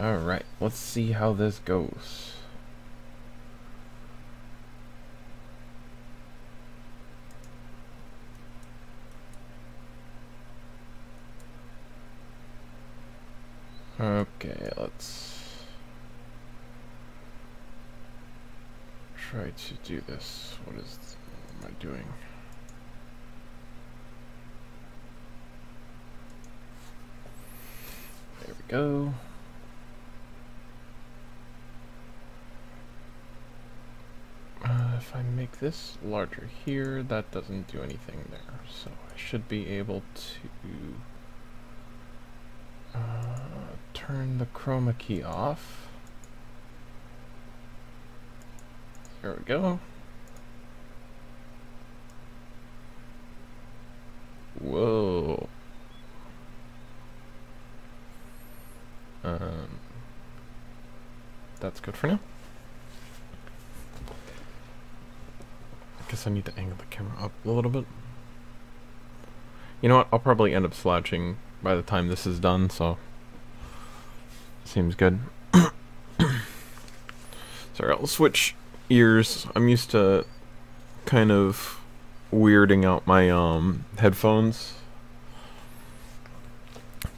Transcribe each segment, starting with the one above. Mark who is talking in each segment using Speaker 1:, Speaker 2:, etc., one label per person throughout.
Speaker 1: Alright, let's see how this goes. Okay, let's try to do this. What am I doing? There we go. If I make this larger here, that doesn't do anything there. So I should be able to turn the chroma key off. There we go. Whoa. That's good for now. I guess I need to angle the camera up a little bit. You know what? I'll probably end up slouching by the time this is done, so seems good. Sorry, I'll switch ears. I'm used to kind of weirding out my headphones.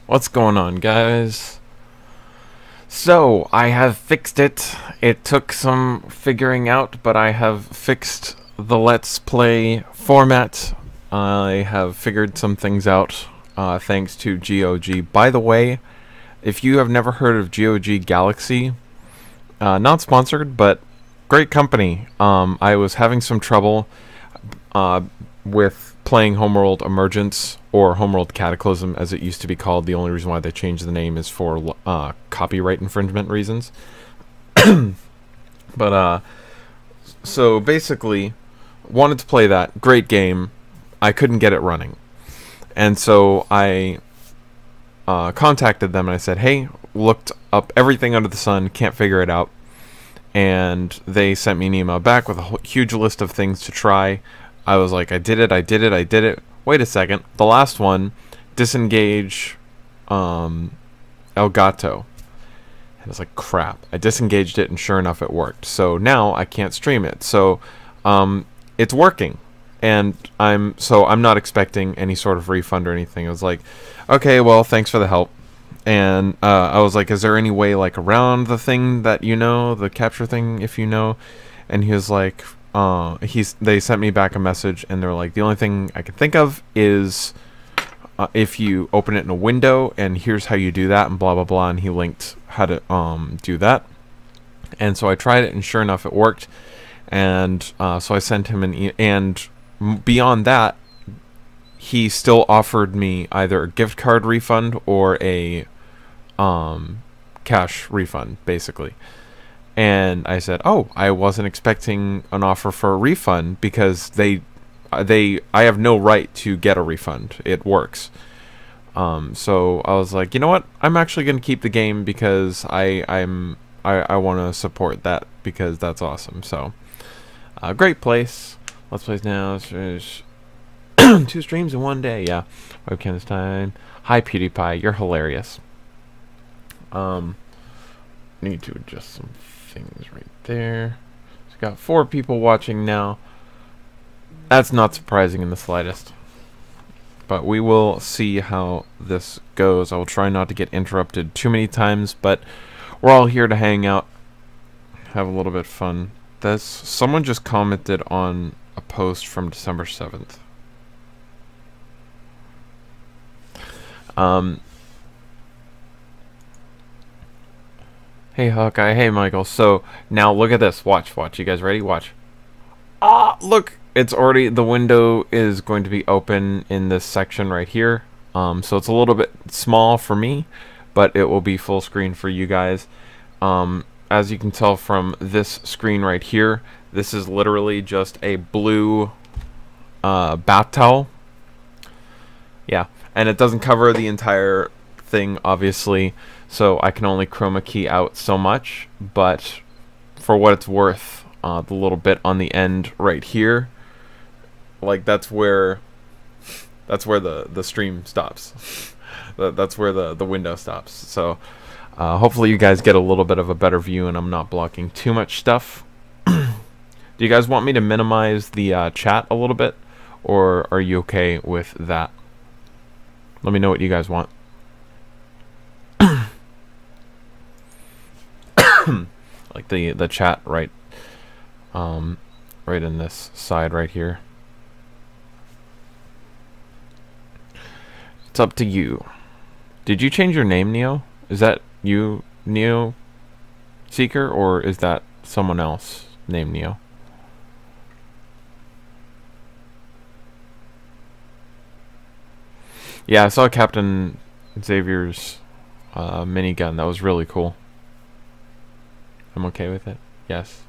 Speaker 1: What's going on, guys? So, I have fixed it. It took some figuring out, but I have fixed the Let's Play format. I have figured some things out, thanks to GOG. By the way, if you have never heard of GOG Galaxy, not sponsored, but great company. I was having some trouble with playing Homeworld Emergence, or Homeworld Cataclysm as it used to be called. The only reason why they changed the name is for copyright infringement reasons. But so basically, wanted to play that. Great game. I couldn't get it running. And so I contacted them and I said, hey, looked up everything under the sun, can't figure it out. And they sent me an email back with a huge list of things to try. I was like, I did it. Wait a second. The last one, disengage Elgato. And I was like, crap. I disengaged it and sure enough it worked. So now I can't stream it. So it's working. And I'm not expecting any sort of refund or anything. I was like, okay, well, thanks for the help. And I was like, is there any way like around the thing that the capture thing, if you know? And he was like, they sent me back a message and they're like, the only thing I can think of is if you open it in a window and here's how you do that and blah blah blah, and he linked how to do that. And so I tried it and sure enough it worked. And so I sent him and beyond that, he still offered me either a gift card refund or a cash refund, basically. And I said, oh, I wasn't expecting an offer for a refund because I have no right to get a refund. It works. So I was like, you know what? I'm actually going to keep the game because I want to support that because that's awesome. So, great place. Let's play now. 2 streams in 1 day. Yeah. Webcam this time. Hi, PewDiePie. You're hilarious. Need to adjust some things right there. So got 4 people watching now. That's not surprising in the slightest. But we will see how this goes. I will try not to get interrupted too many times, but we're all here to hang out, have a little bit of fun. Someone just commented on a post from December 7th. Hey Hawkeye, hey Michael. So now look at this. Watch. You guys ready? Watch. Look, it's already, the window is going to be open in this section right here. So it's a little bit small for me, but it will be full screen for you guys. As you can tell from this screen right here, this is literally just a blue bath towel. Yeah, and it doesn't cover the entire thing, obviously, so I can only chroma key out so much, but for what it's worth, the little bit on the end right here, like that's where the stream stops. That's where the window stops. So Hopefully you guys get a little bit of a better view and I'm not blocking too much stuff. Do you guys want me to minimize the chat a little bit, or are you okay with that? Let me know what you guys want. Like the chat right in this side right here. It's up to you. Did you change your name, Neo? Is that you, Neo Seeker, or is that someone else named Neo? Yeah, I saw Captain Xavier's minigun. That was really cool. I'm okay with it. Yes.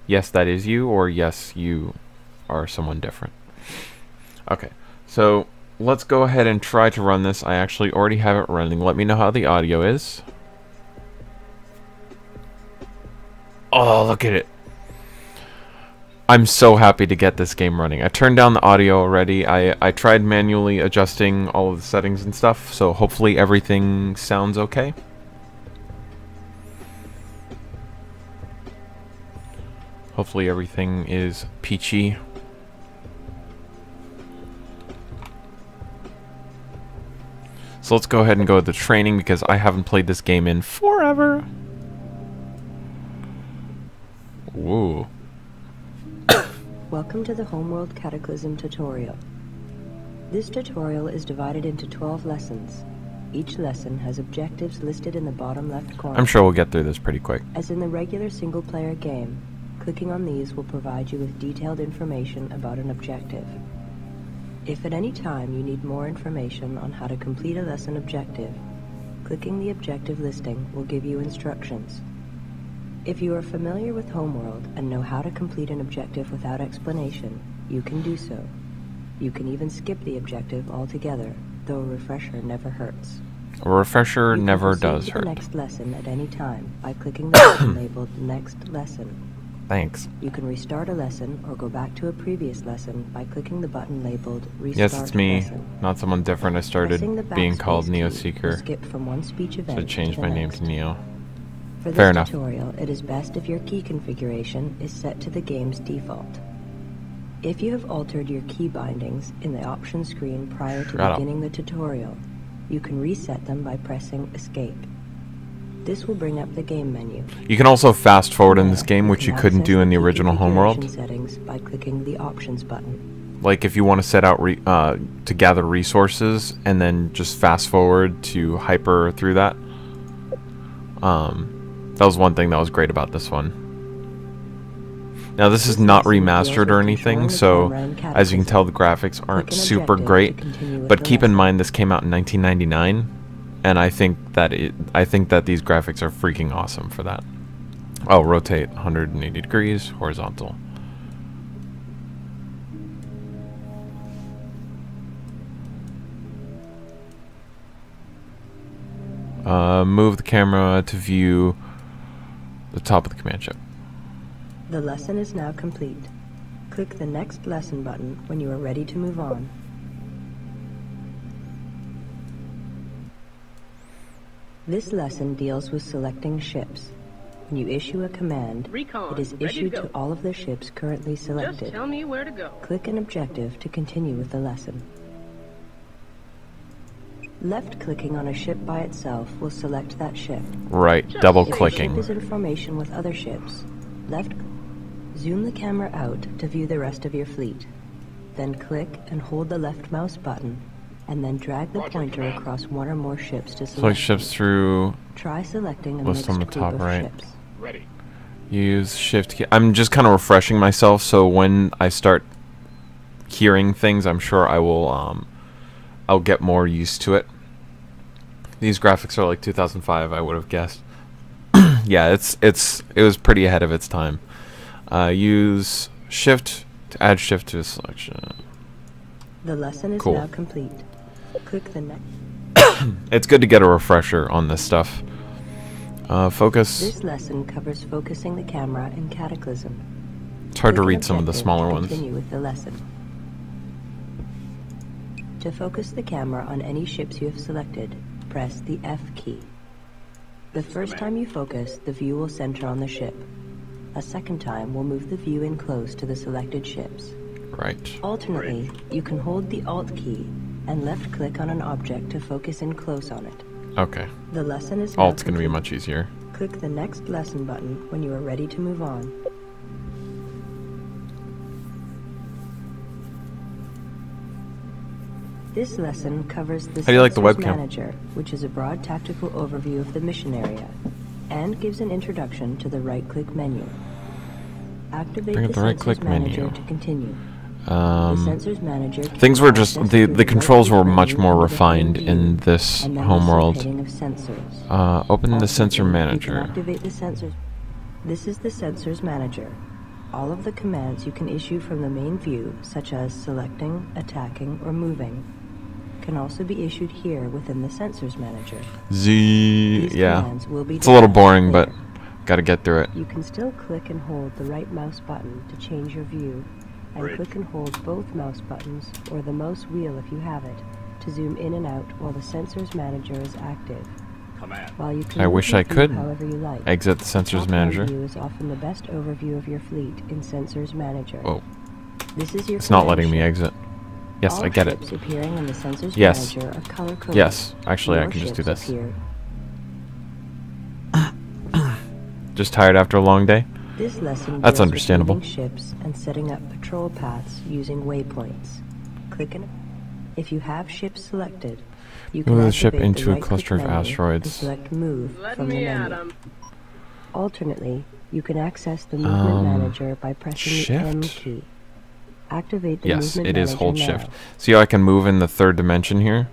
Speaker 1: Yes, that is you, or yes, you are someone different. Okay, so let's go ahead and try to run this. I actually already have it running. Let me know how the audio is. Oh, look at it. I'm so happy to get this game running. I turned down the audio already. I tried manually adjusting all of the settings and stuff, so hopefully everything sounds okay. Hopefully everything is peachy. So let's go ahead and go to the training because I haven't played this game in forever. Whoa.
Speaker 2: Welcome to the Homeworld Cataclysm tutorial. This tutorial is divided into 12 lessons. Each lesson has objectives listed in the bottom left corner.
Speaker 1: I'm sure we'll get through this pretty quick.
Speaker 2: As in the regular single-player game, clicking on these will provide you with detailed information about an objective. If at any time you need more information on how to complete a lesson objective, clicking the objective listing will give you instructions. If you are familiar with Homeworld and know how to complete an objective without explanation, you can do so. You can even skip the objective altogether, though a refresher never hurts.
Speaker 1: A refresher never does hurt.
Speaker 2: You can proceed to the next lesson at any time by clicking the button labeled Next Lesson.
Speaker 1: Thanks.
Speaker 2: You can restart a lesson or go back to a previous lesson by clicking the button labeled Restart
Speaker 1: Yes, it's me,
Speaker 2: lesson.
Speaker 1: not someone different. I started being called Neo Seeker,
Speaker 2: skip from one speech event
Speaker 1: so I changed my name to Neo.
Speaker 2: For this
Speaker 1: Fair enough.
Speaker 2: tutorial, it is best if your key configuration is set to the game's default. If you have altered your key bindings in the options screen prior to beginning the tutorial, you can reset them by pressing Escape. This will bring up the game menu.
Speaker 1: You can also fast forward in this game, which you couldn't do in the original Homeworld.
Speaker 2: Settings by clicking the Options button.
Speaker 1: Like if you want to set out to gather resources and then just fast forward to hyper through that. That was one thing that was great about this one. Now this is not remastered or anything, so as you can tell the graphics aren't super great, but keep in mind this came out in 1999, and I think that these graphics are freaking awesome for that. Oh, rotate 180 degrees, horizontal. Move the camera to view the top of the command ship.
Speaker 2: The lesson is now complete. Click the Next Lesson button when you are ready to move on. This lesson deals with selecting ships. When you issue a command, it is issued to all of the ships currently selected.
Speaker 3: Just tell me where to go.
Speaker 2: Click an objective to continue with the lesson. Left-clicking on a ship by itself will select that ship.
Speaker 1: Right, double-clicking.
Speaker 2: If a ship is in formation with other ships, zoom the camera out to view the rest of your fleet. Then click and hold the left mouse button, and then drag the pointer across one or more ships to select
Speaker 1: ships through.
Speaker 2: Try selecting a
Speaker 1: list on the top right.
Speaker 2: Ships.
Speaker 3: Ready.
Speaker 1: Use shift key. I'm just kind of refreshing myself, so when I start hearing things, I'm sure I will. I'll get more used to it. These graphics are like 2005, I would have guessed. Yeah, it was pretty ahead of its time. Use shift to add shift to a selection.
Speaker 2: The lesson is
Speaker 1: cool.
Speaker 2: Now complete. Click the next.
Speaker 1: It's good to get a refresher on this stuff. Focus.
Speaker 2: This lesson covers focusing the camera in Cataclysm.
Speaker 1: It's hard to
Speaker 2: Click
Speaker 1: read some of the smaller ones.
Speaker 2: Continue with the lesson. To focus the camera on any ships you have selected, press the F key. The first time you focus, the view will center on the ship. A second time will move the view in close to the selected ships.
Speaker 1: Right.
Speaker 2: Alternately, you can hold the Alt key and left-click on an object to focus in close on it.
Speaker 1: Okay.
Speaker 2: The lesson is now
Speaker 1: Alt's going to be
Speaker 2: complete.
Speaker 1: much easier.
Speaker 2: Click the next lesson button when you are ready to move on. This lesson covers the
Speaker 1: How do you like the
Speaker 2: Sensors
Speaker 1: webcam?
Speaker 2: Manager, which is a broad tactical overview of the mission area, and gives an introduction to the right-click menu. Activate
Speaker 1: Bring up the
Speaker 2: Sensors
Speaker 1: right-click
Speaker 2: Manager
Speaker 1: menu.
Speaker 2: to continue. The Sensors Manager
Speaker 1: Things were just
Speaker 2: accessed
Speaker 1: the
Speaker 2: through
Speaker 1: controls were
Speaker 2: right-click
Speaker 1: much
Speaker 2: menu
Speaker 1: more
Speaker 2: under the
Speaker 1: refined
Speaker 2: home
Speaker 1: in
Speaker 2: view,
Speaker 1: this
Speaker 2: and then the
Speaker 1: Homeworld.
Speaker 2: subheading of sensors.
Speaker 1: Open the sensor
Speaker 2: Alternately, you can
Speaker 1: manager.
Speaker 2: activate the sensors. This is the Sensors Manager. All of the commands you can issue from the main view, such as selecting, attacking, or moving, can also be issued here within the Sensors Manager. These
Speaker 1: Yeah.
Speaker 2: commands will be
Speaker 1: It's a little
Speaker 2: discussed
Speaker 1: boring, but
Speaker 2: later.
Speaker 1: gotta get through it.
Speaker 2: You can still click and hold the right mouse button to change your view, and click and hold both mouse buttons, or the mouse wheel if you have it, to zoom in and out while the Sensors Manager is active. While you can
Speaker 1: I
Speaker 2: move
Speaker 1: wish
Speaker 2: your
Speaker 1: I
Speaker 2: view
Speaker 1: could
Speaker 2: however you like,
Speaker 1: exit the
Speaker 2: top
Speaker 1: sensors
Speaker 2: down
Speaker 1: manager.
Speaker 2: view is often the best overview of your fleet in Sensors Manager.
Speaker 1: Whoa.
Speaker 2: This is your
Speaker 1: It's not
Speaker 2: command
Speaker 1: letting me
Speaker 2: ship.
Speaker 1: exit. Yes,
Speaker 2: All
Speaker 1: I get it.
Speaker 2: ships appearing in the Sensors
Speaker 1: Yes.
Speaker 2: Manager are color-coded.
Speaker 1: Yes. Actually, I
Speaker 2: Your
Speaker 1: can just do
Speaker 2: ships
Speaker 1: this.
Speaker 2: appear.
Speaker 1: Just tired after a long day?
Speaker 2: This lesson
Speaker 1: That's
Speaker 2: deals with
Speaker 1: understandable.
Speaker 2: moving ships and setting up patrol paths using waypoints. Click and if you have ships selected, you can
Speaker 1: Move the ship
Speaker 2: activate the
Speaker 1: into a
Speaker 2: right-click
Speaker 1: cluster of
Speaker 2: menu and
Speaker 1: asteroids.
Speaker 2: select Move
Speaker 3: Let
Speaker 2: from the
Speaker 3: me
Speaker 2: menu.
Speaker 3: at 'em.
Speaker 2: Alternately, you can access the Movement Manager by pressing the M
Speaker 1: shift?
Speaker 2: key. Activate the
Speaker 1: Yes,
Speaker 2: Movement
Speaker 1: it is
Speaker 2: Manager
Speaker 1: hold
Speaker 2: now.
Speaker 1: shift. See how I can move in the third dimension here?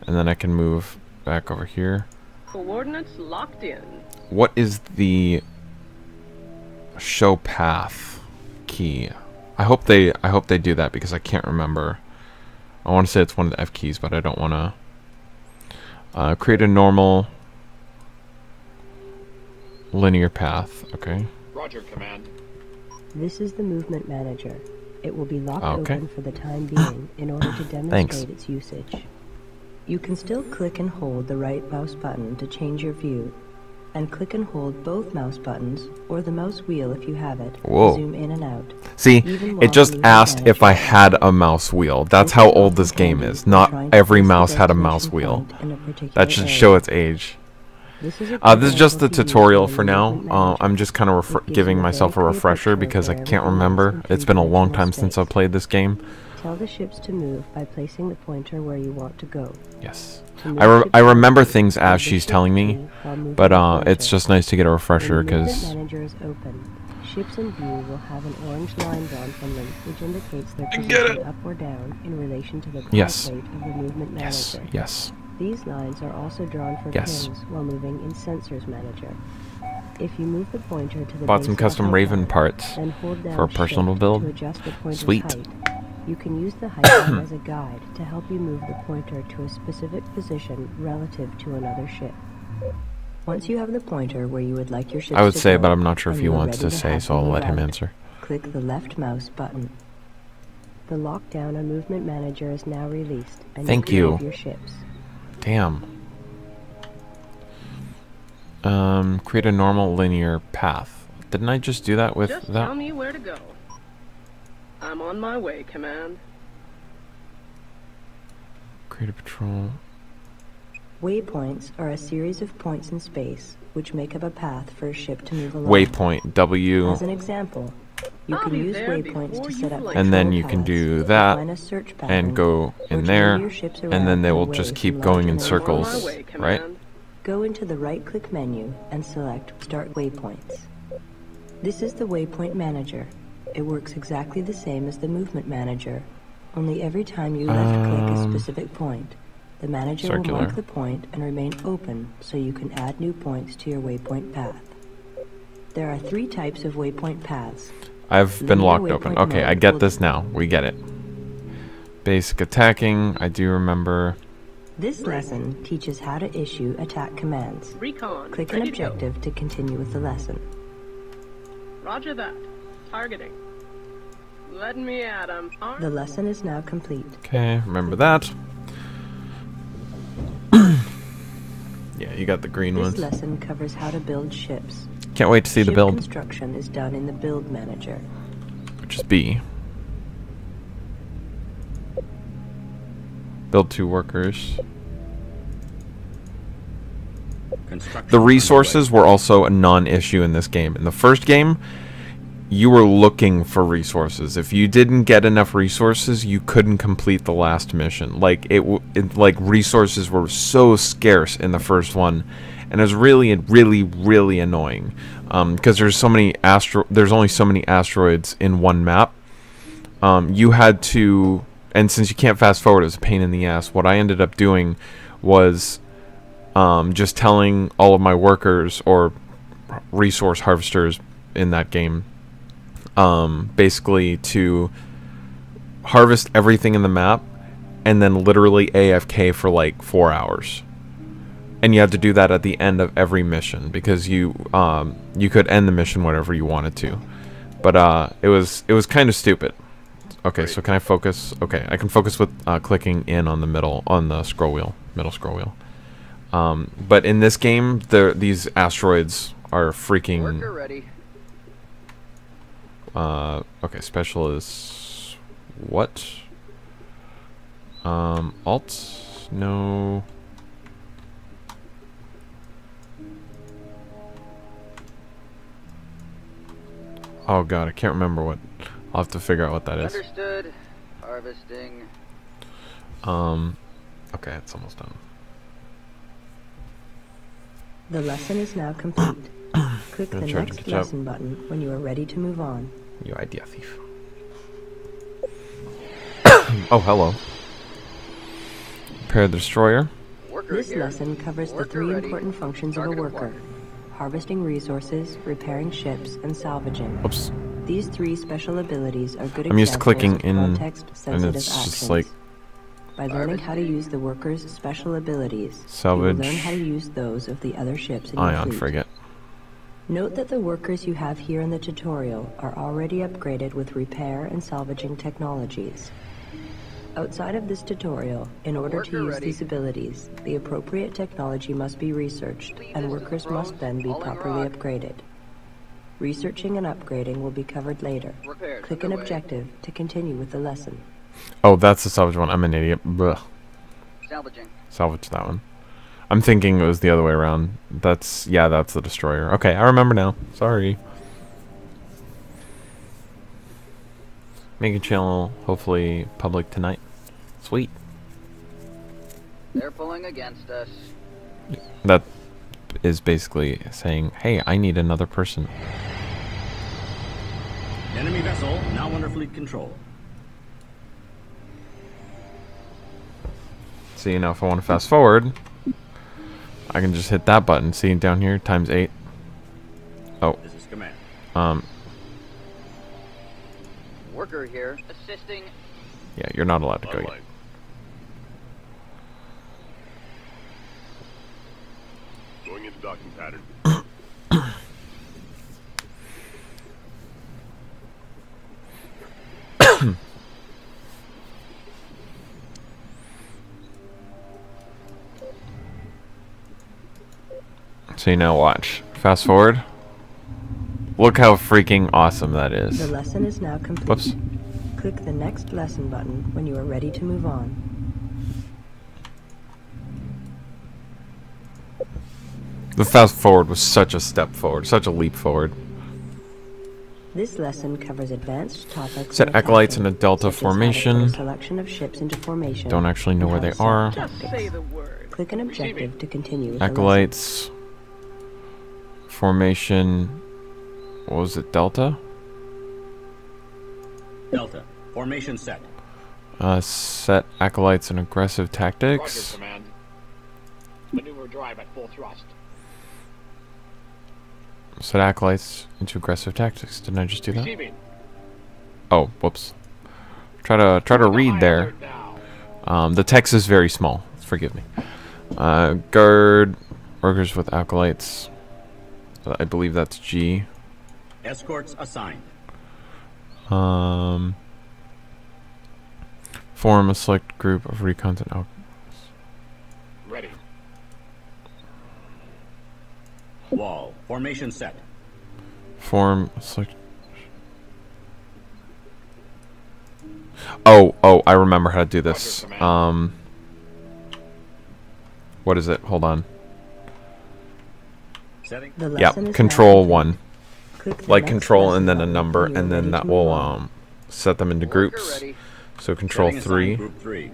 Speaker 1: And then I can move back over here.
Speaker 3: Coordinates locked in.
Speaker 1: What is the show path key? I hope they do that because I can't remember. I want to say it's one of the F keys, but I don't want to create a normal linear path. Okay.
Speaker 4: Roger, Command.
Speaker 2: This is the Movement Manager. It will be locked
Speaker 1: Okay.
Speaker 2: open for the time being in order to demonstrate its usage. You can still click and hold the right mouse button to change your view, and click and hold both mouse buttons, or the mouse wheel if you have it,
Speaker 1: Whoa.
Speaker 2: to zoom in and out.
Speaker 1: See,
Speaker 2: Even while
Speaker 1: it just
Speaker 2: the Movement
Speaker 1: asked if I
Speaker 2: Manager
Speaker 1: had a mouse wheel. That's how old this game is. Not every mouse had a mouse wheel. That should show its age. This is just the tutorial for now. I'm just kind of giving myself a refresher because I can't remember. It's been a long time since I've played this game.
Speaker 2: Tell the ships to move by placing the pointer where you want to go.
Speaker 1: Yes.
Speaker 2: To move
Speaker 1: I
Speaker 2: ships
Speaker 1: remember
Speaker 2: forward,
Speaker 1: things
Speaker 2: hold
Speaker 1: as
Speaker 2: the
Speaker 1: she's
Speaker 2: shift
Speaker 1: telling me,
Speaker 2: key while moving
Speaker 1: but
Speaker 2: the
Speaker 1: it's
Speaker 2: pointer.
Speaker 1: just nice to get a refresher
Speaker 2: When the Movement
Speaker 1: because
Speaker 2: Manager is open, ships in view will have an orange line drawn from them, which indicates their
Speaker 1: Get
Speaker 2: position
Speaker 1: it.
Speaker 2: up or down in relation to the
Speaker 1: Yes.
Speaker 2: plate of the Movement
Speaker 1: yes,
Speaker 2: Manager.
Speaker 1: yes.
Speaker 2: These lines are also drawn for
Speaker 1: Yes.
Speaker 2: pins while moving in Sensors Manager. If you move the pointer to the
Speaker 1: Bought
Speaker 2: base
Speaker 1: some
Speaker 2: of the
Speaker 1: custom
Speaker 2: height
Speaker 1: Raven
Speaker 2: line
Speaker 1: parts
Speaker 2: and hold down
Speaker 1: for a personal
Speaker 2: Shift
Speaker 1: build.
Speaker 2: to adjust the pointer's
Speaker 1: Sweet.
Speaker 2: height, you can use the height line as a guide to help you move the pointer to a specific position relative to another ship. Once you have the pointer where you would like your ship
Speaker 1: I would
Speaker 2: to
Speaker 1: say,
Speaker 2: go,
Speaker 1: but I'm not sure if
Speaker 2: and
Speaker 1: he
Speaker 2: you are
Speaker 1: wants
Speaker 2: ready
Speaker 1: to say,
Speaker 2: have
Speaker 1: so I'll
Speaker 2: them
Speaker 1: let him
Speaker 2: route,
Speaker 1: answer.
Speaker 2: click the left mouse button. The lockdown on Movement Manager is now released, and
Speaker 1: Thank
Speaker 2: you can
Speaker 1: you.
Speaker 2: move your ships.
Speaker 1: Damn. Create a normal linear path. Didn't I just do that with
Speaker 3: Just
Speaker 1: that?
Speaker 3: tell me where to go. I'm on my way, Command.
Speaker 1: Create a patrol.
Speaker 2: Waypoints are a series of points in space which make up a path for a ship to move along.
Speaker 1: Waypoint, W.
Speaker 2: As an example, you
Speaker 3: I'll
Speaker 2: can
Speaker 3: be
Speaker 2: use
Speaker 3: there
Speaker 2: waypoints
Speaker 3: before
Speaker 2: to
Speaker 3: you
Speaker 2: set up
Speaker 3: blink.
Speaker 1: And then
Speaker 2: patrol
Speaker 1: you can
Speaker 2: paths,
Speaker 1: do that
Speaker 2: define a search pattern,
Speaker 1: and go
Speaker 2: or
Speaker 1: in
Speaker 2: turn
Speaker 1: there,
Speaker 2: your ships
Speaker 1: and
Speaker 2: around
Speaker 1: then they
Speaker 2: and
Speaker 1: will
Speaker 2: away
Speaker 1: just
Speaker 2: from
Speaker 1: keep
Speaker 2: large
Speaker 1: going in
Speaker 2: enemies.
Speaker 3: I'm on
Speaker 1: circles,
Speaker 3: my way,
Speaker 1: right?
Speaker 3: Command.
Speaker 2: Go into the right-click menu and select Start Waypoints. This is the Waypoint Manager. It works exactly the same as the Movement Manager, only every time you left-click a specific point, the manager
Speaker 1: Circular.
Speaker 2: will mark the point and remain open so you can add new points to your waypoint path. There are 3 types of waypoint paths.
Speaker 1: I've been
Speaker 2: Linear
Speaker 1: locked open.
Speaker 2: waypoint
Speaker 1: Okay, I
Speaker 2: mode
Speaker 1: get
Speaker 2: will
Speaker 1: this now. We get it. Basic attacking, I do remember.
Speaker 2: This lesson teaches how to issue attack commands.
Speaker 3: Recon.
Speaker 2: Click an
Speaker 3: ready to go.
Speaker 2: objective to continue with the lesson.
Speaker 3: Roger that. Targeting. Let me at 'em.
Speaker 2: The lesson is now complete.
Speaker 1: Okay, remember that. Yeah, you got the green
Speaker 2: This
Speaker 1: ones.
Speaker 2: lesson covers how to build ships.
Speaker 1: Can't wait to see the
Speaker 2: Ship
Speaker 1: build,
Speaker 2: construction is done in the Build Manager.
Speaker 1: which is B. Build 2 workers. The resources were also a non-issue in this game. In the first game, you were looking for resources. If you didn't get enough resources, you couldn't complete the last mission. Like like resources were so scarce in the first one, and it was really, really annoying. Because there's only so many asteroids in one map. You had to, and since you can't fast forward, it was a pain in the ass. What I ended up doing was just telling all of my workers or resource harvesters in that game basically to harvest everything in the map and then literally AFK for like 4 hours. And you had to do that at the end of every mission because you could end the mission whenever you wanted to. But it was kind of stupid. Okay, so can I focus? Okay, I can focus with clicking in on the middle scroll wheel, middle scroll wheel. But in this game, these asteroids are freaking.
Speaker 3: Worker ready.
Speaker 1: Okay, special is what? Alt? No. Oh god, I can't remember what. I'll have to figure out what that is.
Speaker 3: Understood. Harvesting.
Speaker 1: Okay, it's almost done.
Speaker 2: The lesson is now complete. Click the
Speaker 1: Gonna charge
Speaker 2: next
Speaker 1: and catch up.
Speaker 2: lesson button when you are ready to move on.
Speaker 1: You idea thief. Oh, hello. Repair the destroyer.
Speaker 3: Worker
Speaker 2: This
Speaker 3: here.
Speaker 2: lesson covers the
Speaker 3: Worker
Speaker 2: 3
Speaker 3: ready.
Speaker 2: important functions of a
Speaker 3: Target
Speaker 2: worker:
Speaker 3: acquired.
Speaker 2: harvesting resources, repairing ships, and salvaging.
Speaker 1: Oops.
Speaker 2: These 3 special abilities are good
Speaker 1: I'm used to
Speaker 2: examples
Speaker 1: clicking
Speaker 2: of
Speaker 1: in,
Speaker 2: context-sensitive
Speaker 1: and it's just
Speaker 2: actions.
Speaker 1: like
Speaker 2: By learning how to use the workers' special abilities, you
Speaker 1: salvage,
Speaker 2: will learn how to use those of the other ships in your
Speaker 1: ion
Speaker 2: fleet.
Speaker 1: frigate.
Speaker 2: Note that the workers you have here in the tutorial are already upgraded with repair and salvaging technologies. Outside of this tutorial, in order to
Speaker 3: Worker
Speaker 2: use
Speaker 3: ready.
Speaker 2: these abilities, the appropriate technology must be researched, and workers must then be
Speaker 3: Hauling
Speaker 2: properly
Speaker 3: rock.
Speaker 2: upgraded. Researching and upgrading will be covered later.
Speaker 3: Repairs
Speaker 2: Click an
Speaker 3: underway.
Speaker 2: objective to continue with the lesson.
Speaker 1: Oh, that's the salvage one. I'm an idiot. Blah.
Speaker 3: Salvaging.
Speaker 1: Salvage that one. I'm thinking it was the other way around. That's the destroyer. Okay, I remember now. Sorry. Making channel hopefully public tonight. Sweet.
Speaker 3: They're pulling against us.
Speaker 1: That is basically saying, hey, I need another person.
Speaker 4: Enemy vessel now under fleet control.
Speaker 1: See, now if I want to fast forward, I can just hit that button. See down here, ×8. Oh,
Speaker 4: This is command.
Speaker 3: Worker here. Assisting.
Speaker 1: yeah, you're not allowed to go yet.
Speaker 5: Going into docking pattern.
Speaker 1: So you now watch. Fast forward. Look how freaking awesome that
Speaker 2: The
Speaker 1: is.
Speaker 2: lesson is now complete.
Speaker 1: Whoops.
Speaker 2: Click the next lesson button when you are ready to move on.
Speaker 1: The fast forward was such a step forward, such a leap forward.
Speaker 2: This lesson covers advanced topics.
Speaker 1: Set
Speaker 2: in
Speaker 1: acolytes in
Speaker 2: attacking,
Speaker 1: a delta
Speaker 2: such as how to
Speaker 1: formation.
Speaker 2: put a selection of ships into formation.
Speaker 1: Don't actually know
Speaker 2: and
Speaker 1: where
Speaker 2: how
Speaker 1: they
Speaker 2: to set
Speaker 1: are.
Speaker 2: tactics.
Speaker 3: Just say the word.
Speaker 2: Click an objective to continue with the lesson.
Speaker 1: Acolytes. Formation. What was it? Delta?
Speaker 4: Delta. Formation set.
Speaker 1: Set acolytes in aggressive
Speaker 6: Roger,
Speaker 1: tactics.
Speaker 6: Command. Maneuver drive at full thrust.
Speaker 1: Set acolytes into aggressive tactics. Didn't I just do that?
Speaker 6: Receiving.
Speaker 1: Oh, whoops. Try to read there.
Speaker 6: Now.
Speaker 1: The text is very small. Forgive me. Guard workers with acolytes. I believe that's G.
Speaker 4: Escorts assigned.
Speaker 1: Form a select group of recons and
Speaker 6: Ready.
Speaker 4: Wall. Formation set.
Speaker 1: Select. Oh, I remember how to do this. What is it? Hold on.
Speaker 4: Setting.
Speaker 2: The
Speaker 1: Yep,
Speaker 2: lesson is
Speaker 1: control
Speaker 2: now
Speaker 1: 1.
Speaker 2: complete. Click the
Speaker 1: Like
Speaker 2: next
Speaker 1: control
Speaker 2: lesson
Speaker 1: and then a
Speaker 2: button
Speaker 1: number,
Speaker 2: when you are
Speaker 1: and then
Speaker 2: ready
Speaker 1: that
Speaker 2: to move
Speaker 1: will
Speaker 2: on.
Speaker 1: set them into
Speaker 6: Worker
Speaker 1: groups.
Speaker 6: ready.
Speaker 1: So control
Speaker 4: Setting assigned
Speaker 1: 3,
Speaker 4: Group 3.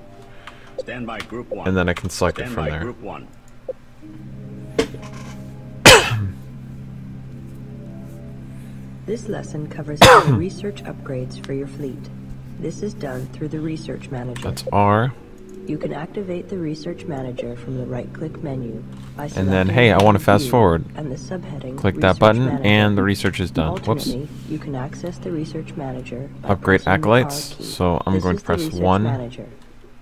Speaker 4: Stand by Group 1.
Speaker 1: and then I can select it
Speaker 4: Stand
Speaker 1: from
Speaker 4: by
Speaker 1: there.
Speaker 4: Group 1.
Speaker 2: This lesson covers how to research upgrades for your fleet. This is done through the Research Manager.
Speaker 1: That's R.
Speaker 2: You can activate the Research Manager from the right-click menu by
Speaker 1: And then,
Speaker 2: selecting
Speaker 1: hey, I
Speaker 2: the
Speaker 1: want to fast
Speaker 2: view
Speaker 1: forward.
Speaker 2: and the subheading
Speaker 1: Click that
Speaker 2: Research
Speaker 1: button,
Speaker 2: Manager.
Speaker 1: and the research is done. Whoops.
Speaker 2: Alternately, you can access the Research Manager by
Speaker 1: Upgrade
Speaker 2: pressing the
Speaker 1: acolytes.
Speaker 2: R key.
Speaker 1: So I'm
Speaker 2: This
Speaker 1: going
Speaker 2: is
Speaker 1: to
Speaker 2: the
Speaker 1: press
Speaker 2: Research
Speaker 1: 1.
Speaker 2: Manager.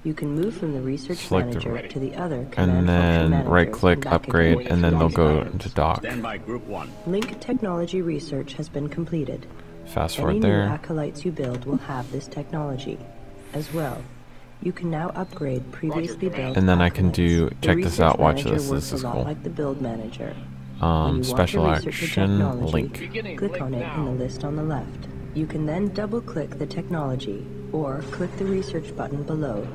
Speaker 2: You can move from the Research
Speaker 1: Select the
Speaker 2: Manager to the other
Speaker 1: And
Speaker 2: Command Function
Speaker 1: then
Speaker 2: Managers
Speaker 1: right-click,
Speaker 2: and back
Speaker 1: upgrade,
Speaker 2: again
Speaker 1: and then
Speaker 2: for
Speaker 1: they'll
Speaker 2: these
Speaker 1: go
Speaker 2: buttons.
Speaker 1: into dock.
Speaker 4: Stand by Group 1.
Speaker 2: Link Technology Research has been completed.
Speaker 1: Fast
Speaker 2: Any
Speaker 1: forward
Speaker 2: new
Speaker 1: there.
Speaker 2: acolytes you build will have this technology. As well, you can now upgrade previously built
Speaker 1: And then I can
Speaker 2: acolytes.
Speaker 1: do-
Speaker 2: The
Speaker 1: check this
Speaker 2: Research
Speaker 1: out, watch
Speaker 2: Manager
Speaker 1: this,
Speaker 2: works
Speaker 1: this is
Speaker 2: a lot
Speaker 1: cool.
Speaker 2: like the Build Manager. When you want to
Speaker 1: Special
Speaker 2: research a
Speaker 1: action,
Speaker 2: technology,
Speaker 1: link.
Speaker 6: Beginning
Speaker 2: click
Speaker 6: link
Speaker 2: on it
Speaker 6: now.
Speaker 2: in the list on the left. You can then double-click the technology, or click the research button below.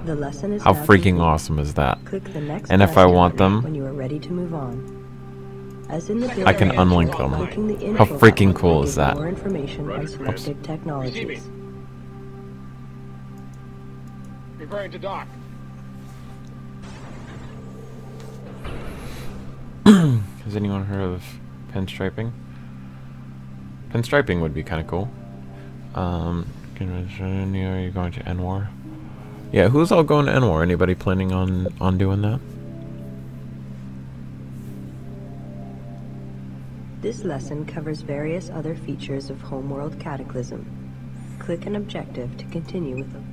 Speaker 2: The lesson is
Speaker 1: How
Speaker 2: now
Speaker 1: freaking
Speaker 2: complete.
Speaker 1: awesome is that?
Speaker 2: Click the next
Speaker 1: And if I
Speaker 2: lesson
Speaker 1: want
Speaker 2: button
Speaker 1: them,
Speaker 2: when you are ready to move on. As in the
Speaker 1: I can
Speaker 2: Build Manager,
Speaker 1: unlink them.
Speaker 2: clicking the
Speaker 1: How
Speaker 2: info
Speaker 1: freaking
Speaker 2: button
Speaker 1: cool
Speaker 2: will
Speaker 1: is
Speaker 2: give
Speaker 1: that?
Speaker 2: More information on selected technologies.
Speaker 6: Receiving. Preparing to dock.
Speaker 1: Has anyone heard of pinstriping? Pinstriping would be kind of cool. Are you going to N-War? Yeah, who's all going to N-War? Anybody planning on doing that?
Speaker 2: This lesson covers various other features of Homeworld Cataclysm. Click an objective to continue with them.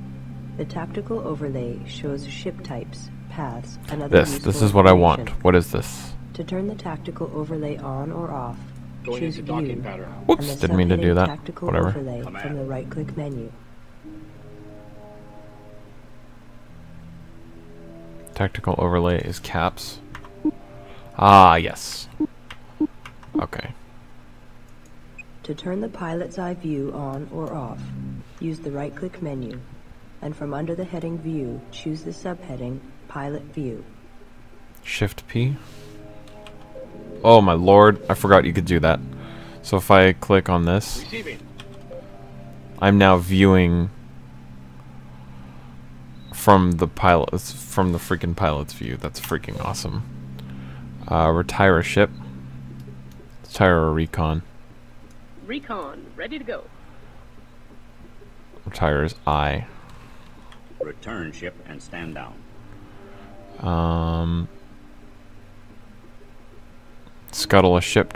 Speaker 2: The tactical overlay shows ship types, paths, and other
Speaker 1: This
Speaker 2: useful
Speaker 1: is what I want.
Speaker 2: information.
Speaker 1: What is this?
Speaker 2: To turn the tactical overlay on or off,
Speaker 6: Going
Speaker 2: choose
Speaker 6: into docking
Speaker 2: View
Speaker 6: pattern.
Speaker 1: Whoops,
Speaker 2: and the
Speaker 1: didn't mean to do
Speaker 2: subheading
Speaker 1: that.
Speaker 2: Tactical
Speaker 1: Whatever.
Speaker 2: overlay from
Speaker 4: Command.
Speaker 2: the right-click menu.
Speaker 1: Tactical overlay is caps. Ah, yes. Okay.
Speaker 2: To turn the pilot's eye view on or off, use the right-click menu, and from under the heading View, choose the subheading Pilot View.
Speaker 1: Shift P. Oh my lord, I forgot you could do that. So if I click on this,
Speaker 6: Receiving.
Speaker 1: I'm now viewing from the freaking pilot's view. That's freaking awesome. Retire a ship. Retire a recon.
Speaker 3: Recon, ready to go.
Speaker 1: Retires I.
Speaker 4: Return ship and stand down.
Speaker 1: Scuttle a ship.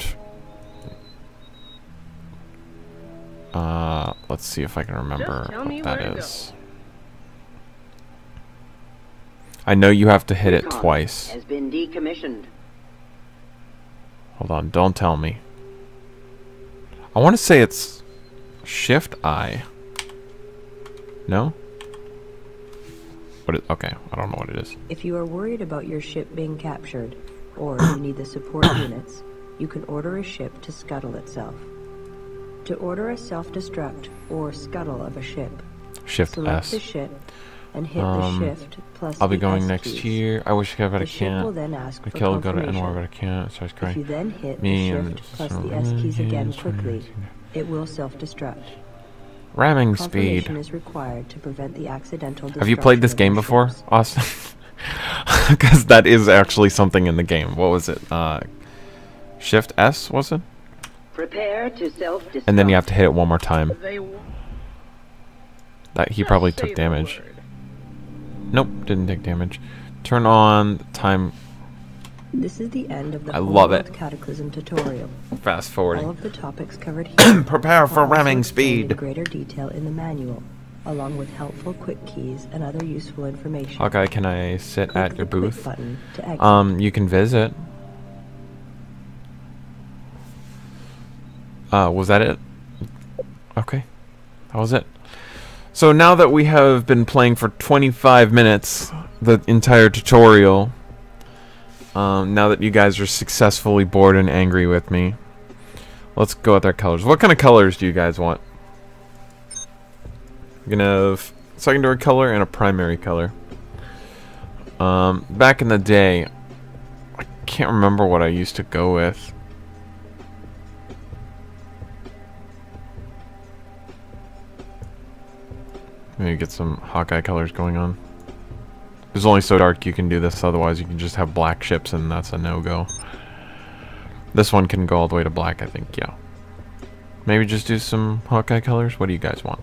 Speaker 1: Let's see if I can remember
Speaker 3: Just tell me
Speaker 1: what that
Speaker 3: where to
Speaker 1: is. I know you have to hit it
Speaker 7: Recon
Speaker 1: twice.
Speaker 7: has been decommissioned.
Speaker 1: Hold on, don't tell me. I want to say it's Shift I. No? What is, okay, I don't know what it is.
Speaker 2: If you are worried about your ship being captured, or you need the support units, you can order a ship to scuttle itself. To order a self-destruct or scuttle of a ship,
Speaker 1: Shift
Speaker 2: select
Speaker 1: S.
Speaker 2: the ship and hit the Shift plus
Speaker 1: I'll be
Speaker 2: the
Speaker 1: going
Speaker 2: S
Speaker 1: next
Speaker 2: keys.
Speaker 1: year. I wish I could, but I
Speaker 2: The ship will
Speaker 1: can't.
Speaker 2: then ask
Speaker 1: I
Speaker 2: for
Speaker 1: kill, go to
Speaker 2: confirmation.
Speaker 1: N-War, but I can't. Starts
Speaker 2: If
Speaker 1: crying.
Speaker 2: you then hit
Speaker 1: Me
Speaker 2: the
Speaker 1: and
Speaker 2: Shift plus the S keys again quickly, it will self-destruct.
Speaker 1: Ramming speed.
Speaker 2: Confirmation is required to prevent the accidental
Speaker 1: Have you played this
Speaker 2: destruction
Speaker 1: game
Speaker 2: of
Speaker 1: before,
Speaker 2: ships.
Speaker 1: Austin? Because that is actually something in the game. What was it? Shift S, was it?
Speaker 7: Prepare to self-destruct.
Speaker 1: And then you have to hit it one more time.
Speaker 3: They
Speaker 1: That he probably took damage. Nope, didn't take damage. Turn on time.
Speaker 2: This is the end of the
Speaker 1: I love
Speaker 2: Homeworld
Speaker 1: it.
Speaker 2: Cataclysm tutorial.
Speaker 1: Fast
Speaker 2: All
Speaker 1: forwarding.
Speaker 2: of the topics covered here
Speaker 1: Prepare for
Speaker 2: are also
Speaker 1: ramming
Speaker 2: explained in
Speaker 1: speed.
Speaker 2: greater detail in the manual, along with helpful quick keys and other useful information.
Speaker 1: Hawkeye, can I sit
Speaker 2: Click
Speaker 1: at your
Speaker 2: the quit
Speaker 1: booth?
Speaker 2: button to exit.
Speaker 1: You can visit. Was that it? Okay. That was it. So now that we have been playing for 25 minutes, the entire tutorial, Now that you guys are successfully bored and angry with me, let's go with our colors. What kind of colors do you guys want? We're gonna have secondary color and a primary color. Back in the day, I can't remember what I used to go with. Maybe get some Hawkeye colors going on. It's only so dark you can do this, otherwise you can just have black ships and that's a no-go. This one can go all the way to black, I think, yeah. Maybe just do some Hawkeye colors? What do you guys want?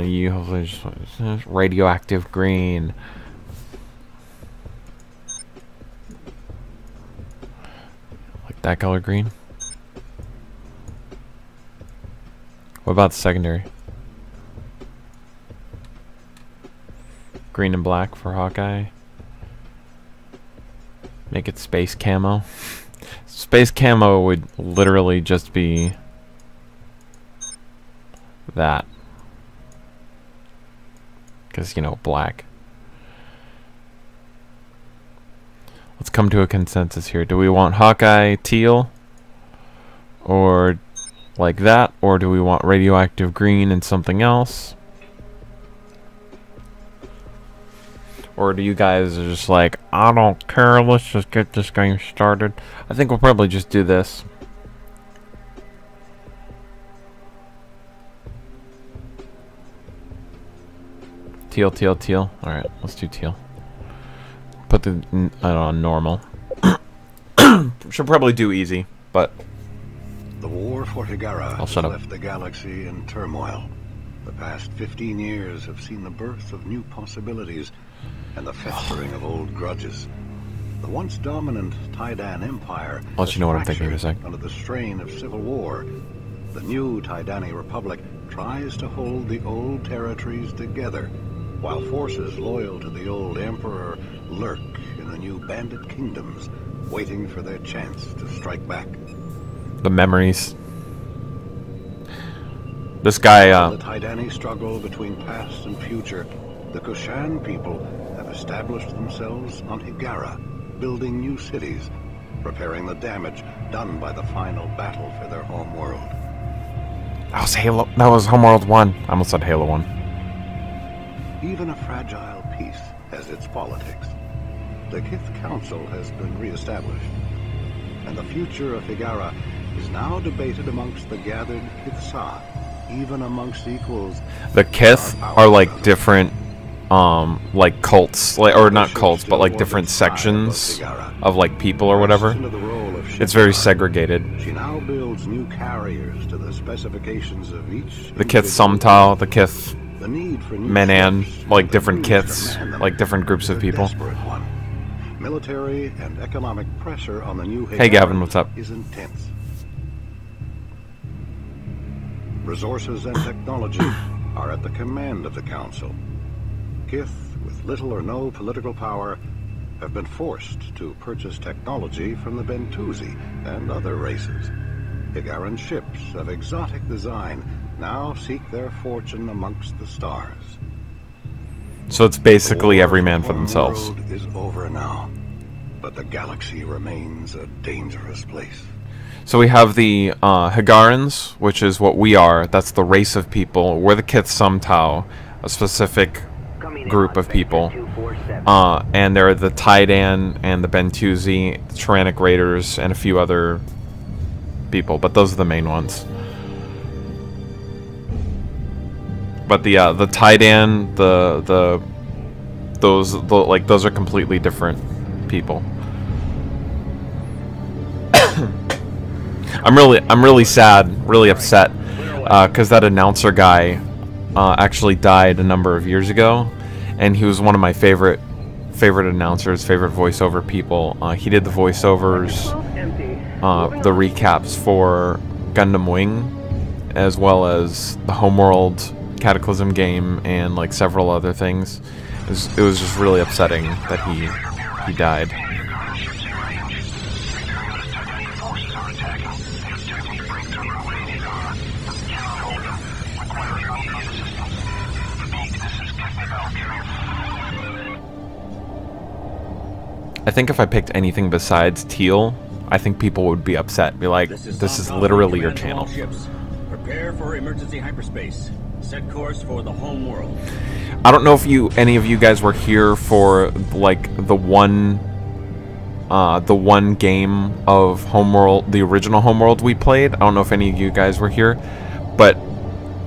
Speaker 1: You hopefully just want radioactive green. Like that color green? What about the secondary? Green and black for Hawkeye. Make it space camo. Space camo would literally just be that. Because, you know, black. Let's come to a consensus here. Do we want Hawkeye teal? Or like that? Or do we want radioactive green and something else? Or do you guys are just like, I don't care, let's just get this game started? I think we'll probably just do this. Teal, teal, teal. Alright, let's do teal. Put the on normal. Should probably do easy, but
Speaker 8: The war for Higara has
Speaker 1: shut up.
Speaker 8: left the galaxy in turmoil. The past 15 years have seen the birth of new possibilities and the festering of old grudges. The once dominant Taidan Empire
Speaker 1: I'll let you know what I'm thinking in a sec.
Speaker 8: under the strain of civil war. The new Taidani Republic tries to hold the old territories together, while forces loyal to the old emperor lurk in the new bandit kingdoms, waiting for their chance to strike back.
Speaker 1: the memories. This guy,
Speaker 8: The Taidani struggle between past and future. The Kushan people have established themselves on Higara, building new cities, repairing the damage done by the final battle for their home world.
Speaker 1: that was Halo. That was Homeworld 1. I almost said Halo 1.
Speaker 8: Even a fragile peace has its politics. The Kith Council has been re-established, and the future of Higara is now debated amongst the gathered Kithsa, even amongst equals.
Speaker 1: The Kith are like different, like cults, like, or not cults, but like different sections of like people or whatever. It's very segregated.
Speaker 8: She now builds new carriers to the specifications of each.
Speaker 1: The Kith Sumtao, the Kith
Speaker 8: The need for new
Speaker 1: Menan,
Speaker 8: ships
Speaker 1: like
Speaker 8: and
Speaker 1: different
Speaker 8: crews to
Speaker 1: Kiths,
Speaker 8: man them
Speaker 1: like different groups of
Speaker 8: is a
Speaker 1: people.
Speaker 8: desperate one. Military and economic pressure on the new
Speaker 1: Hey, Gavin, what's up?
Speaker 8: is intense. Resources and technology are at the command of the Council. Kith, with little or no political power, have been forced to purchase technology from the Bentusi and other races. Higaran ships of exotic design now seek their fortune amongst the stars.
Speaker 1: So it's basically
Speaker 8: The war
Speaker 1: every man
Speaker 8: of
Speaker 1: for themselves.
Speaker 8: Homeworld is over now, but the galaxy remains a dangerous place.
Speaker 1: So we have the Higarans, which is what we are. That's the race of people. We're the Kith Sumtao, a specific group of people. And there are the Taidan and the Bentusi, the Tyrannic Raiders, and a few other people. But those are the main ones. But the Taidan, those are completely different people. I'm really sad, really upset, because that announcer guy actually died a number of years ago, and he was one of my favorite announcers, favorite voiceover people. He did the voiceovers, the recaps for Gundam Wing, as well as the Homeworld Cataclysm game, and like several other things. It was just really upsetting that he died. I think if I picked anything besides teal, I think people would be upset. Be like, this is literally your channel.
Speaker 4: Ships. Prepare for emergency hyperspace. Set course for the Homeworld.
Speaker 1: I don't know if any of you guys were here for like the one game of Homeworld, the original Homeworld we played. I don't know if any of you guys were here, but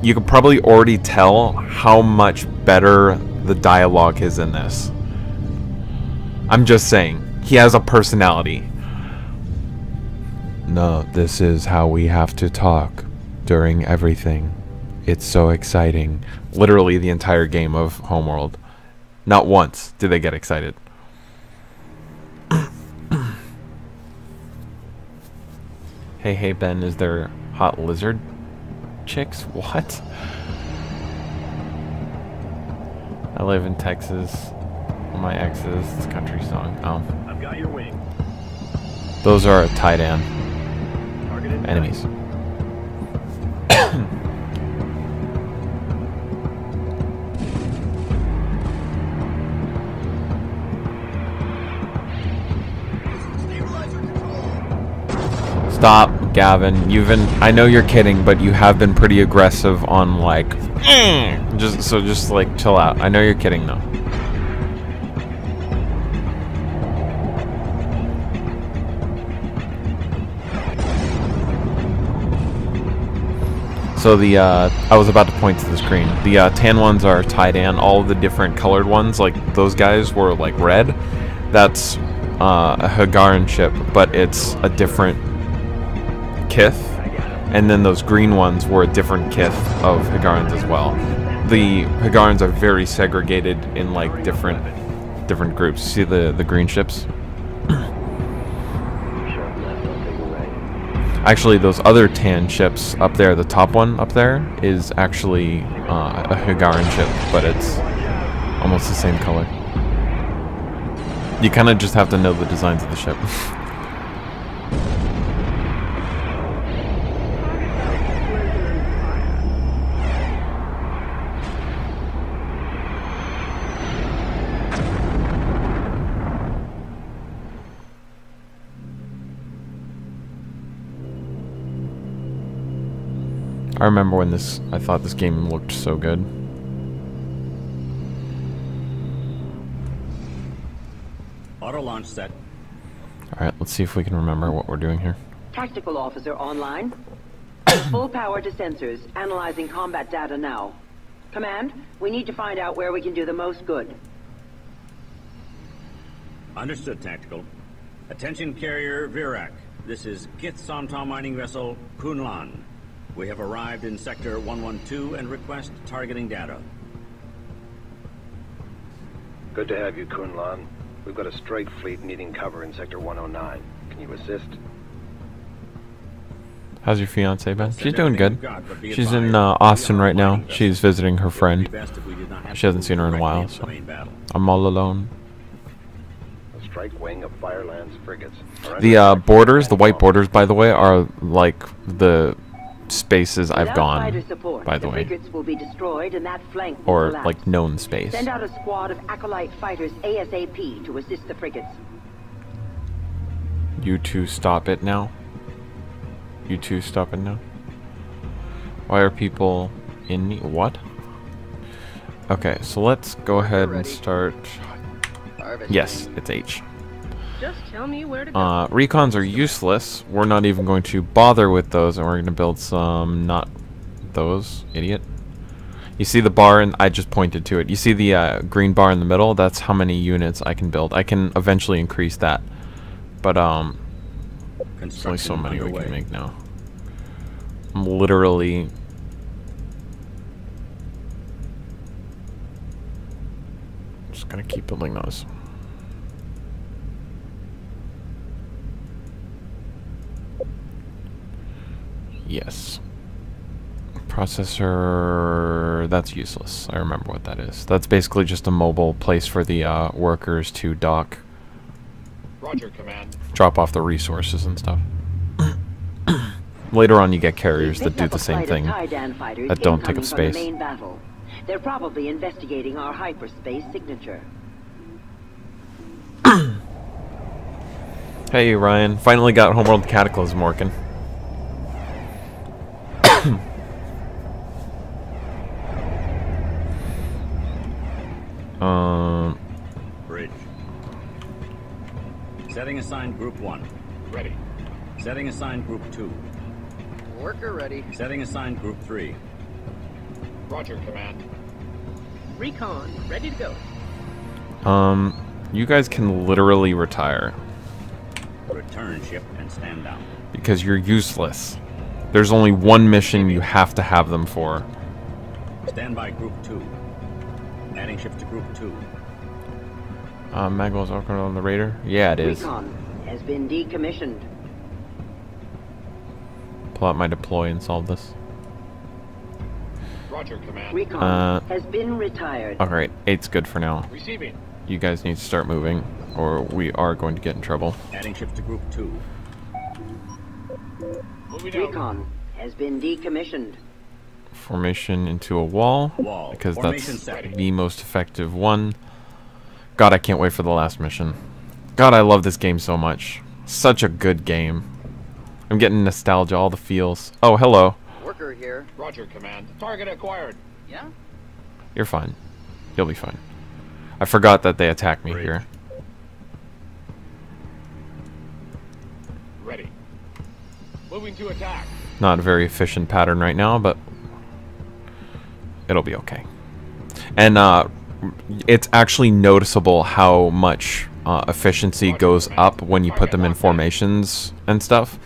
Speaker 1: you could probably already tell how much better the dialogue is in this. I'm just saying, he has a personality. No, this is how we have to talk during everything. It's so exciting. Literally the entire game of Homeworld. Not once did they get excited. Hey Ben, is there hot lizard chicks? What? I live in Texas. My ex's country song. Oh.
Speaker 5: I've got your wing.
Speaker 1: Those are Titan
Speaker 5: Targeted
Speaker 1: enemies. Stop, Gavin. I know you're kidding, but you have been pretty aggressive on like just like chill out. I know you're kidding though. So the I was about to point to the screen. The tan ones are Titan. All of the different colored ones, like those guys were like red. That's a Hagaran ship, but it's a different kith. And then those green ones were a different kith of Hagarans as well. The Hagarans are very segregated in like different groups. See the green ships? Actually, those other tan ships up there, the top one up there, is actually a Hagaran ship, but it's almost the same color. You kind of just have to know the designs of the ship. I remember when I thought this game looked so good.
Speaker 4: Auto launch set.
Speaker 1: Alright, let's see if we can remember what we're doing here.
Speaker 7: Tactical officer online. Full power to sensors. Analyzing combat data now. Command, we need to find out where we can do the most good.
Speaker 4: Understood, Tactical. Attention carrier Virak. This is Kith Somtom mining vessel Kunlan. We have arrived in Sector 112 and request targeting data.
Speaker 9: Good to have you, Kunlan. We've got a strike fleet needing cover in Sector 109. Can you assist?
Speaker 1: How's your fiance, Ben? She's doing good. She's in Austin right now. She's visiting her friend. She hasn't seen her in a while, so I'm all alone.
Speaker 9: A strike wing of Firelands frigates.
Speaker 1: The borders, the white borders, by the way, are like the spaces I've gone, by the way,
Speaker 7: will be destroyed and that flank will
Speaker 1: or
Speaker 7: collapse.
Speaker 1: like known space.
Speaker 7: Send out a squad of acolyte fighters ASAP to assist the frigates.
Speaker 1: You two stop it now. You two stop it now. Why are people in need? What? Okay, so let's go ahead and start. Yes, it's H.
Speaker 3: Just tell me where to go.
Speaker 1: Recons are useless. We're not even going to bother with those, and we're going to build some, not those, idiot. You see the bar, and I just pointed to it. You see the green bar in the middle? That's how many units I can build. I can eventually increase that, but there's only so many we can make now. I'm literally just gonna keep building those. Yes. Processor, that's useless. I remember what that is. That's basically just a mobile place for the workers to dock.
Speaker 6: Roger, Command.
Speaker 1: Drop off the resources and stuff. Later on you get carriers that do the same thing, that don't take up space.
Speaker 7: They're probably investigating our hyperspace signature.
Speaker 1: Hey Ryan, finally got Homeworld Cataclysm working.
Speaker 4: Bridge. Setting assigned Group 1.
Speaker 6: Ready.
Speaker 4: Setting assigned Group 2.
Speaker 3: Worker ready.
Speaker 4: Setting assigned Group 3.
Speaker 6: Roger, Command.
Speaker 3: Recon ready to go.
Speaker 1: You guys can literally retire
Speaker 4: Return ship and stand down.
Speaker 1: because you're useless. There's only one mission you have to have them for.
Speaker 4: Stand by Group 2. Adding ships to Group 2.
Speaker 1: Magwell's on the radar? Yeah, it is.
Speaker 7: Recon has been decommissioned.
Speaker 1: Pull out my deploy and solve this.
Speaker 6: Roger, Command.
Speaker 7: Recon has been retired.
Speaker 1: Alright, 8's good for now.
Speaker 6: Receiving.
Speaker 1: You guys need to start moving, or we are going to get in trouble.
Speaker 4: Adding ships to Group 2.
Speaker 6: Moving out.
Speaker 7: Recon has been decommissioned.
Speaker 1: Formation into a wall,
Speaker 4: Wall.
Speaker 1: because
Speaker 4: Formation
Speaker 1: that's
Speaker 4: set.
Speaker 1: the most effective one. God, I can't wait for the last mission. God, I love this game so much. Such a good game. I'm getting nostalgia, all the feels. Oh, hello.
Speaker 3: Worker here.
Speaker 6: Roger, Command. Target acquired.
Speaker 3: Yeah?
Speaker 1: You're fine. You'll be fine. I forgot that they attacked me
Speaker 4: Great.
Speaker 1: here.
Speaker 6: Ready. Moving to attack.
Speaker 1: Not a very efficient pattern right now, but it'll be okay. And it's actually noticeable how much efficiency goes up when you put them in formations and stuff.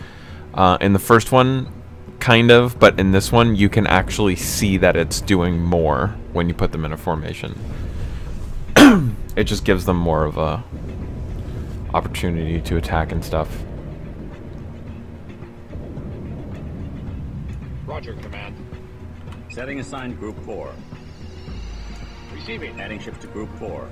Speaker 1: In the first one, kind of, but in this one, you can actually see that it's doing more when you put them in a formation. It just gives them more of a opportunity to attack and stuff.
Speaker 6: Roger, Command.
Speaker 4: Setting assigned Group 4.
Speaker 6: Receiving.
Speaker 4: Adding ships to Group 4.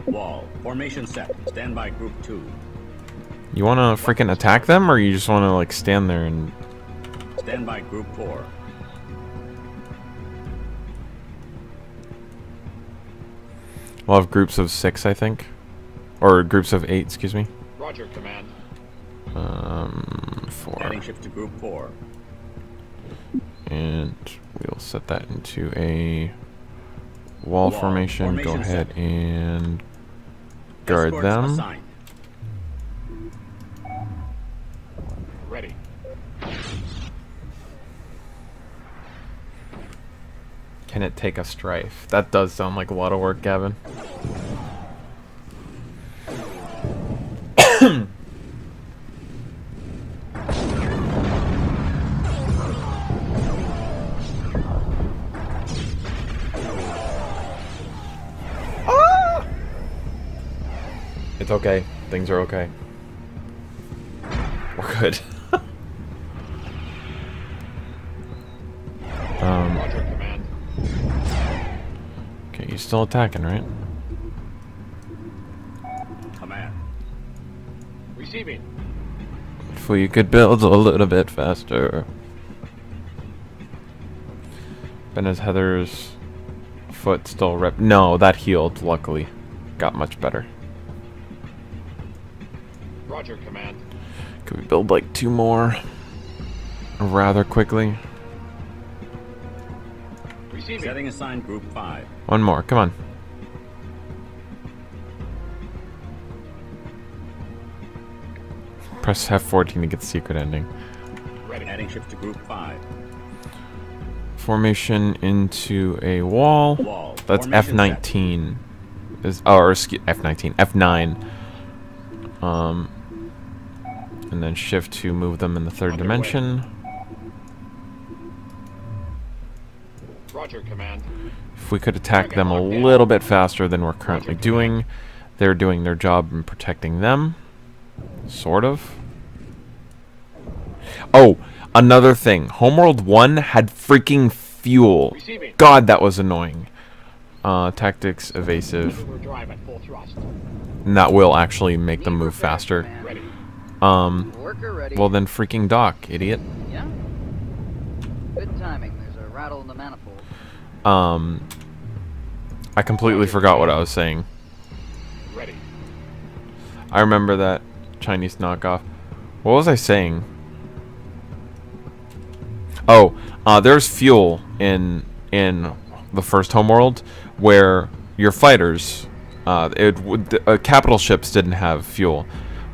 Speaker 4: Wall. Formation set. Stand by Group 2.
Speaker 1: You want to freaking attack them, or you just want to like stand there and...
Speaker 4: Stand by Group 4.
Speaker 1: We'll have groups of 6, I think. Or groups of 8, excuse me.
Speaker 6: Roger, Command.
Speaker 1: 4.
Speaker 4: Adding ships to Group 4.
Speaker 1: And we'll set that into a wall formation. Go
Speaker 4: Formation
Speaker 1: ahead
Speaker 4: set.
Speaker 1: and guard
Speaker 4: Escorts
Speaker 1: them.
Speaker 4: assigned.
Speaker 6: Ready.
Speaker 1: Can it take a strife? That does sound like a lot of work, Gavin. It's okay. Things are okay. We're good.
Speaker 6: Roger, Command.
Speaker 1: Okay, you're still attacking, right?
Speaker 4: Command.
Speaker 6: Receiving.
Speaker 1: If we could build a little bit faster. Ben's Heather's foot still rep. No, that healed, luckily. Got much better.
Speaker 6: Roger, Command.
Speaker 1: Could we build like 2 more rather quickly?
Speaker 6: Receiving.
Speaker 4: Setting assigned Group 5.
Speaker 1: 1 more, come on. Press F14 to get the secret ending.
Speaker 6: Ready.
Speaker 4: Adding ships to Group 5.
Speaker 1: Formation into a wall.
Speaker 4: Wall.
Speaker 1: That's
Speaker 4: Formation
Speaker 1: F19. Or excuse F19, F9. And then shift to move them in the 3rd
Speaker 6: On their
Speaker 1: dimension.
Speaker 6: Roger, Command.
Speaker 1: If we could attack them a little bit faster than we're currently doing, they're doing their job in protecting them. Sort of. Oh, another thing. Homeworld 1 had freaking fuel.
Speaker 6: Receiving.
Speaker 1: God, that was annoying. Tactics, evasive.
Speaker 6: We're drive at full thrust.
Speaker 1: And that will actually make them move faster.
Speaker 6: Ready.
Speaker 3: Worker ready.
Speaker 1: Well then freaking dock, idiot.
Speaker 3: Yeah?
Speaker 10: Good timing. There's a rattle in the manifold.
Speaker 1: I completely forgot what I was saying.
Speaker 6: Ready.
Speaker 1: I remember that Chinese knockoff. What was I saying? Oh, there's fuel in the first Homeworld where your fighters, capital ships didn't have fuel,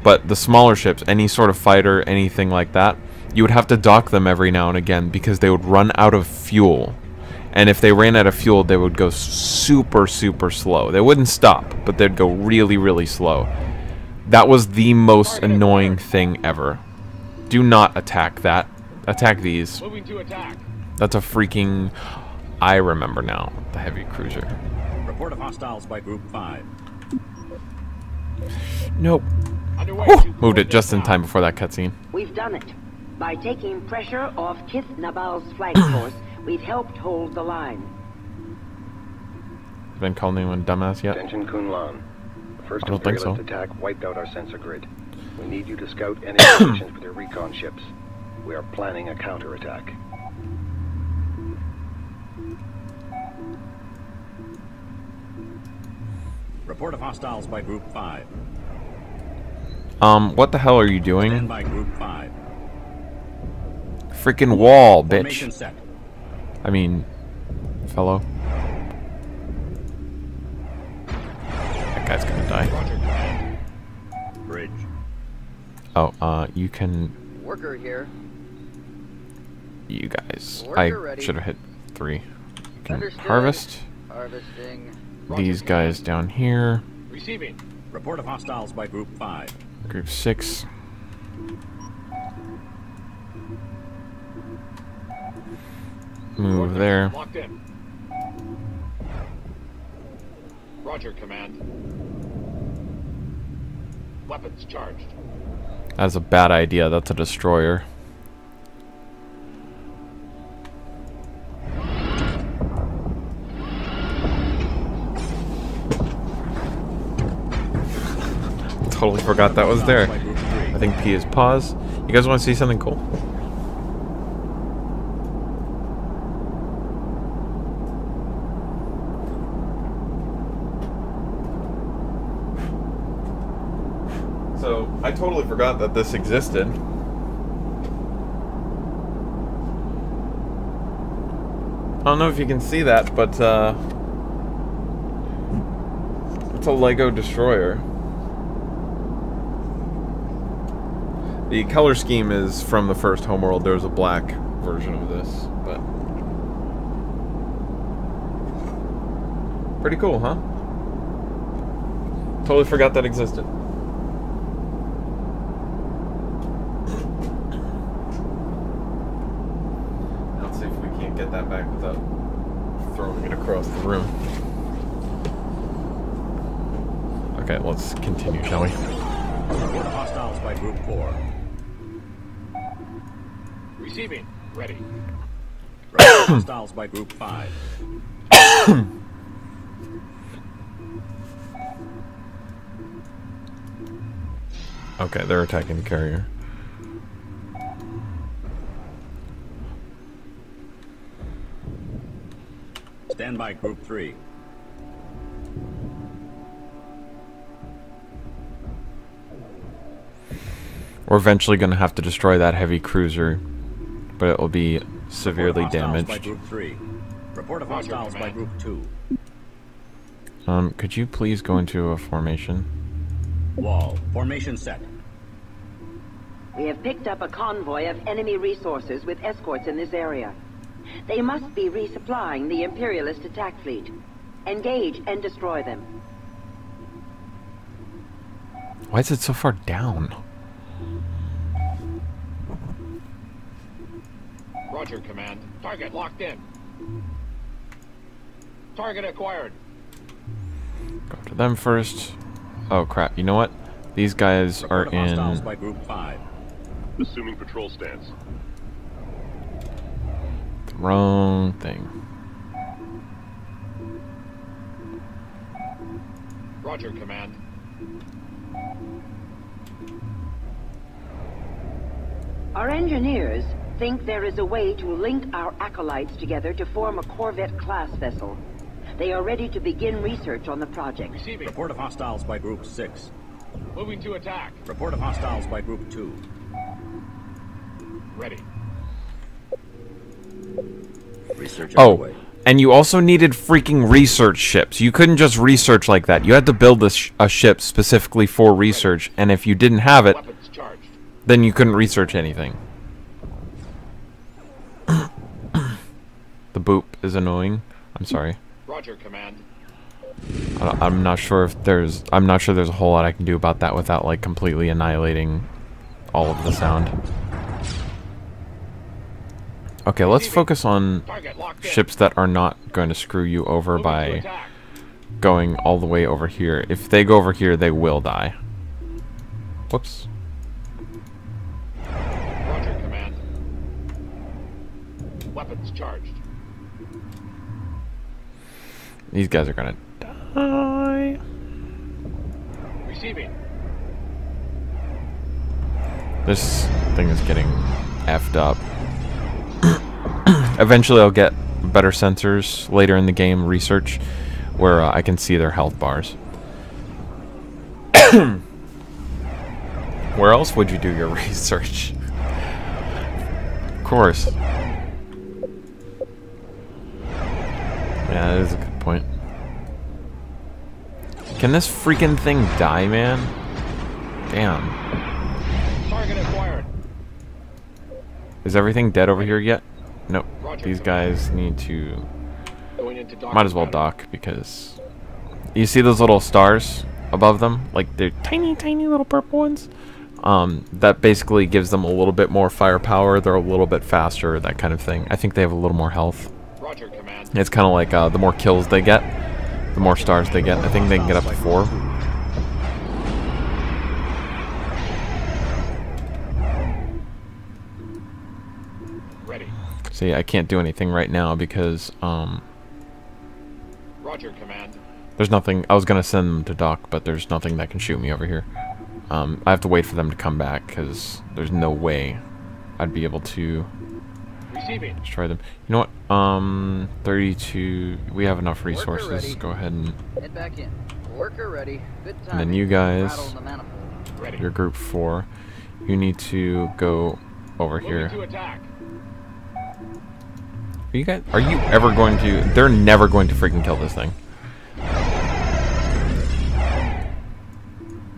Speaker 1: but the smaller ships, any sort of fighter, anything like that, you would have to dock them every now and again because they would run out of fuel. And if they ran out of fuel, they would go super, super slow. They wouldn't stop, but they'd go really, really slow. That was the most annoying thing ever. Do not attack that. Attack these.
Speaker 6: Moving to attack.
Speaker 1: That's a freaking... I remember now. The heavy cruiser.
Speaker 4: Report of hostiles by Group 5.
Speaker 1: Nope.
Speaker 6: Underway.
Speaker 1: Whew, moved it just in time before that cutscene.
Speaker 7: We've done it. By taking pressure off Kith Nabal's flight force, we've helped hold the line.
Speaker 1: Been calling anyone dumbass yet?
Speaker 9: Attention, Kunlan. The first
Speaker 1: I don't think
Speaker 9: Imperialist
Speaker 1: so.
Speaker 9: attack wiped out our sensor grid. We need you to scout any positions with your recon ships. We are planning a counterattack.
Speaker 4: Report of hostiles by Group 5.
Speaker 1: What the hell are you doing?
Speaker 4: Stand by Group 5.
Speaker 1: Freaking wall,
Speaker 4: Formation
Speaker 1: bitch.
Speaker 4: set.
Speaker 1: I mean, fellow. That guy's gonna die.
Speaker 6: Roger, command.
Speaker 4: Bridge.
Speaker 1: Oh, you can...
Speaker 10: Worker here.
Speaker 1: You guys.
Speaker 10: Worker
Speaker 1: I
Speaker 10: ready.
Speaker 1: should have hit 3. You can
Speaker 10: Understood.
Speaker 1: harvest.
Speaker 10: Harvesting.
Speaker 1: These guys down here.
Speaker 6: Receiving.
Speaker 4: Report of hostiles by Group 5.
Speaker 1: Group 6. Move there.
Speaker 6: Locked in. Roger, command. Weapons charged.
Speaker 1: That's a bad idea. That's a destroyer. Totally forgot that was there. I think P is pause. You guys want to see something cool? So, I totally forgot that this existed. I don't know if you can see that, but it's a Lego destroyer. The color scheme is from the first Homeworld. There's a black version of this, but pretty cool, huh? Totally forgot that existed. Let's see if we can't get that back without throwing it across the room. Okay, let's continue, shall we?
Speaker 4: Report of hostiles by Group 4.
Speaker 6: Receiving. Ready.
Speaker 4: Report of hostiles by Group 5.
Speaker 1: Okay, they're attacking the carrier.
Speaker 4: Stand by Group 3.
Speaker 1: We're eventually going to have to destroy that heavy cruiser, but it will be severely
Speaker 4: Report of hostiles by
Speaker 1: damaged.
Speaker 4: Group 3. Report of
Speaker 6: Roger,
Speaker 4: hostiles by
Speaker 6: command.
Speaker 4: Group 2.
Speaker 1: Could you please go into a formation?
Speaker 4: Wall. Formation set.
Speaker 7: We have picked up a convoy of enemy resources with escorts in this area. They must be resupplying the Imperialist attack fleet. Engage and destroy them.
Speaker 1: Why is it so far down?
Speaker 6: Roger, command. Target locked in. Target acquired.
Speaker 1: Go to them first. Oh crap, you know what? These guys are
Speaker 4: Report of hostiles
Speaker 1: in...
Speaker 4: by Group 5.
Speaker 5: Assuming patrol stance.
Speaker 1: the wrong thing.
Speaker 6: Roger, command.
Speaker 7: Our engineers think there is a way to link our acolytes together to form a Corvette-class vessel. They are ready to begin research on the project.
Speaker 6: Receiving.
Speaker 4: Report of hostiles by Group 6.
Speaker 6: Moving to attack.
Speaker 4: Report of hostiles by Group 2.
Speaker 6: Ready.
Speaker 4: Research
Speaker 1: Oh,
Speaker 4: underway.
Speaker 1: and you also needed freaking research ships. You couldn't just research like that. You had to build a ship specifically for research, and if you didn't have it,
Speaker 6: Weapons charged.
Speaker 1: then you couldn't research anything. The boop is annoying. I'm sorry.
Speaker 6: Roger, Command.
Speaker 1: I'm not sure if there's... I'm not sure there's a whole lot I can do about that without, like, completely annihilating all of the sound. Okay, let's focus on
Speaker 6: Target locked in.
Speaker 1: ships that are not going to screw you over
Speaker 6: Moving to
Speaker 1: by
Speaker 6: attack.
Speaker 1: going all the way over here. If they go over here, they will die. Whoops.
Speaker 6: Roger, Command. Weapons charged.
Speaker 1: These guys are gonna die.
Speaker 6: Receiving.
Speaker 1: This thing is getting effed up. Eventually I'll get better sensors later in the game, research, where I can see their health bars. Where else would you do your research? Of course. Yeah, that is a good point. Can this freaking thing die, man? Damn.
Speaker 6: Target acquired.
Speaker 1: Is everything dead over here yet? Nope.
Speaker 6: Roger,
Speaker 1: These
Speaker 6: Command.
Speaker 1: guys need to...
Speaker 6: Going into dock.
Speaker 1: Might as well dock, because... You see those little stars above them? Like, they're tiny, tiny little purple ones? That basically gives them a little bit more firepower. They're a little bit faster, that kind of thing. I think they have a little more health.
Speaker 6: Roger, Command.
Speaker 1: It's kind of like the more kills they get, the more stars they get. I think they can get up to 4.
Speaker 6: Ready.
Speaker 1: See, I can't do anything right now because
Speaker 6: Roger, Command.
Speaker 1: there's nothing. I was gonna send them to dock, but there's nothing that can shoot me over here. I have to wait for them to come back because there's no way I'd be able to
Speaker 6: Receiving.
Speaker 1: destroy them. You know what? 32. We have enough resources.
Speaker 10: ready.
Speaker 1: Go ahead and
Speaker 10: Head back in. Worker ready. Good time.
Speaker 1: then you guys,
Speaker 10: Rattle in the manifold.
Speaker 6: Ready.
Speaker 1: your group 4, you need to go over
Speaker 6: Moving
Speaker 1: here.
Speaker 6: to attack.
Speaker 1: Are you guys? Are you ever going to? They're never going to freaking kill this thing.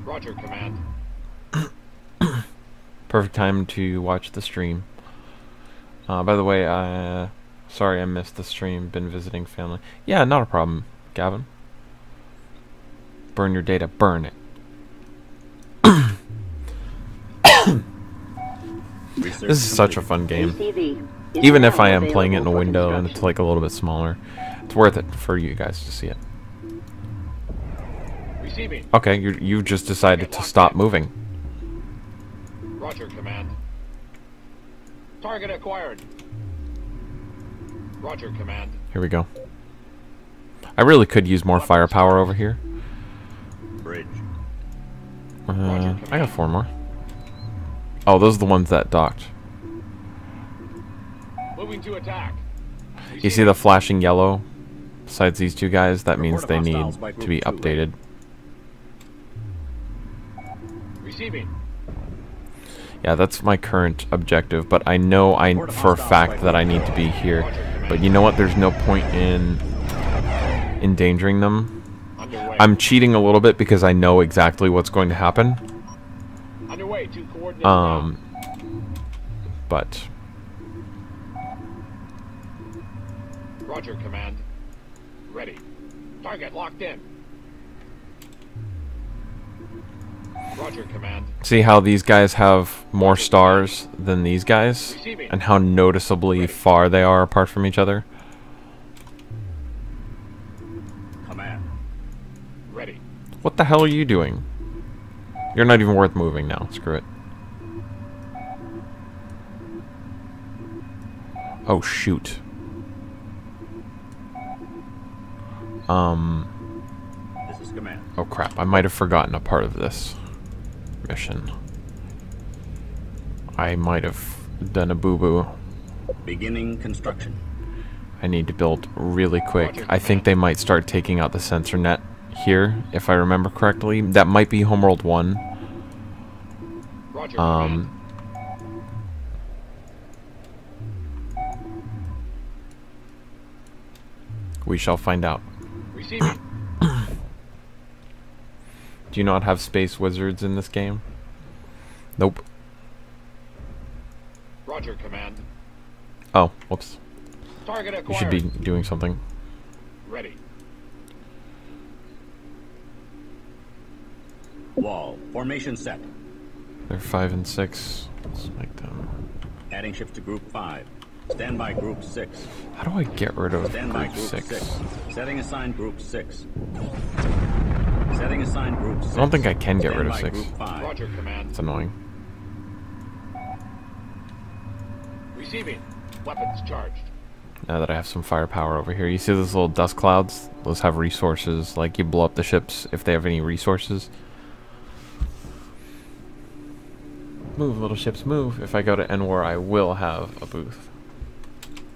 Speaker 6: Roger, Command.
Speaker 1: Perfect time to watch the stream. By the way, sorry I missed the stream. Been visiting family. Yeah, not a problem, Gavin. Burn your data. Burn it. This is such a fun game.
Speaker 7: ACV is
Speaker 1: Even if
Speaker 7: now
Speaker 1: I am playing it in a
Speaker 7: available for
Speaker 1: window and it's
Speaker 7: construction.
Speaker 1: like a little bit smaller, it's worth it for you guys to see it.
Speaker 6: Receiving.
Speaker 1: Okay, you just decided to stop moving.
Speaker 6: Roger, Command. Target acquired. Roger, Command.
Speaker 1: Here we go. I really could use more firepower over here.
Speaker 4: Bridge.
Speaker 1: I got 4 more. Oh, those are the ones that docked.
Speaker 6: Moving to attack.
Speaker 1: You see the flashing yellow besides these 2 guys? That means they need to be updated.
Speaker 6: Receiving.
Speaker 1: Yeah, that's my current objective, but I know for a fact that I need to be here. But you know what? There's no point in endangering them.
Speaker 6: Underway.
Speaker 1: I'm cheating a little bit because I know exactly what's going to happen.
Speaker 6: Underway to coordinate. Now.
Speaker 1: But
Speaker 6: Roger, Command. Ready. Target locked in. Roger, Command.
Speaker 1: see how these guys have more stars than these guys? And how noticeably far they are apart from each other?
Speaker 4: Command.
Speaker 6: Ready.
Speaker 1: What the hell are you doing? You're not even worth moving now. Screw it. Oh, shoot.
Speaker 4: This is command.
Speaker 1: Oh crap, I might have forgotten a part of this mission. I might have done a boo-boo.
Speaker 4: Beginning construction.
Speaker 1: I need to build really quick. I think they might start taking out the sensor net here, if I remember correctly. That might be Homeworld 1.
Speaker 6: Roger, command.
Speaker 1: We shall find out.
Speaker 6: Receiving.
Speaker 1: Do you not have space wizards in this game? Nope.
Speaker 6: Roger, command.
Speaker 1: Oh, whoops.
Speaker 6: Target acquired.
Speaker 1: You should be doing something.
Speaker 6: Ready.
Speaker 4: Wall. Formation set.
Speaker 1: They're 5 and 6. Let's make them.
Speaker 4: Adding ships to Group 5. Stand by Group 6.
Speaker 1: How do I get rid of
Speaker 4: Stand by
Speaker 1: Group
Speaker 4: Group
Speaker 1: 6?
Speaker 4: 6. Setting assigned Group 6. Setting assigned Group 6.
Speaker 1: I don't think I can get rid of
Speaker 4: Stand by
Speaker 1: 6.
Speaker 4: Group 5.
Speaker 6: Roger, command.
Speaker 1: It's annoying.
Speaker 6: Receiving. Weapons charged.
Speaker 1: Now that I have some firepower over here. You see those little dust clouds? Those have resources. Like, you blow up the ships if they have any resources. Move, little ships, move. If I go to N-War, I will have a booth.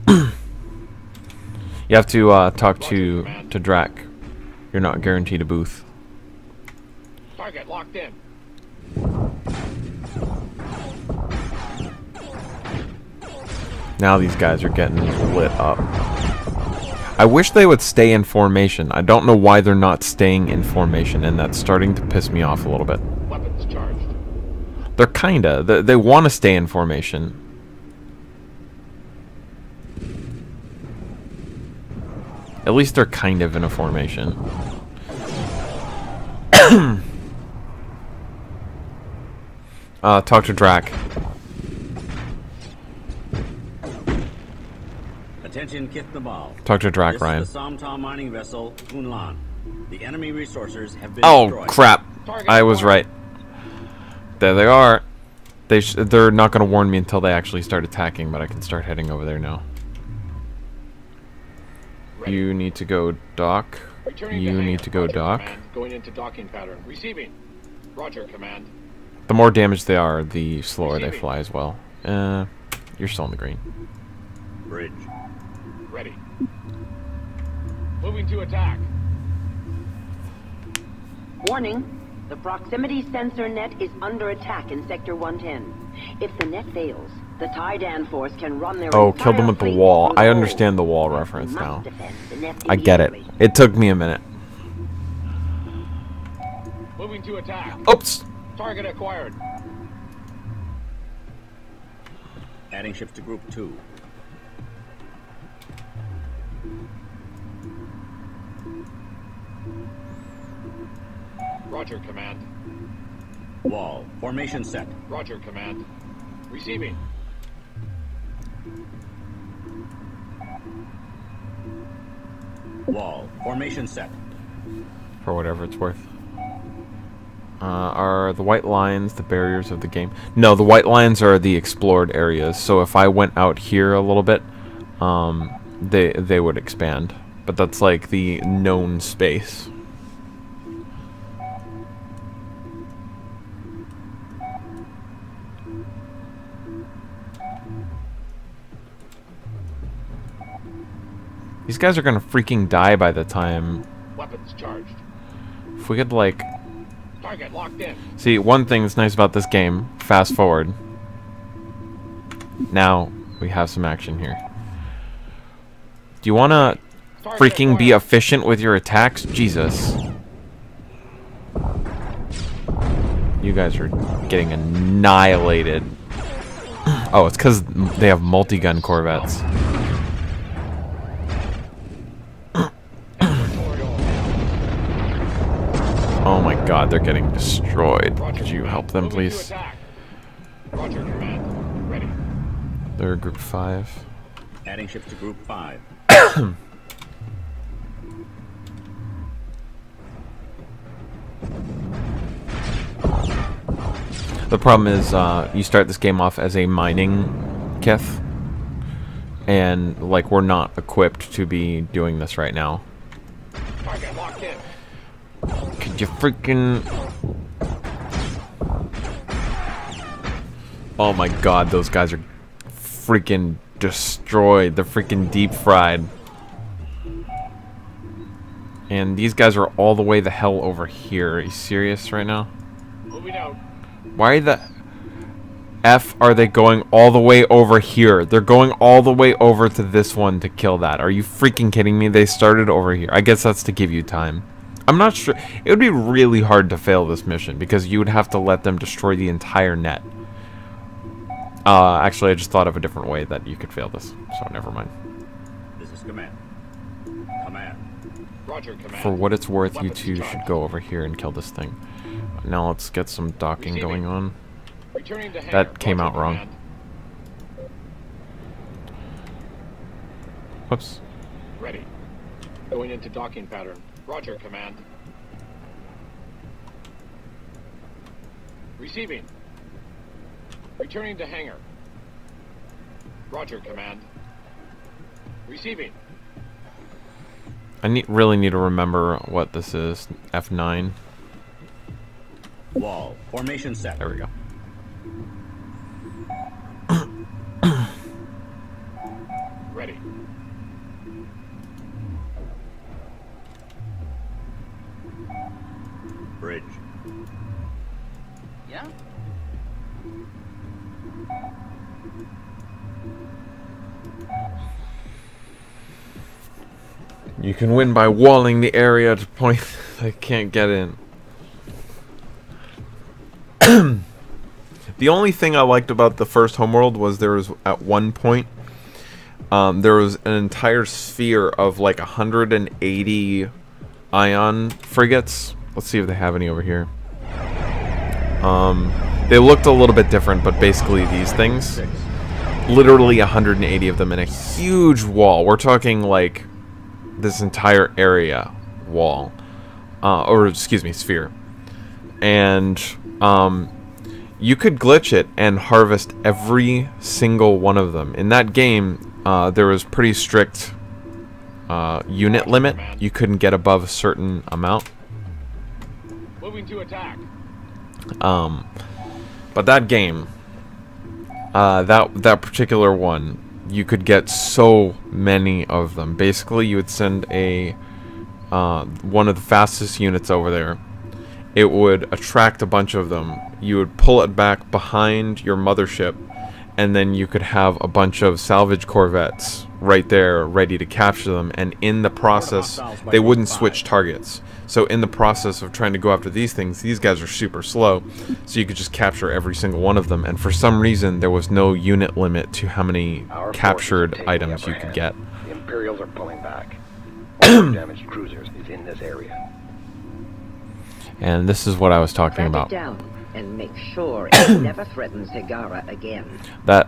Speaker 1: You have to talk to Drac. You're not guaranteed a booth.
Speaker 6: Target locked in.
Speaker 1: Now these guys are getting lit up. I wish they would stay in formation. I don't know why they're not staying in formation, and that's starting to piss me off a little bit.
Speaker 6: Weapons charged.
Speaker 1: They're kinda. They want to stay in formation. At least they're kind of in a formation. Talk to Drac.
Speaker 4: Attention, Kith Nabal.
Speaker 1: Talk to Drac,
Speaker 4: This
Speaker 1: Ryan.
Speaker 4: is the Somtom mining vessel Kunlan. The enemy resources have been
Speaker 1: Oh,
Speaker 4: destroyed.
Speaker 1: crap. I was right. There they are. They're not going to warn me until they actually start attacking, but I can start heading over there now.
Speaker 6: Ready.
Speaker 1: You need to go dock.
Speaker 6: Returning
Speaker 1: You
Speaker 6: to
Speaker 1: need
Speaker 6: hangar.
Speaker 1: to go
Speaker 6: Roger,
Speaker 1: dock.
Speaker 6: command. Going into docking pattern. Receiving. Roger, command.
Speaker 1: The more damage they are, the slower they
Speaker 6: Receiving.
Speaker 1: fly as well. You're still in the green.
Speaker 4: Bridge.
Speaker 6: Ready. Moving to attack.
Speaker 7: Warning. The proximity sensor net is under attack in Sector 110. If the net fails, the Taidan force can run their
Speaker 1: Oh,
Speaker 7: entire
Speaker 1: kill them with the
Speaker 7: fleet
Speaker 1: wall.
Speaker 7: through the
Speaker 1: I
Speaker 7: hole.
Speaker 1: understand the wall
Speaker 7: But we
Speaker 1: reference
Speaker 7: must
Speaker 1: now.
Speaker 7: defend the net
Speaker 1: I get it.
Speaker 7: immediately.
Speaker 1: It took me a minute.
Speaker 6: Moving to attack.
Speaker 1: Oops!
Speaker 6: Target acquired.
Speaker 4: Adding ships to Group 2.
Speaker 6: Roger, command.
Speaker 4: Wall. Formation set.
Speaker 6: Roger, command. Receiving.
Speaker 4: Wall. Formation set.
Speaker 1: For whatever it's worth. Are the white lines the barriers of the game? No, the white lines are the explored areas. So if I went out here a little bit, they would expand. But that's like the known space. These guys are gonna freaking die by the time.
Speaker 6: Weapons charged.
Speaker 1: If we could like
Speaker 6: Target locked in.
Speaker 1: see, one thing that's nice about this game, fast forward. Now we have some action here. Do you wanna freaking be efficient with your attacks? Jesus. You guys are getting annihilated. Oh, it's because they have multi-gun corvettes. Oh my god, they're getting destroyed.
Speaker 6: Roger,
Speaker 1: Could you
Speaker 6: command.
Speaker 1: help them,
Speaker 6: Moving to
Speaker 1: please?
Speaker 6: attack. Roger, command. Ready.
Speaker 1: They're group 5.
Speaker 4: Adding ships to Group 5.
Speaker 1: The problem is, you start this game off as a mining kith, and like we're not equipped to be doing this right now.
Speaker 6: Target locked in.
Speaker 1: Could you freaking? Oh my god, those guys are freaking destroyed. They're freaking deep fried. And these guys are all the way the hell over here. Are you serious right now?
Speaker 6: Moving out.
Speaker 1: Why the F are they going all the way over here? They're going all the way over to this one to kill that. Are you freaking kidding me? They started over here. I guess that's to give you time. I'm not sure. It would be really hard to fail this mission because you would have to let them destroy the entire net. Actually, I just thought of a different way that you could fail this, so never mind.
Speaker 4: This is command. Command.
Speaker 6: Roger, command.
Speaker 1: For what it's worth, you
Speaker 6: Weapons
Speaker 1: two
Speaker 6: charged.
Speaker 1: should go over here and kill this thing. Now let's get some docking
Speaker 6: Receiving.
Speaker 1: going on.
Speaker 6: Returning to hangar.
Speaker 1: That came
Speaker 6: Roger,
Speaker 1: out wrong.
Speaker 6: command.
Speaker 1: Whoops.
Speaker 6: Ready. Going into docking pattern. Roger, command. Receiving. Returning to hangar. Roger, command. Receiving.
Speaker 1: I really need to remember what this is. F9.
Speaker 4: Wall. Formation set.
Speaker 1: There we go.
Speaker 6: Ready.
Speaker 4: Bridge.
Speaker 10: Yeah?
Speaker 1: You can win by walling the area to point they can't get in. The only thing I liked about the first Homeworld was there was at one point there was an entire sphere of like 180 ion frigates. Let's see if they have any over here. They looked a little bit different, but basically these things. Literally 180 of them in a huge wall. We're talking like this entire area wall. Or excuse me, sphere. And you could glitch it and harvest every single one of them. In that game, there was pretty strict unit limit. You couldn't get above a certain amount.
Speaker 6: Moving to attack.
Speaker 1: But that game, that particular one, you could get so many of them. Basically, you would send a one of the fastest units over there. It would attract a bunch of them. You would pull it back behind your mothership, and then you could have a bunch of salvage corvettes right there ready to capture them. And in the process, they wouldn't switch targets. So in the process of trying to go after these things, these guys are super slow. So you could just capture every single one of them. And for some reason, there was no unit limit to how many
Speaker 9: Our
Speaker 1: captured
Speaker 9: forces are taking
Speaker 1: items
Speaker 9: the
Speaker 1: you
Speaker 9: upper
Speaker 1: could get.
Speaker 9: hand. The Imperials are pulling back. All the damaged cruisers is in this area.
Speaker 1: And this is what I was talking
Speaker 7: Track
Speaker 1: about.
Speaker 7: it down and make sure it never threatens Higara again.
Speaker 1: That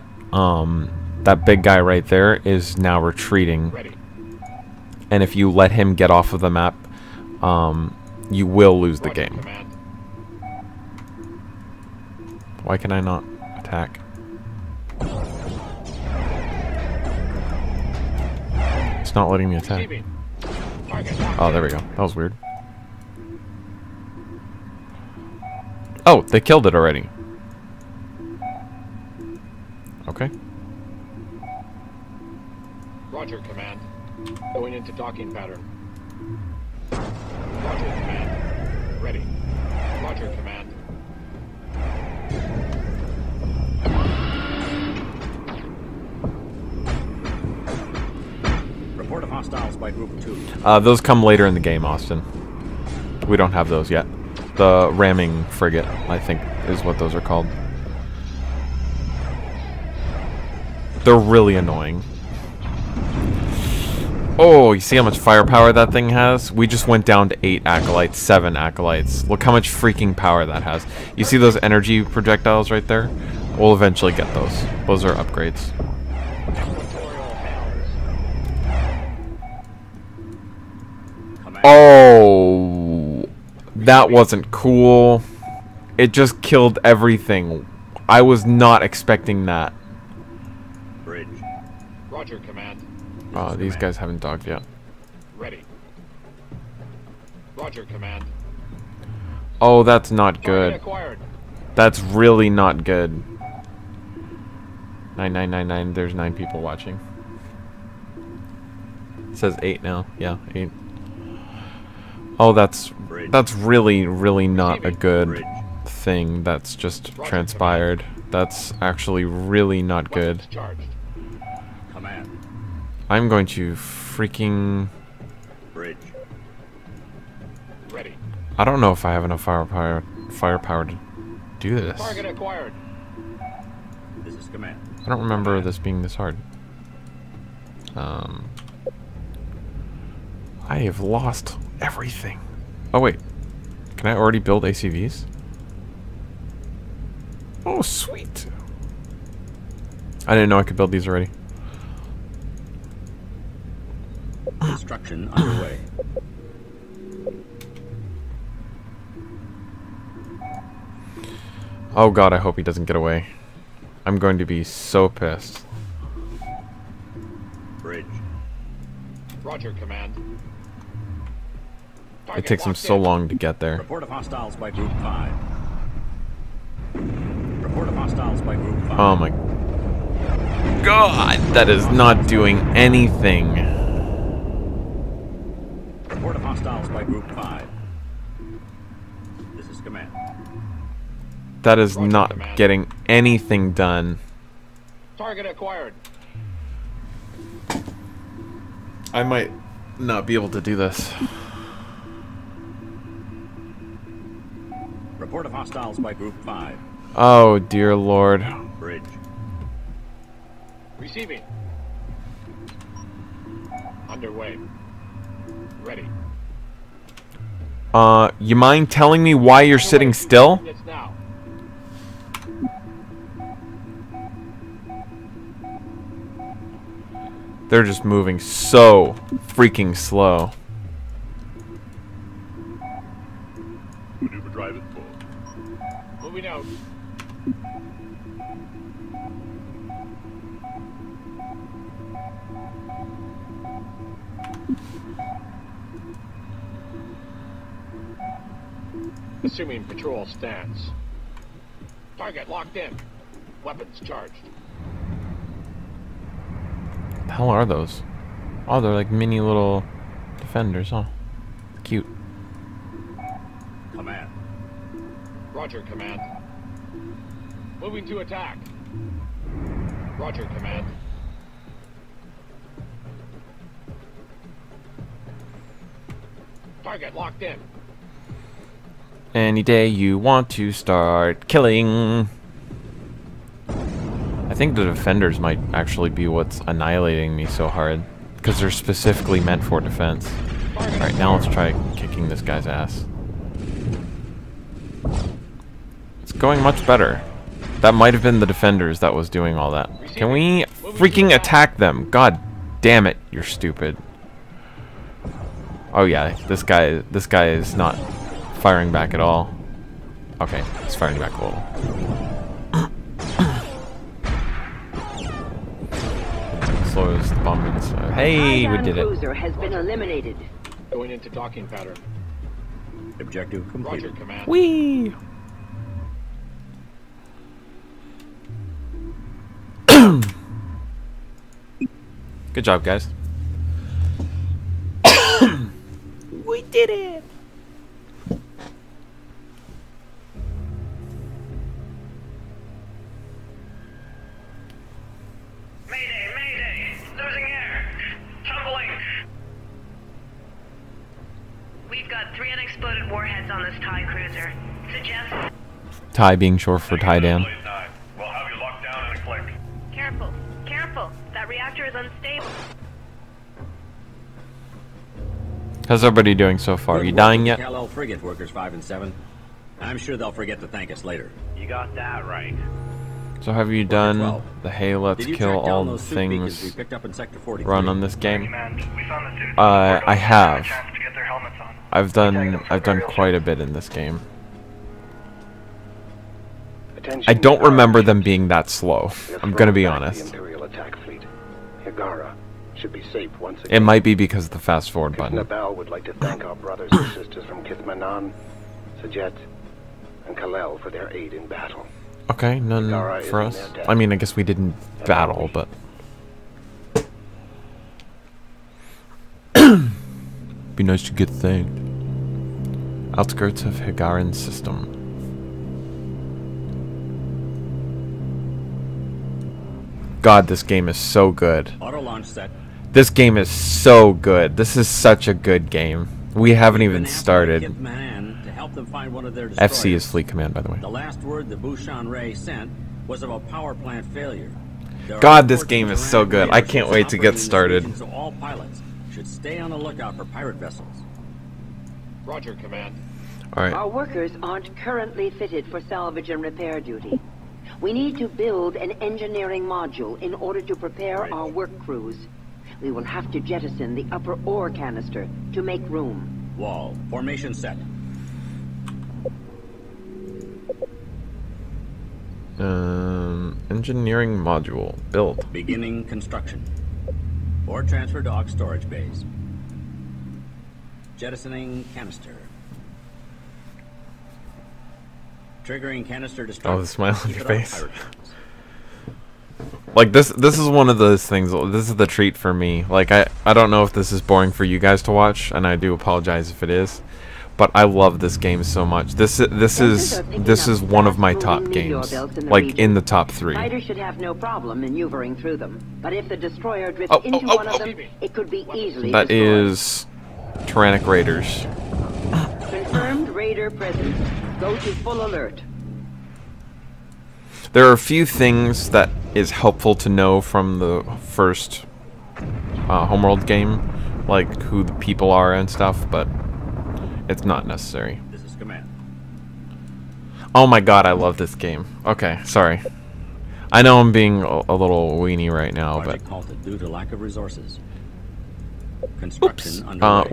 Speaker 1: that big guy right there is now retreating.
Speaker 6: Ready.
Speaker 1: And if you let him get off of the map, you will lose the
Speaker 6: Roger,
Speaker 1: game.
Speaker 6: command.
Speaker 1: Why can I not attack? It's not letting me attack.
Speaker 6: Receiving. Target.
Speaker 1: Oh, there we go. That was weird. Oh, they killed it already. Okay.
Speaker 6: Roger, command. Going into docking pattern. Roger, command. Ready. Roger, command.
Speaker 4: Report of hostiles by Group 2.
Speaker 1: Those come later in the game, Austin. We don't have those yet. The ramming frigate, I think, is what those are called. They're really annoying. Oh, you see how much firepower that thing has? We just went down to 8 acolytes, 7 acolytes. Look how much freaking power that has. You see those energy projectiles right there? We'll eventually get those. Those are upgrades. Oh, that wasn't cool. It just killed everything. I was not expecting that.
Speaker 4: Bridge.
Speaker 6: Roger, command.
Speaker 1: Oh, these guys haven't docked yet.
Speaker 6: Ready. Roger, command.
Speaker 1: Oh, that's not
Speaker 6: Target
Speaker 1: good.
Speaker 6: acquired.
Speaker 1: That's really not good. 9999. There's 9 people watching. It says 8 now. Yeah, 8. Oh, that's really, really not a good thing that's just transpired. That's actually really not good.
Speaker 4: Command.
Speaker 1: I'm going to freaking...
Speaker 4: Bridge.
Speaker 6: Ready.
Speaker 1: I don't know if I have enough firepower to do this.
Speaker 6: Target acquired.
Speaker 4: This is command.
Speaker 1: I don't remember this being this hard. I have lost everything. Oh wait, can I already build ACVs? Oh sweet. I didn't know I could build these already.
Speaker 4: Construction underway.
Speaker 1: Oh god, I hope he doesn't get away. I'm going to be so pissed.
Speaker 4: Bridge.
Speaker 6: Roger, command.
Speaker 1: It
Speaker 6: Target
Speaker 1: takes him
Speaker 6: locked
Speaker 1: so
Speaker 6: in.
Speaker 1: long to get there.
Speaker 4: Report of hostiles by Group 5. Report of hostiles by Group 5.
Speaker 1: Oh my god, that is not doing anything.
Speaker 4: Report of hostiles by Group 5. This is command.
Speaker 1: That is
Speaker 6: Roger,
Speaker 1: not
Speaker 6: command.
Speaker 1: getting anything done.
Speaker 6: Target acquired.
Speaker 1: I might not be able to do this.
Speaker 4: Report of hostiles by Group 5.
Speaker 1: Oh dear lord.
Speaker 4: Bridge.
Speaker 6: Receiving. Underway. Ready.
Speaker 1: You mind telling me why you're sitting still?
Speaker 6: It's now.
Speaker 1: They're just moving so freaking slow.
Speaker 5: Maneuver drive at full.
Speaker 6: Moving out. Assuming patrol stance. Target locked in. Weapons charged.
Speaker 1: The hell are those? Oh, they're like mini little defenders, huh? Cute.
Speaker 4: Command.
Speaker 6: Roger, command. Moving to attack. Roger, command. Target locked in.
Speaker 1: Any day you want to start killing. I think the defenders might actually be what's annihilating me so hard. Because they're specifically meant for defense. Alright, now let's try kicking this guy's ass. It's going much better. That might have been the defenders that was doing all that. Can we freaking attack them? God damn it, you're stupid. Oh yeah, this guy is not firing back at all. Okay, he's firing back a little. Slows the bombings. Hey, we did it.
Speaker 7: Cruiser has been eliminated.
Speaker 6: Going into docking pattern.
Speaker 4: Objective completed.
Speaker 6: Roger, command.
Speaker 1: Whee! Good job, guys. We did it!
Speaker 11: Mayday, mayday! Losing air! Tumbling! We've got 3 unexploded warheads on this TIE cruiser. Suggest...
Speaker 1: TIE being short for TIE Dam.
Speaker 11: We'll have you locked down in a click. Careful, careful! That reactor is unstable.
Speaker 1: How's everybody doing so far? Are you dying yet?
Speaker 4: Kal-El frigate workers 5 and 7. I'm sure they'll forget to thank us later.
Speaker 11: You got that right.
Speaker 1: So have you done
Speaker 4: 12.
Speaker 1: the hey let's
Speaker 4: Did you
Speaker 1: kill
Speaker 4: track down
Speaker 1: all the
Speaker 4: those soup beacons we
Speaker 1: things
Speaker 4: picked up in Sector 43?
Speaker 1: run on this game?
Speaker 11: We found the suits.
Speaker 1: I have.
Speaker 11: Chance to get their helmets on.
Speaker 1: I've done quite a bit in this game.
Speaker 9: Attention,
Speaker 1: I don't
Speaker 9: Yagara.
Speaker 1: remember them being that slow.
Speaker 9: We have
Speaker 1: I'm gonna be
Speaker 9: thrown back
Speaker 1: honest.
Speaker 9: The Imperial attack fleet. Yagara should be safe once
Speaker 1: It
Speaker 9: again.
Speaker 1: might be because of the fast forward button.
Speaker 9: Nabal would like to thank our brothers and sisters from Kithmanan, Sajet, and Kal-El for their aid in battle.
Speaker 1: Okay, none
Speaker 9: Higara
Speaker 1: for
Speaker 9: is
Speaker 1: us.
Speaker 9: in their
Speaker 1: I mean, I guess we didn't battle, but... Be nice to get the thing. Outskirts of Higaran system. God, this game is so good.
Speaker 4: Auto launch set.
Speaker 1: This game is so good. This is such a good game. We haven't even started.
Speaker 4: To help them find one of their
Speaker 1: FC is fleet command, by the way.
Speaker 4: The last word the Bushan Ray sent was of a power plant failure.
Speaker 1: God, this game is so good. I can't wait to get started.
Speaker 4: So all pilots should stay on the lookout for pirate vessels.
Speaker 6: Roger, Command.
Speaker 1: Alright.
Speaker 7: Our workers aren't currently fitted for salvage and repair duty. We need to build an engineering module in order to prepare our work crews. We will have to jettison the upper ore canister to make room.
Speaker 4: Wall. Formation set.
Speaker 1: Engineering module. Build.
Speaker 4: Beginning construction. Ore transfer to Aux storage bays. Jettisoning canister. Triggering canister to start.
Speaker 1: Oh, the smile on your face. Like, this is one of those things, this is the treat for me. Like, I don't know if this is boring for you guys to watch, and I do apologize if it is. But I love this game so much. This is one of my top games. Like, in the top 3.
Speaker 7: Fighters should have no problem maneuvering through them. But if the destroyer drifts into one of them, it could be easily
Speaker 1: That
Speaker 7: destroyed.
Speaker 1: is Tyrannic Raiders.
Speaker 7: Confirmed raider presence. Go to full alert.
Speaker 1: There are a few things that is helpful to know from the first Homeworld game, like who the people are and stuff, but it's not necessary.
Speaker 4: This is command.
Speaker 1: Oh my god, I love this game. Okay, sorry. I know I'm being a little weenie right now,
Speaker 4: Project
Speaker 1: but
Speaker 4: halted due to lack of resources. Construction underway.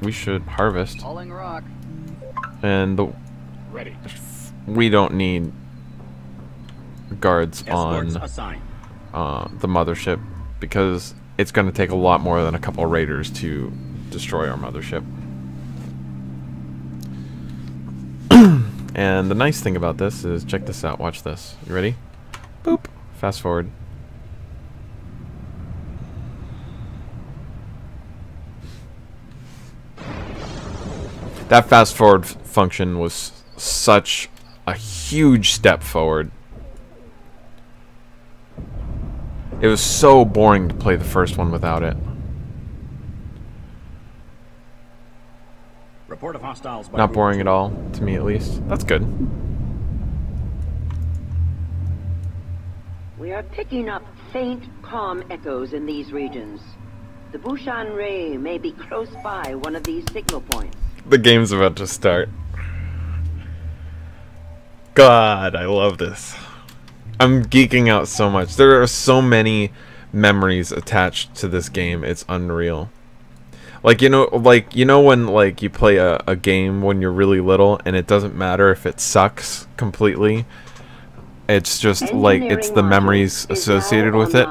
Speaker 1: we should harvest.
Speaker 10: Hauling rock.
Speaker 1: And
Speaker 6: Ready.
Speaker 1: we don't need guards
Speaker 4: Escorts
Speaker 1: on
Speaker 4: assigned.
Speaker 1: the mothership because it's going to take a lot more than a couple raiders to destroy our mothership. And the nice thing about this is, check this out, watch this. You ready? Boop. Fast forward. That fast forward function was such a huge step forward. It was so boring to play the first one without it.
Speaker 4: Report of hostiles by
Speaker 1: Not boring at all, to me at least. That's good.
Speaker 7: We are picking up faint comm echoes in these regions. The Bushan Ray may be close by one of these signal points.
Speaker 1: The game's about to start. God, I love this. I'm geeking out so much. There are so many memories attached to this game. It's unreal. Like, you know when like you play a game when you're really little and it doesn't matter if it sucks completely. It's just like it's the memories associated with it.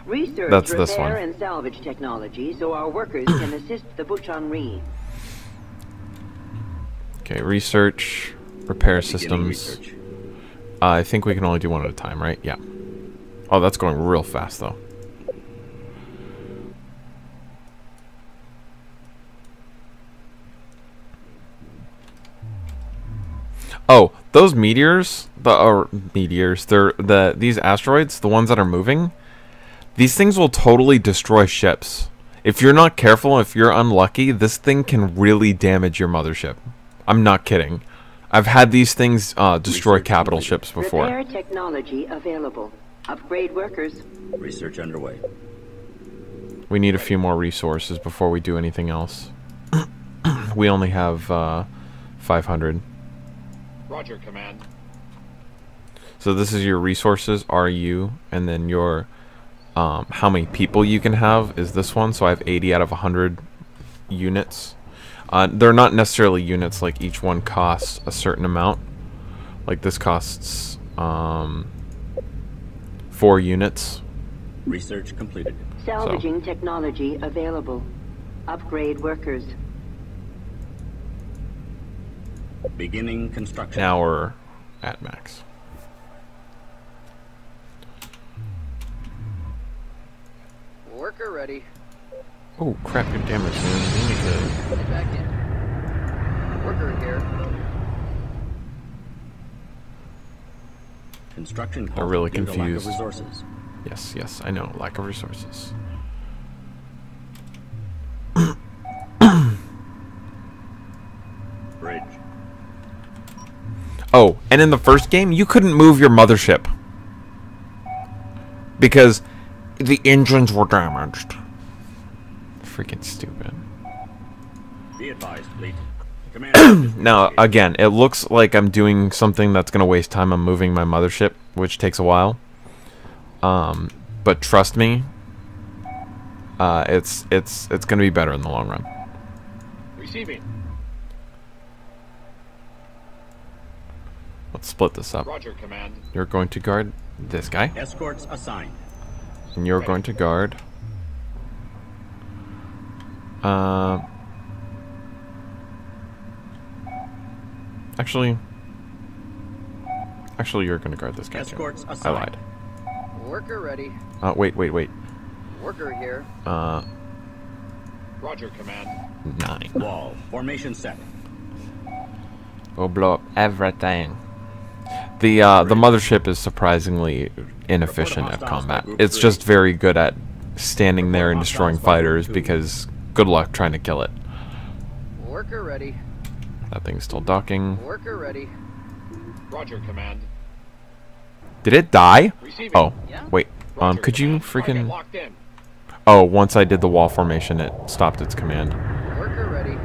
Speaker 7: Research,
Speaker 1: That's this one.
Speaker 7: repair, and salvage technology so our workers can assist the Bushan Ri.
Speaker 1: Okay, research, repair
Speaker 4: Beginning
Speaker 1: systems.
Speaker 4: research.
Speaker 1: I think we can only do one at a time, right? Yeah. Oh, that's going real fast though. Oh, those meteors, these asteroids, the ones that are moving, these things will totally destroy ships. If you're not careful, if you're unlucky, this thing can really damage your mothership. I'm not kidding. I've had these things destroy capital ships before.
Speaker 7: Repair technology available. Upgrade workers.
Speaker 4: Research underway.
Speaker 1: We need a few more resources before we do anything else. We only have 500.
Speaker 6: Roger, Command.
Speaker 1: So this is your resources, RU, and then your how many people you can have is this one. So I have 80 out of 100 units. They're not necessarily units, like each one costs a certain amount. Like this costs 4 units.
Speaker 4: Research completed.
Speaker 7: Salvaging technology available. Upgrade workers.
Speaker 4: Beginning construction.
Speaker 1: Now we're at max.
Speaker 10: Worker ready.
Speaker 1: Oh crap, you're damaged, man. You need to...
Speaker 10: Get back in. Worker here.
Speaker 4: Construction
Speaker 1: They're really
Speaker 4: due to lack of
Speaker 1: confused.
Speaker 4: resources.
Speaker 1: Yes, yes, I know. Lack of resources.
Speaker 4: Bridge.
Speaker 1: Oh, and in the first game, you couldn't move your mothership. Because the engines were damaged. Freaking stupid.
Speaker 4: Be advised, fleet. Commander.
Speaker 1: Now, again, it looks like I'm doing something that's going to waste time on moving my mothership, which takes a while. But trust me, it's going to be better in the long run.
Speaker 6: Receiving.
Speaker 1: Let's split this up.
Speaker 6: Roger, Command.
Speaker 1: You're going to guard this guy,
Speaker 4: Escorts assigned.
Speaker 1: and you're going to guard... Actually, you're going to guard this guy too.
Speaker 4: Escorts
Speaker 1: I
Speaker 4: assigned.
Speaker 1: lied.
Speaker 10: Worker ready.
Speaker 1: Wait.
Speaker 10: Worker here.
Speaker 6: Roger, Command.
Speaker 1: 9.
Speaker 4: Wall. Formation set.
Speaker 1: We'll blow up everything. The mothership is surprisingly inefficient at combat. It's just very good at standing there and destroying fighters because good luck trying to kill it.
Speaker 10: Worker ready.
Speaker 1: That thing's still docking.
Speaker 10: Worker ready.
Speaker 6: Roger, Command.
Speaker 1: Did it die?
Speaker 6: Receiving.
Speaker 1: Oh,
Speaker 10: Yeah.
Speaker 1: wait.
Speaker 6: Roger,
Speaker 1: Could you
Speaker 6: Command. Target
Speaker 1: freaking...
Speaker 6: locked in.
Speaker 1: Oh, once I did the wall formation, it stopped its command.
Speaker 10: Worker ready.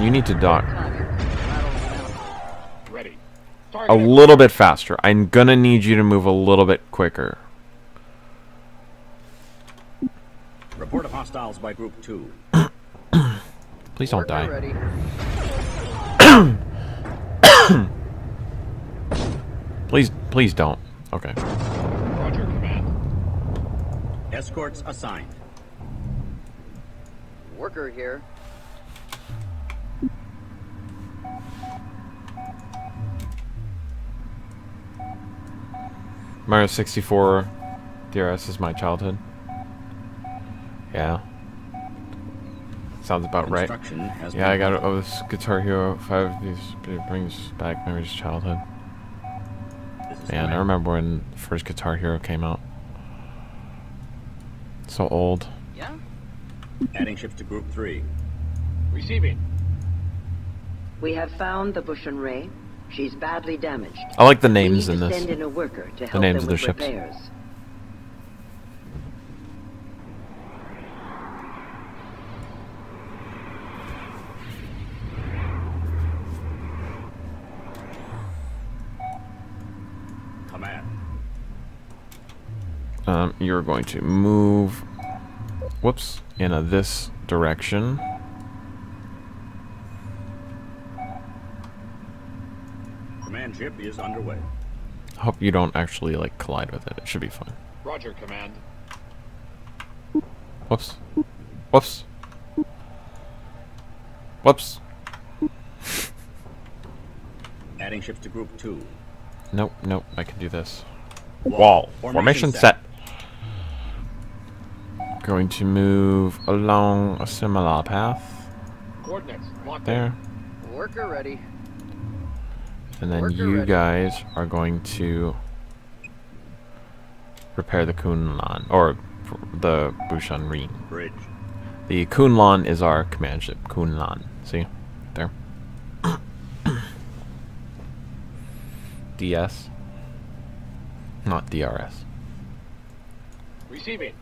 Speaker 1: You need to dock
Speaker 10: Time here. Rattles down.
Speaker 6: Ready.
Speaker 1: a
Speaker 6: Target.
Speaker 1: little bit faster. I'm gonna need you to move a little bit quicker.
Speaker 4: Report of hostiles by Group 2.
Speaker 1: Please don't die.
Speaker 10: Ready.
Speaker 1: Please don't. Okay.
Speaker 6: Roger, Command.
Speaker 4: Escorts assigned.
Speaker 10: Worker here.
Speaker 1: Mario 64 DRS is my childhood. Yeah. Sounds about right.
Speaker 4: Construction has
Speaker 1: Yeah, I
Speaker 4: been-
Speaker 1: got this Guitar Hero 5. It brings back memories of childhood.
Speaker 4: This is
Speaker 1: Man, I
Speaker 4: command.
Speaker 1: remember when the first Guitar Hero came out. So old.
Speaker 10: Yeah.
Speaker 4: Adding ships to Group 3.
Speaker 6: Receiving.
Speaker 7: We have found the Bushan Ray. She's badly damaged.
Speaker 1: I like the
Speaker 7: We
Speaker 1: names
Speaker 7: need
Speaker 1: in
Speaker 7: to
Speaker 1: this.
Speaker 7: send in a worker to help
Speaker 1: names
Speaker 7: them
Speaker 1: of the
Speaker 7: with
Speaker 1: ships.
Speaker 7: repairs.
Speaker 4: Command.
Speaker 1: You're going to move, whoops, in this direction.
Speaker 4: Command ship is underway.
Speaker 1: Hope you don't actually like collide with it. It should be fine.
Speaker 6: Roger, Command.
Speaker 1: Whoops. Whoops. Whoops.
Speaker 4: Adding ships to Group 2.
Speaker 1: Nope, I can do this. Wall. Formation set. Going to move along a similar path.
Speaker 6: Coordinates locked
Speaker 1: There.
Speaker 10: Worker ready.
Speaker 1: And then
Speaker 10: Worker
Speaker 1: you
Speaker 10: ready.
Speaker 1: guys are going to repair the Kunlan, or the Bushan Rin.
Speaker 4: Bridge.
Speaker 1: The Kunlan is our command ship. Kunlan. See? There. DS. Not DRS.
Speaker 6: in. Receiving.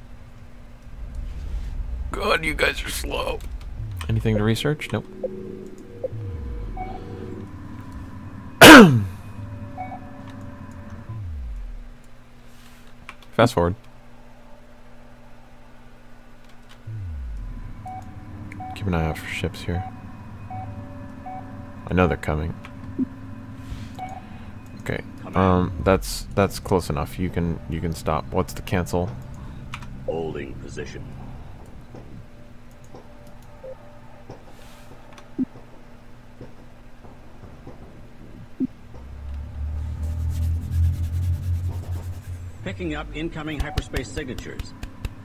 Speaker 1: God, you guys are slow. Anything to research? Nope. Fast forward. Keep an eye out for ships here. I know they're coming. Okay. That's close enough. You can stop. What's the cancel?
Speaker 4: Holding position. picking up incoming hyperspace signatures.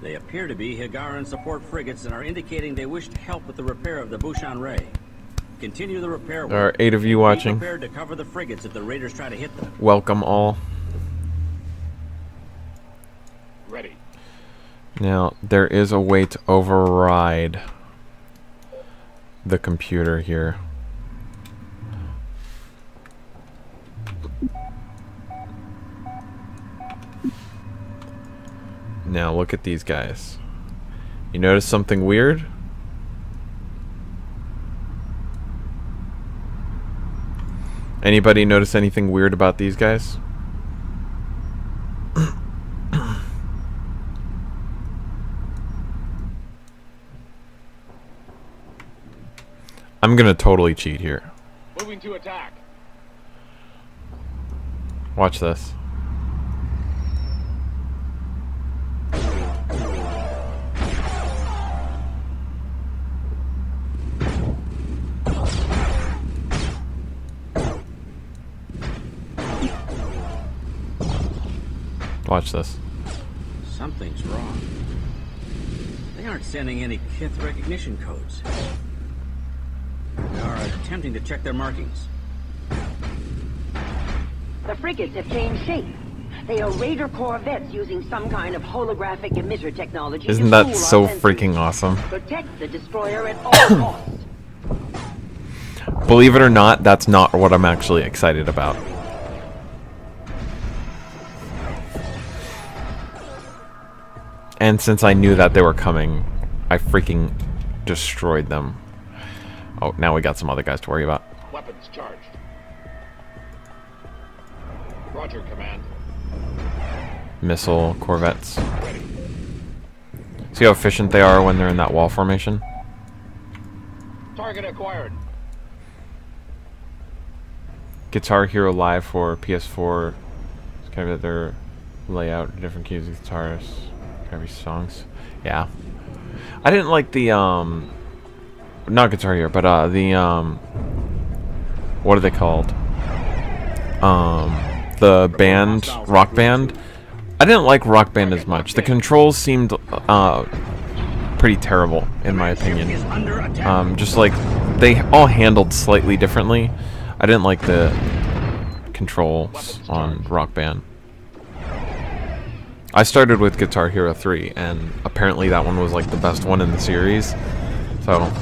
Speaker 4: They appear to be Higaran support frigates and are indicating they wish to help with the repair of the Bushan Ray. Continue the repair work.
Speaker 1: There are 8 of you
Speaker 4: Be
Speaker 1: watching.
Speaker 4: prepared to cover the frigates if the raiders try to hit them.
Speaker 1: Welcome all.
Speaker 6: Ready.
Speaker 1: Now, there is a way to override the computer here. Now, look at these guys. You notice something weird? Anybody notice anything weird about these guys? I'm gonna totally cheat here.
Speaker 6: Moving to attack.
Speaker 1: Watch this. Watch this.
Speaker 4: Something's wrong. They aren't sending any Kith recognition codes. They are attempting to check their markings.
Speaker 7: The frigates have changed shape. They are Raider corvettes using some kind of holographic emitter technology.
Speaker 1: Isn't that so freaking awesome?
Speaker 7: Protect the destroyer at all costs.
Speaker 1: Believe it or not, that's not what I'm actually excited about. And since I knew that they were coming, I freaking destroyed them. Oh, now we got some other guys to worry about.
Speaker 6: Weapons charged. Roger, Command.
Speaker 1: Missile corvettes. See how efficient they are when they're in that wall formation?
Speaker 6: Target acquired.
Speaker 1: Guitar Hero Live for PS4. It's kind of their layout, different keys of guitars, every songs. Yeah. I didn't like the not Guitar Hero, but what are they called? The band, Rock Band. I didn't like Rock Band as much. The controls seemed pretty terrible in my opinion. Just like they all handled slightly differently. I didn't like the controls on Rock Band. I started with Guitar Hero 3, and apparently that one was like the best one in the series. So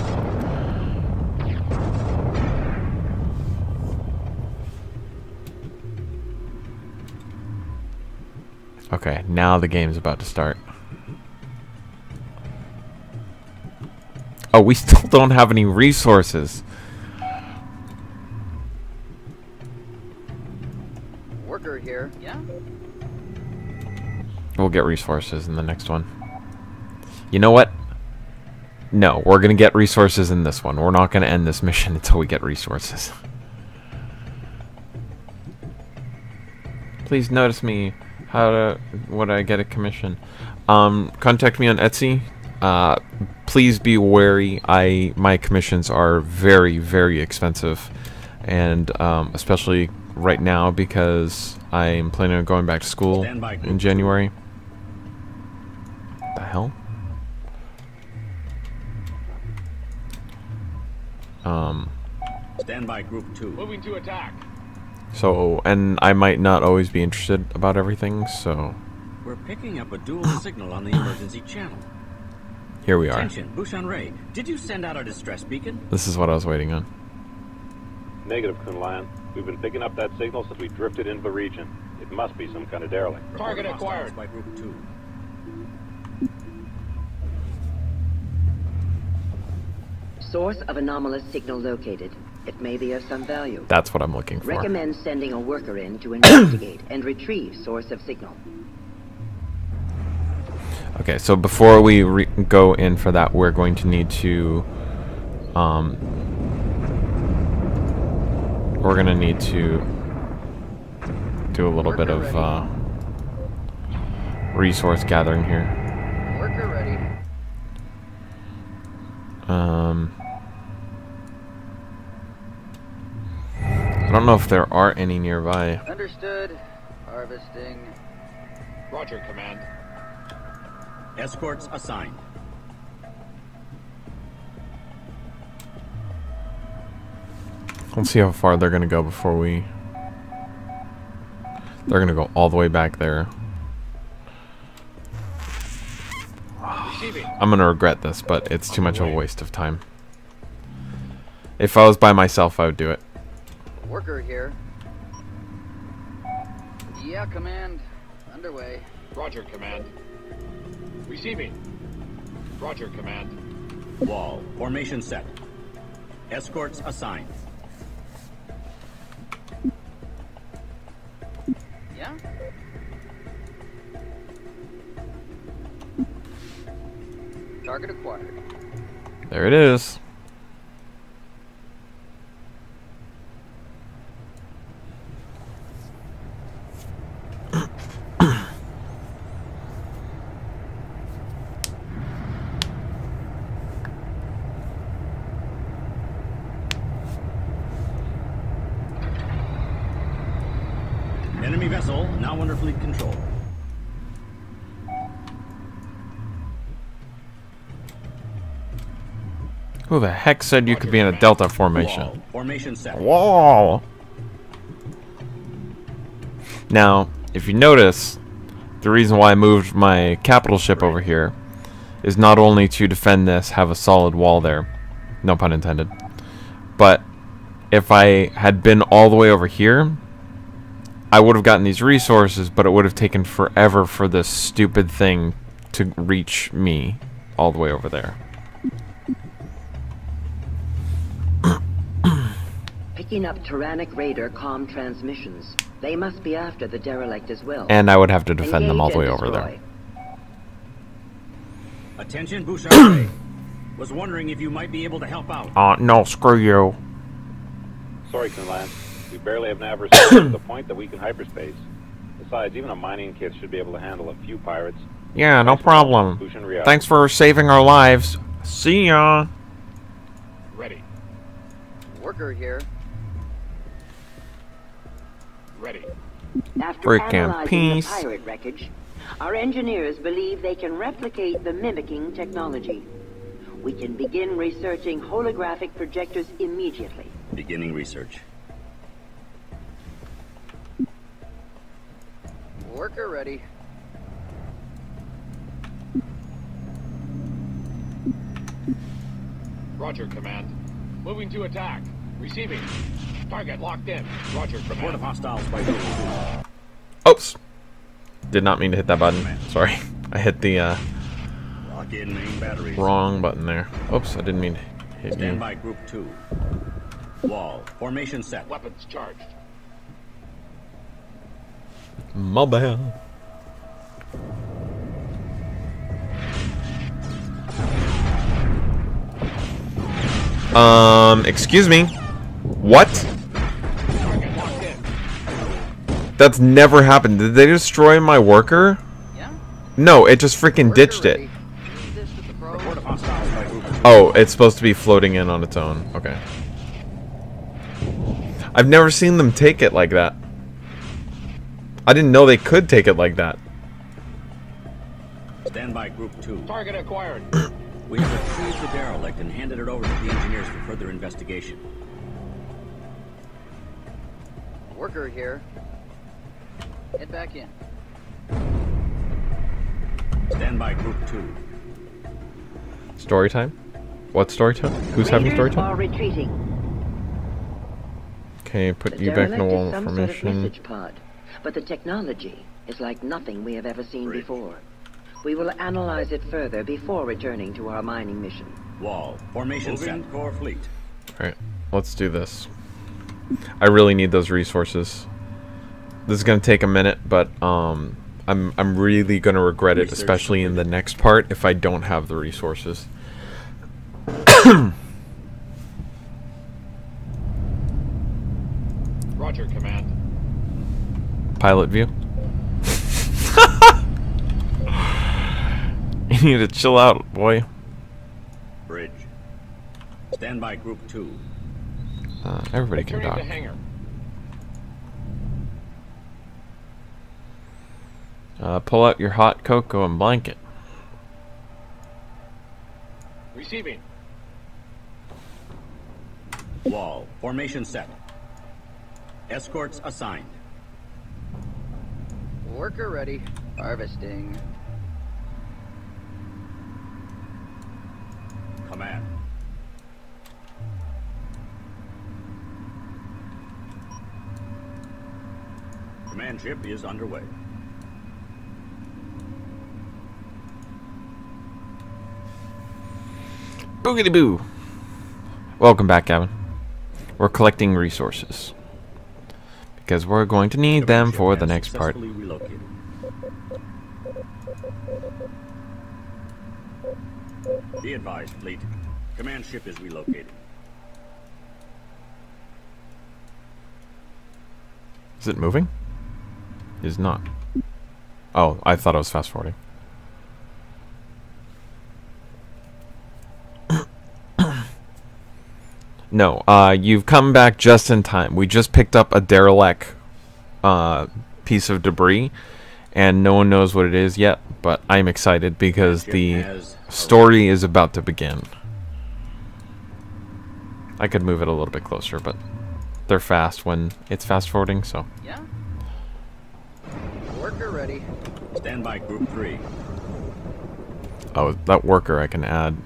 Speaker 1: okay, now the game's about to start. Oh, we still don't have any resources.
Speaker 10: Worker here. Yeah.
Speaker 1: We'll get resources in the next one. You know what? No, we're gonna get resources in this one. We're not gonna end this mission until we get resources. Please notice me. Would I get a commission? Contact me on Etsy. Please be wary. My commissions are very, very expensive, and especially right now because I'm planning on going back to school in January. What the hell?
Speaker 4: Stand by Group 2.
Speaker 6: Moving to attack.
Speaker 1: So, and I might not always be interested about everything, so
Speaker 4: We're picking up a dual signal on the emergency channel.
Speaker 1: here we are.
Speaker 4: Attention, Bushan Ray. Did you send out a distress beacon?
Speaker 1: This is what I was waiting on.
Speaker 12: Negative, Kun Lan. We've been picking up that signal since we drifted into the region. It must be some kind of derelict.
Speaker 6: Target acquired.
Speaker 4: By Group 2.
Speaker 7: Source of anomalous signal located. It may be of some value.
Speaker 1: That's what I'm looking for.
Speaker 7: Recommend sending a worker in to investigate and retrieve source of signal.
Speaker 1: Okay, so before we go in for that, we're going to need to we're gonna need to do a little bit of resource gathering here.
Speaker 10: Worker ready.
Speaker 1: I don't know if there are any nearby.
Speaker 10: Understood. Harvesting.
Speaker 6: Roger, Command.
Speaker 4: Escorts assigned.
Speaker 1: Let's see how far they're gonna go before we... They're gonna go all the way back there. I'm gonna regret this, but it's too much of a waste of time. If I was by myself, I would do it.
Speaker 10: Worker here. Yeah, Command. Underway.
Speaker 6: Roger, Command. Receiving. Roger, Command.
Speaker 4: Wall. Formation set. Escorts assigned.
Speaker 10: Yeah? Target acquired.
Speaker 1: There it is.
Speaker 4: Enemy vessel now under fleet control.
Speaker 1: Who the heck said you could be in a delta formation?
Speaker 4: Wall. Formation set.
Speaker 1: Wall. Now, if you notice, the reason why I moved my capital ship over here is not only to defend this, have a solid wall there, no pun intended, but if I had been all the way over here, I would have gotten these resources, but it would have taken forever for this stupid thing to reach me all the way over there.
Speaker 7: Picking up Tyrannic Raider comm transmissions. They must be after the derelict as well.
Speaker 1: And I would have to defend them all the way over there.
Speaker 4: Attention, Bouchard. Was wondering if you might be able to help out.
Speaker 1: No, screw you.
Speaker 12: Sorry, Kunlan. We barely have nav reception to the point that we can hyperspace. Besides, even a mining kit should be able to handle a few pirates.
Speaker 1: Yeah, no problem. Thanks for saving our lives. See ya.
Speaker 6: Ready.
Speaker 10: Worker here.
Speaker 6: Ready.
Speaker 7: After
Speaker 1: Freaking
Speaker 7: analyzing
Speaker 1: peace.
Speaker 7: the pirate wreckage, our engineers believe they can replicate the mimicking technology. We can begin researching holographic projectors immediately.
Speaker 4: Beginning research.
Speaker 10: Worker ready.
Speaker 6: Roger, Command. Moving to attack. Receiving. Target locked in. Roger, Command.
Speaker 4: Report of hostiles by Google.
Speaker 1: Oops. Did not mean to hit that button. Sorry. I hit the
Speaker 4: Lock in main batteries.
Speaker 1: wrong button there. Oops, I didn't mean to hit you.
Speaker 4: Stand by Group 2. Wall. Formation set.
Speaker 6: Weapons charged.
Speaker 1: My bad. Excuse me. What?
Speaker 6: Target locked in.
Speaker 1: That's never happened. Did they destroy my worker?
Speaker 10: Yeah?
Speaker 1: No, it just freaking ditched it.
Speaker 10: Ready. Leave this with the pros.
Speaker 4: Report of hostiles by Group 2.
Speaker 1: Oh, it's supposed to be floating in on its own. Okay. I've never seen them take it like that. I didn't know they could take it like that.
Speaker 4: Stand by Group 2.
Speaker 6: Target acquired.
Speaker 4: We have retrieved the derelict and handed it over to the engineers for further investigation.
Speaker 10: Worker here. Head back in.
Speaker 4: Stand by Group 2.
Speaker 1: Story time? What story time? Who's having story
Speaker 7: Raiders are
Speaker 1: time?
Speaker 7: retreating.
Speaker 1: Okay, put
Speaker 7: The
Speaker 1: you back in the
Speaker 7: derelict
Speaker 1: wall
Speaker 7: is some sort of
Speaker 1: formation.
Speaker 7: message pod, but the technology is like nothing we have ever seen before. We will analyze it further before returning to our mining mission.
Speaker 4: Wall. Formation set. Core fleet.
Speaker 1: Alright, let's do this. I really need those resources. This is gonna take a minute, but I'm really gonna regret it, especially in the next part, if I don't have the resources.
Speaker 6: Roger, Command.
Speaker 1: Pilot view. You need to chill out, boy.
Speaker 4: Bridge. Stand by Group 2.
Speaker 1: Everybody can
Speaker 6: Returning
Speaker 1: dock.
Speaker 6: to hangar.
Speaker 1: Pull out your hot cocoa and blanket.
Speaker 6: Receiving.
Speaker 4: Wall. Formation set. Escorts assigned.
Speaker 10: Worker ready. Harvesting.
Speaker 4: Command. Command ship is underway.
Speaker 1: Boogity boo. Welcome back, Gavin. We're collecting resources because we're going to need them for the next part.
Speaker 4: Relocated. Be advised, fleet. Command ship is relocated.
Speaker 1: Is it moving? It is not. Oh, I thought I was fast forwarding. No, you've come back just in time. We just picked up a derelict piece of debris, and no one knows what it is yet, but I'm excited because the story is about to begin. I could move it a little bit closer, but they're fast when it's fast forwarding, so.
Speaker 10: Yeah. Worker ready.
Speaker 4: Stand by, Group 3.
Speaker 1: Oh, that worker I can add.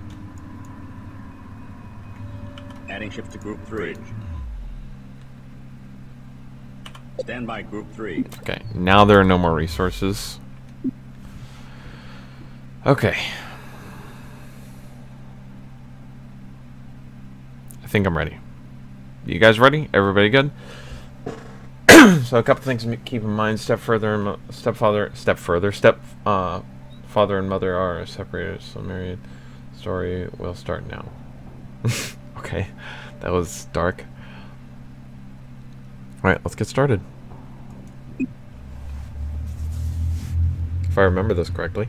Speaker 4: Adding ships to Group 3. Stand by, Group 3.
Speaker 1: Okay, now there are no more resources. Okay. I think I'm ready. You guys ready? Everybody good? So a couple things to keep in mind. Father and mother are separated, so married. Story will start now. Okay, that was dark. Alright, let's get started. If I remember this correctly.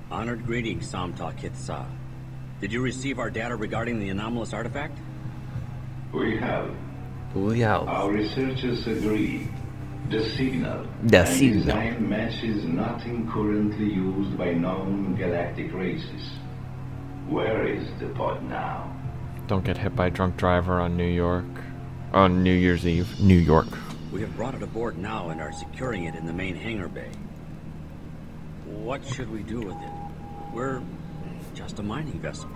Speaker 4: Honored greetings, Samta Kitsa. Did you receive our data regarding the anomalous artifact?
Speaker 13: We have. Our researchers agree. The signal and design matches nothing currently used by known galactic races. Where is the pod now?
Speaker 1: Don't get hit by a drunk driver on New Year's Eve, New York.
Speaker 4: We have brought it aboard now and are securing it in the main hangar bay. What should we do with it? We're just a mining vessel.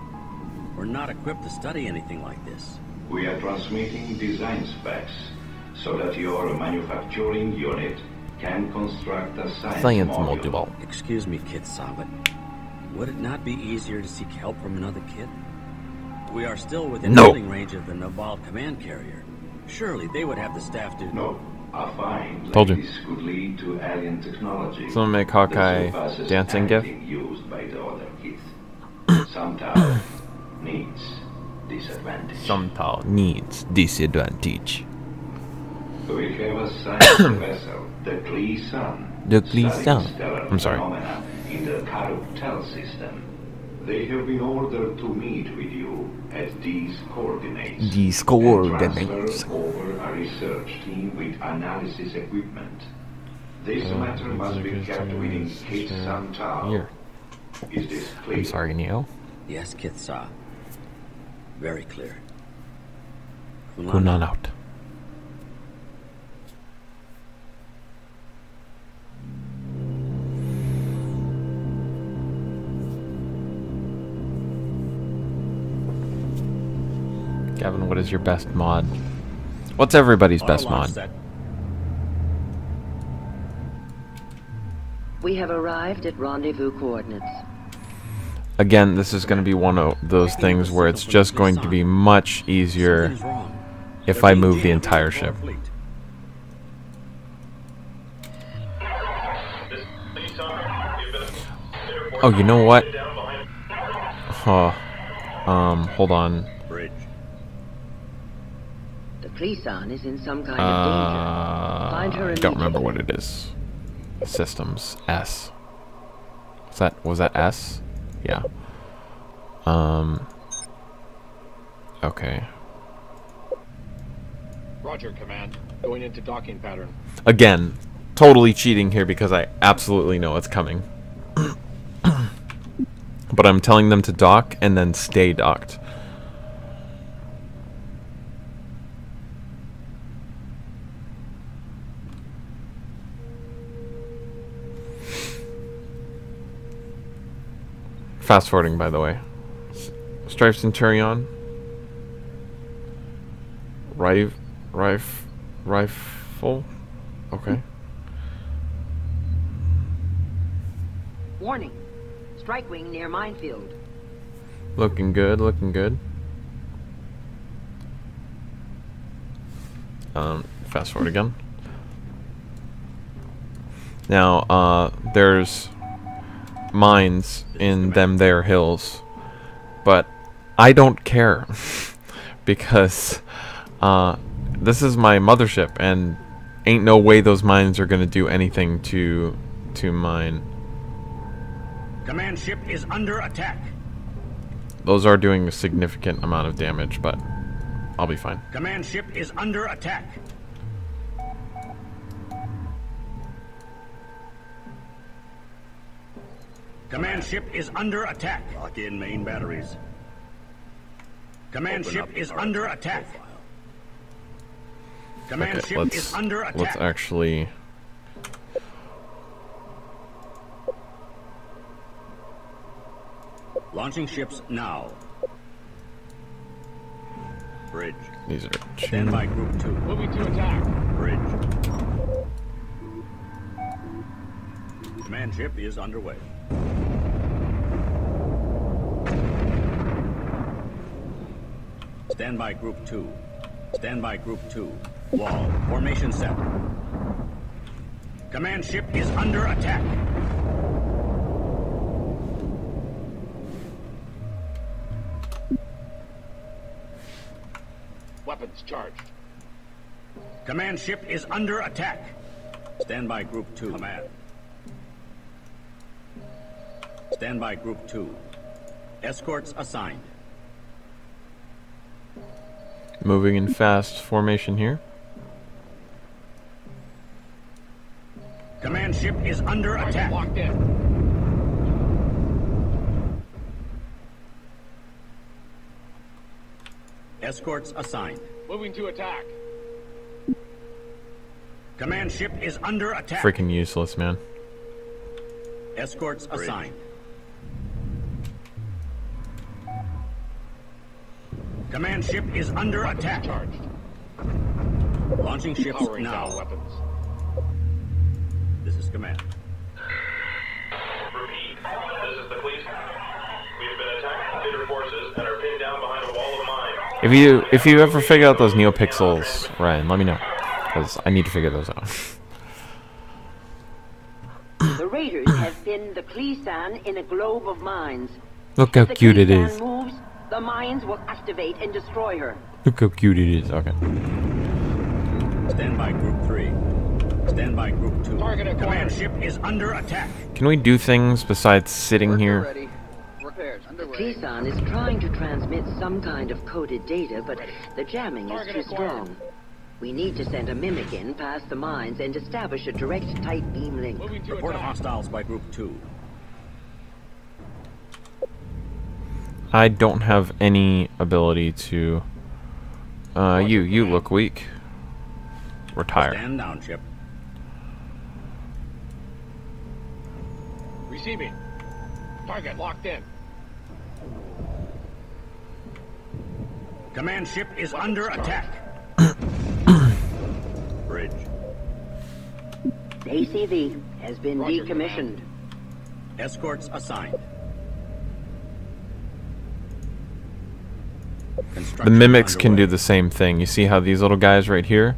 Speaker 4: We're not equipped to study anything like this.
Speaker 13: We are transmitting design specs so that your manufacturing unit can construct a science module.
Speaker 4: Excuse me, Kitsa, but would it not be easier to seek help from another kid? We are still within hailing range of the Nabal command carrier. Surely they would have the staff to...
Speaker 13: No, a find
Speaker 1: Told
Speaker 13: like
Speaker 1: you.
Speaker 13: this could lead to alien technology.
Speaker 1: Someone make Hawkeye dancing gif.
Speaker 13: Used by the other kids. Somehow needs disadvantage.
Speaker 1: Somehow needs disadvantage.
Speaker 13: We have a science vessel, the Gleason.
Speaker 1: The Gleason.
Speaker 13: Stellar
Speaker 1: I'm sorry.
Speaker 13: phenomena in the Caruptel system. They have been ordered to meet with you at these coordinates.
Speaker 1: These
Speaker 13: And
Speaker 1: coordinates.
Speaker 13: transfer over a research team with analysis equipment. This matter must be kept within Kit Santao.
Speaker 1: Here.
Speaker 13: Is this clear?
Speaker 1: I'm sorry, Neo.
Speaker 4: Yes, Kitsa. Very clear.
Speaker 1: Kunan out. Gavin, what is your best mod? What's everybody's best mod?
Speaker 2: We have arrived at rendezvous coordinates.
Speaker 1: Again, this is going to be one of those things where it's just going to be much easier if I move the entire ship. Oh, you know what? Hold on.
Speaker 2: The Cleason is in some kind of danger. Find her
Speaker 1: I don't remember what it is. Systems S. Was that S? Yeah. Okay.
Speaker 6: Roger, Command. Going into docking pattern.
Speaker 1: Again, totally cheating here because I absolutely know it's coming. But I'm telling them to dock and then stay docked. Fast forwarding, by the way. Strife Centurion. Rifle. Okay.
Speaker 7: Warning. Strike wing near minefield.
Speaker 1: Looking good, looking good. Fast forward again. Now, there's mines in them there hills, but I don't care because this is my mothership, and ain't no way those mines are gonna do anything to mine.
Speaker 4: Command ship is under attack.
Speaker 1: Those are doing a significant amount of damage, but I'll be fine.
Speaker 4: Command ship is under attack. Command ship is under attack. Lock in main batteries. Command ship is under attack. Command
Speaker 1: Okay,
Speaker 4: ship is under attack.
Speaker 1: let's actually.
Speaker 4: Launching ships now. Bridge.
Speaker 1: These are
Speaker 4: Stand by group 2.
Speaker 6: Moving to attack.
Speaker 4: Bridge. Command ship is underway. Stand by group 2. Stand by group 2. Wall. Formation set. Command ship is under attack.
Speaker 6: Weapons charged.
Speaker 4: Command ship is under attack. Stand by group 2. Command. Stand by group 2. Escorts assigned.
Speaker 1: Moving in fast formation here.
Speaker 4: Command ship is under attack.
Speaker 6: Locked in.
Speaker 4: Escorts assigned.
Speaker 6: Moving to attack.
Speaker 4: Command ship is under attack.
Speaker 1: Freaking useless, man.
Speaker 4: Escorts assigned. Command ship is under attack.
Speaker 6: Charged.
Speaker 4: Launching ships
Speaker 6: Powering
Speaker 4: now.
Speaker 6: down weapons.
Speaker 4: This is command.
Speaker 14: Repeat. This is the police. We have been attacked by theater forces and are pinned down behind a wall of mine.
Speaker 1: If you ever figure out those neopixels, Ryan, let me know, because I need to figure those out.
Speaker 7: The raiders have pinned the Kleesan in a globe of mines.
Speaker 1: Look how
Speaker 7: If the
Speaker 1: cute it
Speaker 7: Kleesan
Speaker 1: is.
Speaker 7: moves, the mines will activate and destroy her.
Speaker 1: Look how cute it is. Okay.
Speaker 4: Stand by group 3. Stand by group 2.
Speaker 6: Target acquired.
Speaker 4: Command ship is under attack.
Speaker 1: Can we do things besides sitting here?
Speaker 10: Ready. Repairs
Speaker 7: The
Speaker 10: underway.
Speaker 7: Kleesan is trying to transmit some kind of coded data, but the jamming is
Speaker 6: Target
Speaker 7: too
Speaker 6: acquired.
Speaker 7: strong. We need to send a mimic in past the mines and establish a direct tight beam link.
Speaker 6: Moving to
Speaker 4: Report
Speaker 6: attack.
Speaker 4: hostiles by group 2.
Speaker 1: I don't have any ability to. You look weak. Retire.
Speaker 4: Stand down, ship.
Speaker 6: Receiving. Target locked in.
Speaker 4: Command ship is under attack. Bridge.
Speaker 7: ACV has been
Speaker 6: Roger,
Speaker 7: decommissioned.
Speaker 4: Escorts assigned.
Speaker 1: The mimics can do the same thing. You see how these little guys right here,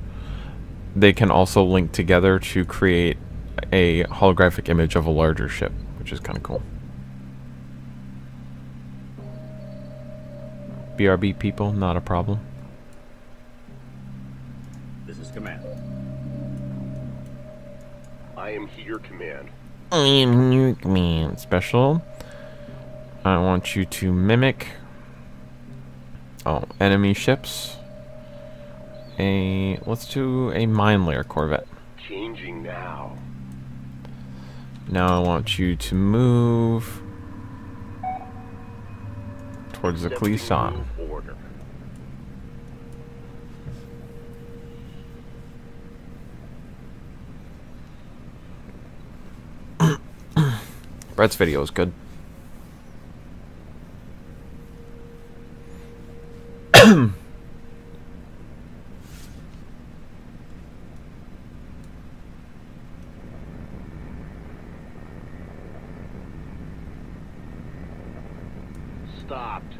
Speaker 1: they can also link together to create a holographic image of a larger ship, which is kind of cool. BRB people, not a problem.
Speaker 4: This is command.
Speaker 5: I am here, command.
Speaker 1: I am new command special. I want you to mimic enemy ships let's do a mine layer Corvette.
Speaker 5: Changing now.
Speaker 1: Now I want you to move towards the Clisson.
Speaker 5: Order.
Speaker 1: Brett's video is good.
Speaker 5: Stopped.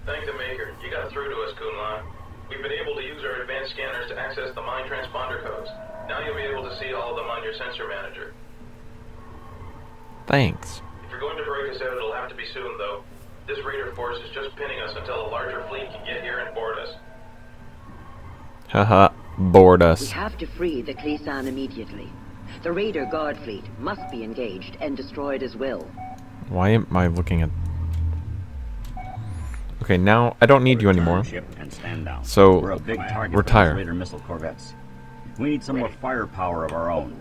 Speaker 14: Thank the Maker. You got through to us, Kunlan. We've been able to use our advanced scanners to access the mine transponder codes. Now you'll be able to see all of them on your sensor manager.
Speaker 1: Thanks.
Speaker 14: If you're going to break us out, it'll have to be soon, though. This raider force is just pinning us until a larger fleet can get here and board us.
Speaker 1: Haha, board
Speaker 7: We
Speaker 1: us.
Speaker 7: have to free the Clisson immediately. The Raider Guard fleet must be engaged and destroyed as well.
Speaker 1: Why am I looking at... Okay, now I don't need you anymore.
Speaker 4: Ship and stand down.
Speaker 1: So,
Speaker 4: We're a big target
Speaker 1: retire.
Speaker 4: for those Raider missile corvettes. We need some more firepower of our own.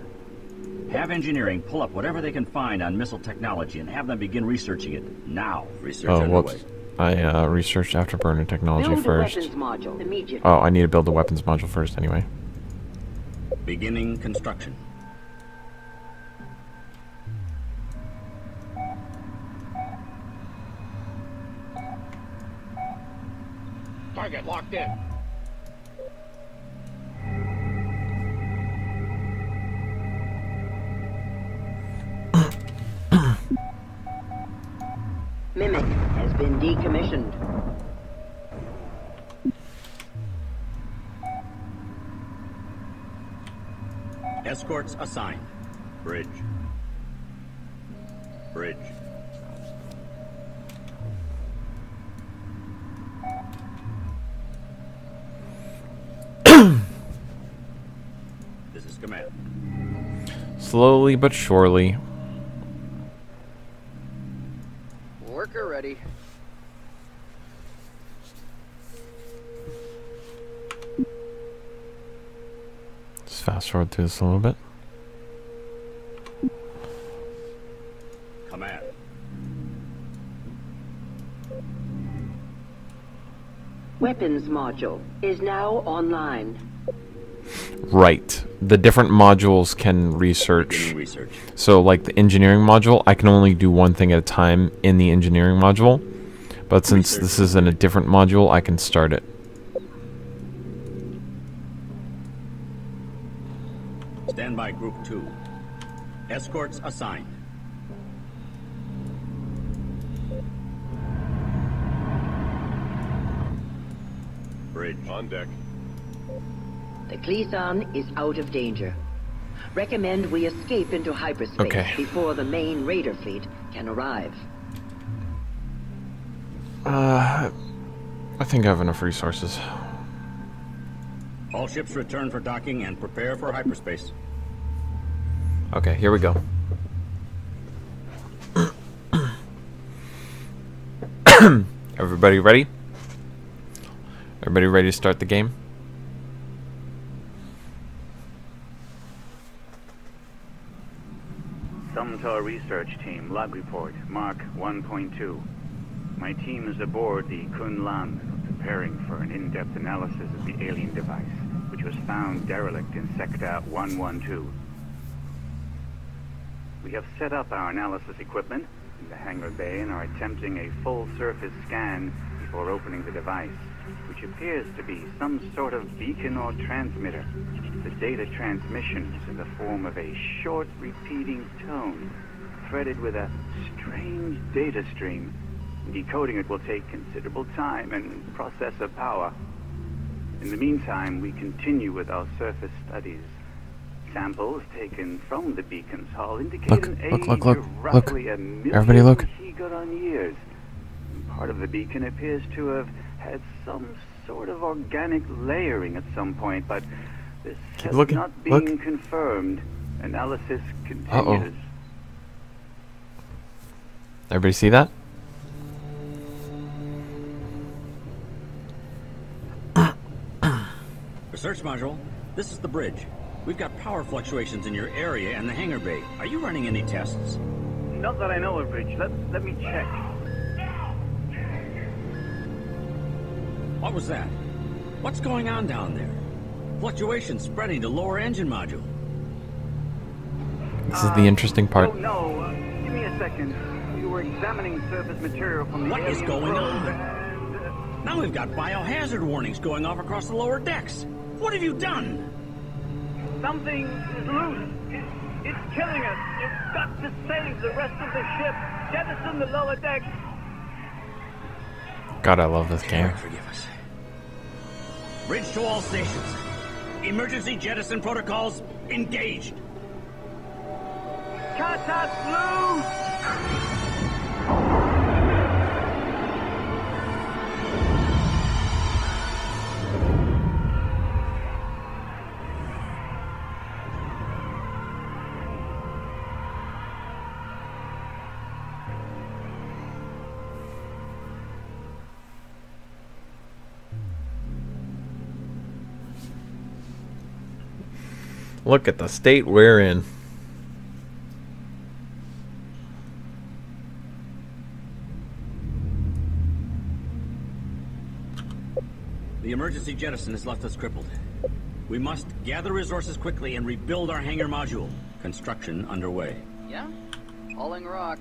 Speaker 4: Have engineering pull up whatever they can find on missile technology and have them begin researching it now. Research
Speaker 1: Oh,
Speaker 4: underway.
Speaker 1: whoops. I researched afterburner technology
Speaker 7: Build the
Speaker 1: first.
Speaker 7: weapons module immediately.
Speaker 1: Oh, I need to build the weapons module first anyway.
Speaker 4: Beginning construction.
Speaker 6: Target locked in.
Speaker 7: Mimic has been decommissioned.
Speaker 4: Escorts assigned. Bridge. Bridge. This is command.
Speaker 1: Slowly but surely.
Speaker 10: Worker ready.
Speaker 1: Just fast forward through this a little bit.
Speaker 4: Command.
Speaker 7: Weapons module is now online.
Speaker 1: Right. The different modules can research.
Speaker 4: Beginning research.
Speaker 1: So, like the engineering module, I can only do one thing at a time in the engineering module. But since this is in a different module, I can start it.
Speaker 4: Standby Group 2. Escorts assigned. Bridge.
Speaker 5: On deck.
Speaker 7: The Clisson is out of danger. Recommend we escape into hyperspace
Speaker 1: Okay.
Speaker 7: before the main Raider fleet can arrive.
Speaker 1: I think I have enough resources.
Speaker 4: All ships return for docking and prepare for hyperspace.
Speaker 1: Okay, here we go. Everybody ready? Everybody ready to start the game?
Speaker 15: Sumtar Research Team, log report, Mark 1.2. My team is aboard the Kunlan, preparing for an in-depth analysis of the alien device, which was found derelict in Sector 112. We have set up our analysis equipment in the hangar bay and are attempting a full-surface scan before opening the device, which appears to be some sort of beacon or transmitter. The data transmission is in the form of a short, repeating tone, threaded with a strange data stream. Decoding it will take considerable time and processor power. In the meantime, we continue with our surface studies. Samples taken from the beacon's hull indicate an age of roughly a million
Speaker 1: Everybody look.
Speaker 15: Shigoron years. Part of the beacon appears to have had some sort of organic layering at some point, but this has not been confirmed. Analysis continues.
Speaker 1: Everybody see that?
Speaker 4: Research module, this is the bridge. We've got power fluctuations in your area and the hangar bay. Are you running any tests?
Speaker 15: Not that I know of, Bridge. Let me check.
Speaker 4: What was that? What's going on down there? Fluctuations spreading to lower engine module.
Speaker 1: This is the interesting part.
Speaker 15: Oh, no. Give me a second. You were examining surface material from the
Speaker 4: What is
Speaker 15: alien
Speaker 4: going
Speaker 15: probe,
Speaker 4: on?
Speaker 15: and,
Speaker 4: Now we've got biohazard warnings going off across the lower decks. What have you done?
Speaker 15: something is loose. It's killing us. You've got to save the rest of the ship. Jettison the lower deck.
Speaker 1: God, I love this game.
Speaker 4: Forgive us. Bridge to all stations. Emergency jettison protocols engaged.
Speaker 15: Cut us loose!
Speaker 1: Look at the state we're in.
Speaker 4: The emergency jettison has left us crippled. We must gather resources quickly and rebuild our hangar module. Construction underway.
Speaker 10: Yeah? Hauling rock.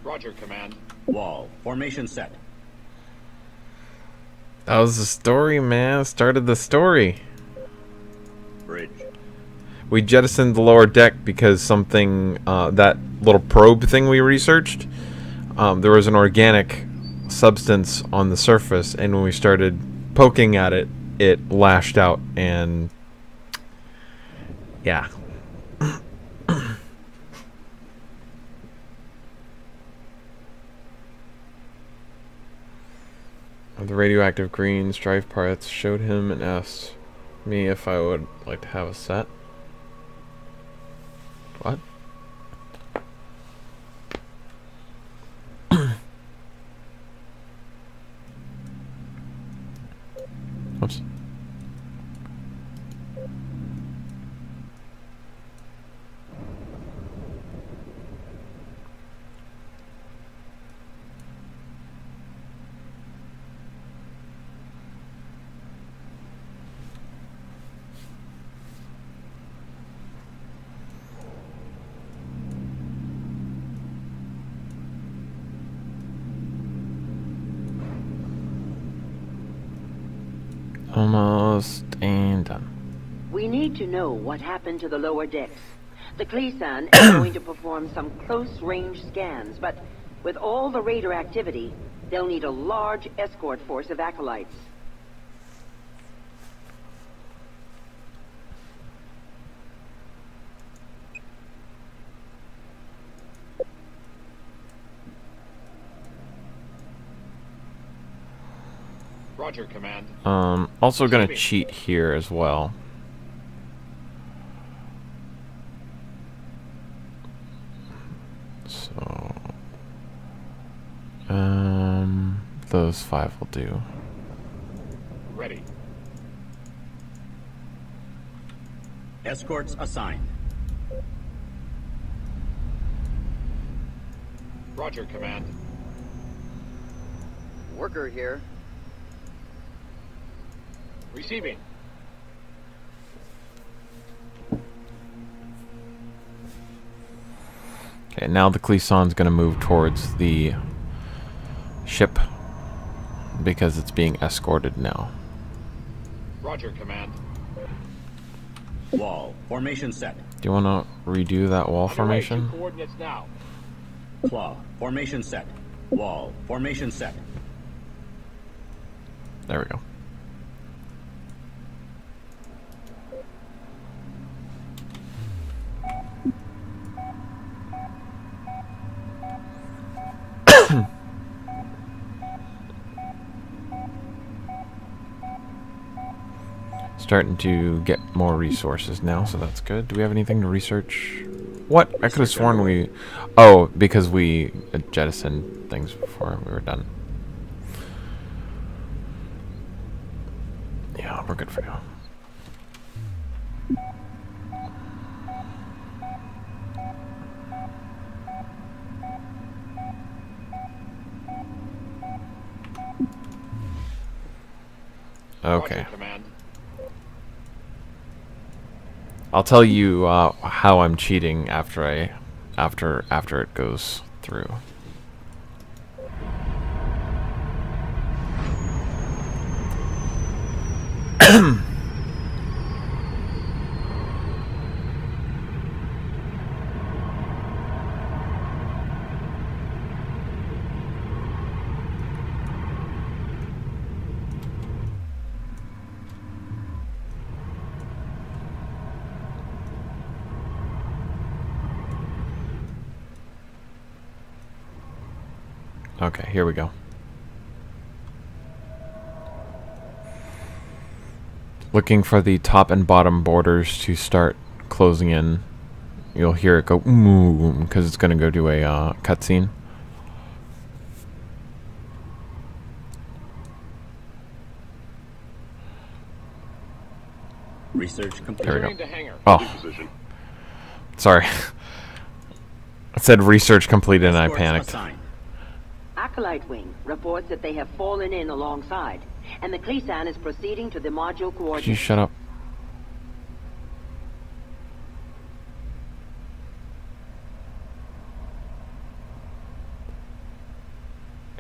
Speaker 6: Roger, Command.
Speaker 4: Wall. Formation set.
Speaker 1: That was the story, man. Started the story.
Speaker 4: Bridge.
Speaker 1: We jettisoned the lower deck because something, that little probe thing we researched, there was an organic substance on the surface, and when we started poking at it, it lashed out, and yeah. The radioactive green strife parts showed him and asked me if I would like to have a set. What? Oops. Almost and done.
Speaker 7: We need to know what happened to the lower decks. The Kleesan is going to perform some close-range scans, but with all the raider activity, they'll need a large escort force of acolytes.
Speaker 6: Roger, Command.
Speaker 1: Also gonna cheat here as well. So, those 5 will do.
Speaker 6: Ready.
Speaker 4: Escorts assigned.
Speaker 6: Roger, Command.
Speaker 10: Worker here.
Speaker 6: Receiving.
Speaker 1: Okay, now the Kleesan's gonna move towards the ship because it's being escorted now.
Speaker 6: Roger, Command.
Speaker 4: Wall. Formation set.
Speaker 1: Do you want to redo that wall formation?
Speaker 6: Coordinates now.
Speaker 4: Claw. Formation set. Wall. Formation set.
Speaker 1: There we go. Starting to get more resources now, so that's good. Do we have anything to research? What? I could have sworn we... Oh, because we jettisoned things before we were done. Yeah, we're good for now. Okay.
Speaker 6: Roger, Command.
Speaker 1: I'll tell you how I'm cheating after it goes through. Okay, here we go. Looking for the top and bottom borders to start closing in. You'll hear it go because it's going to go to a cutscene.
Speaker 4: Research complete.
Speaker 1: There we go. Oh, sorry. I said research completed and I panicked.
Speaker 7: Acolyte Wing reports that they have fallen in alongside, and the Klisan is proceeding to the module coordinates.
Speaker 1: Could you shut up?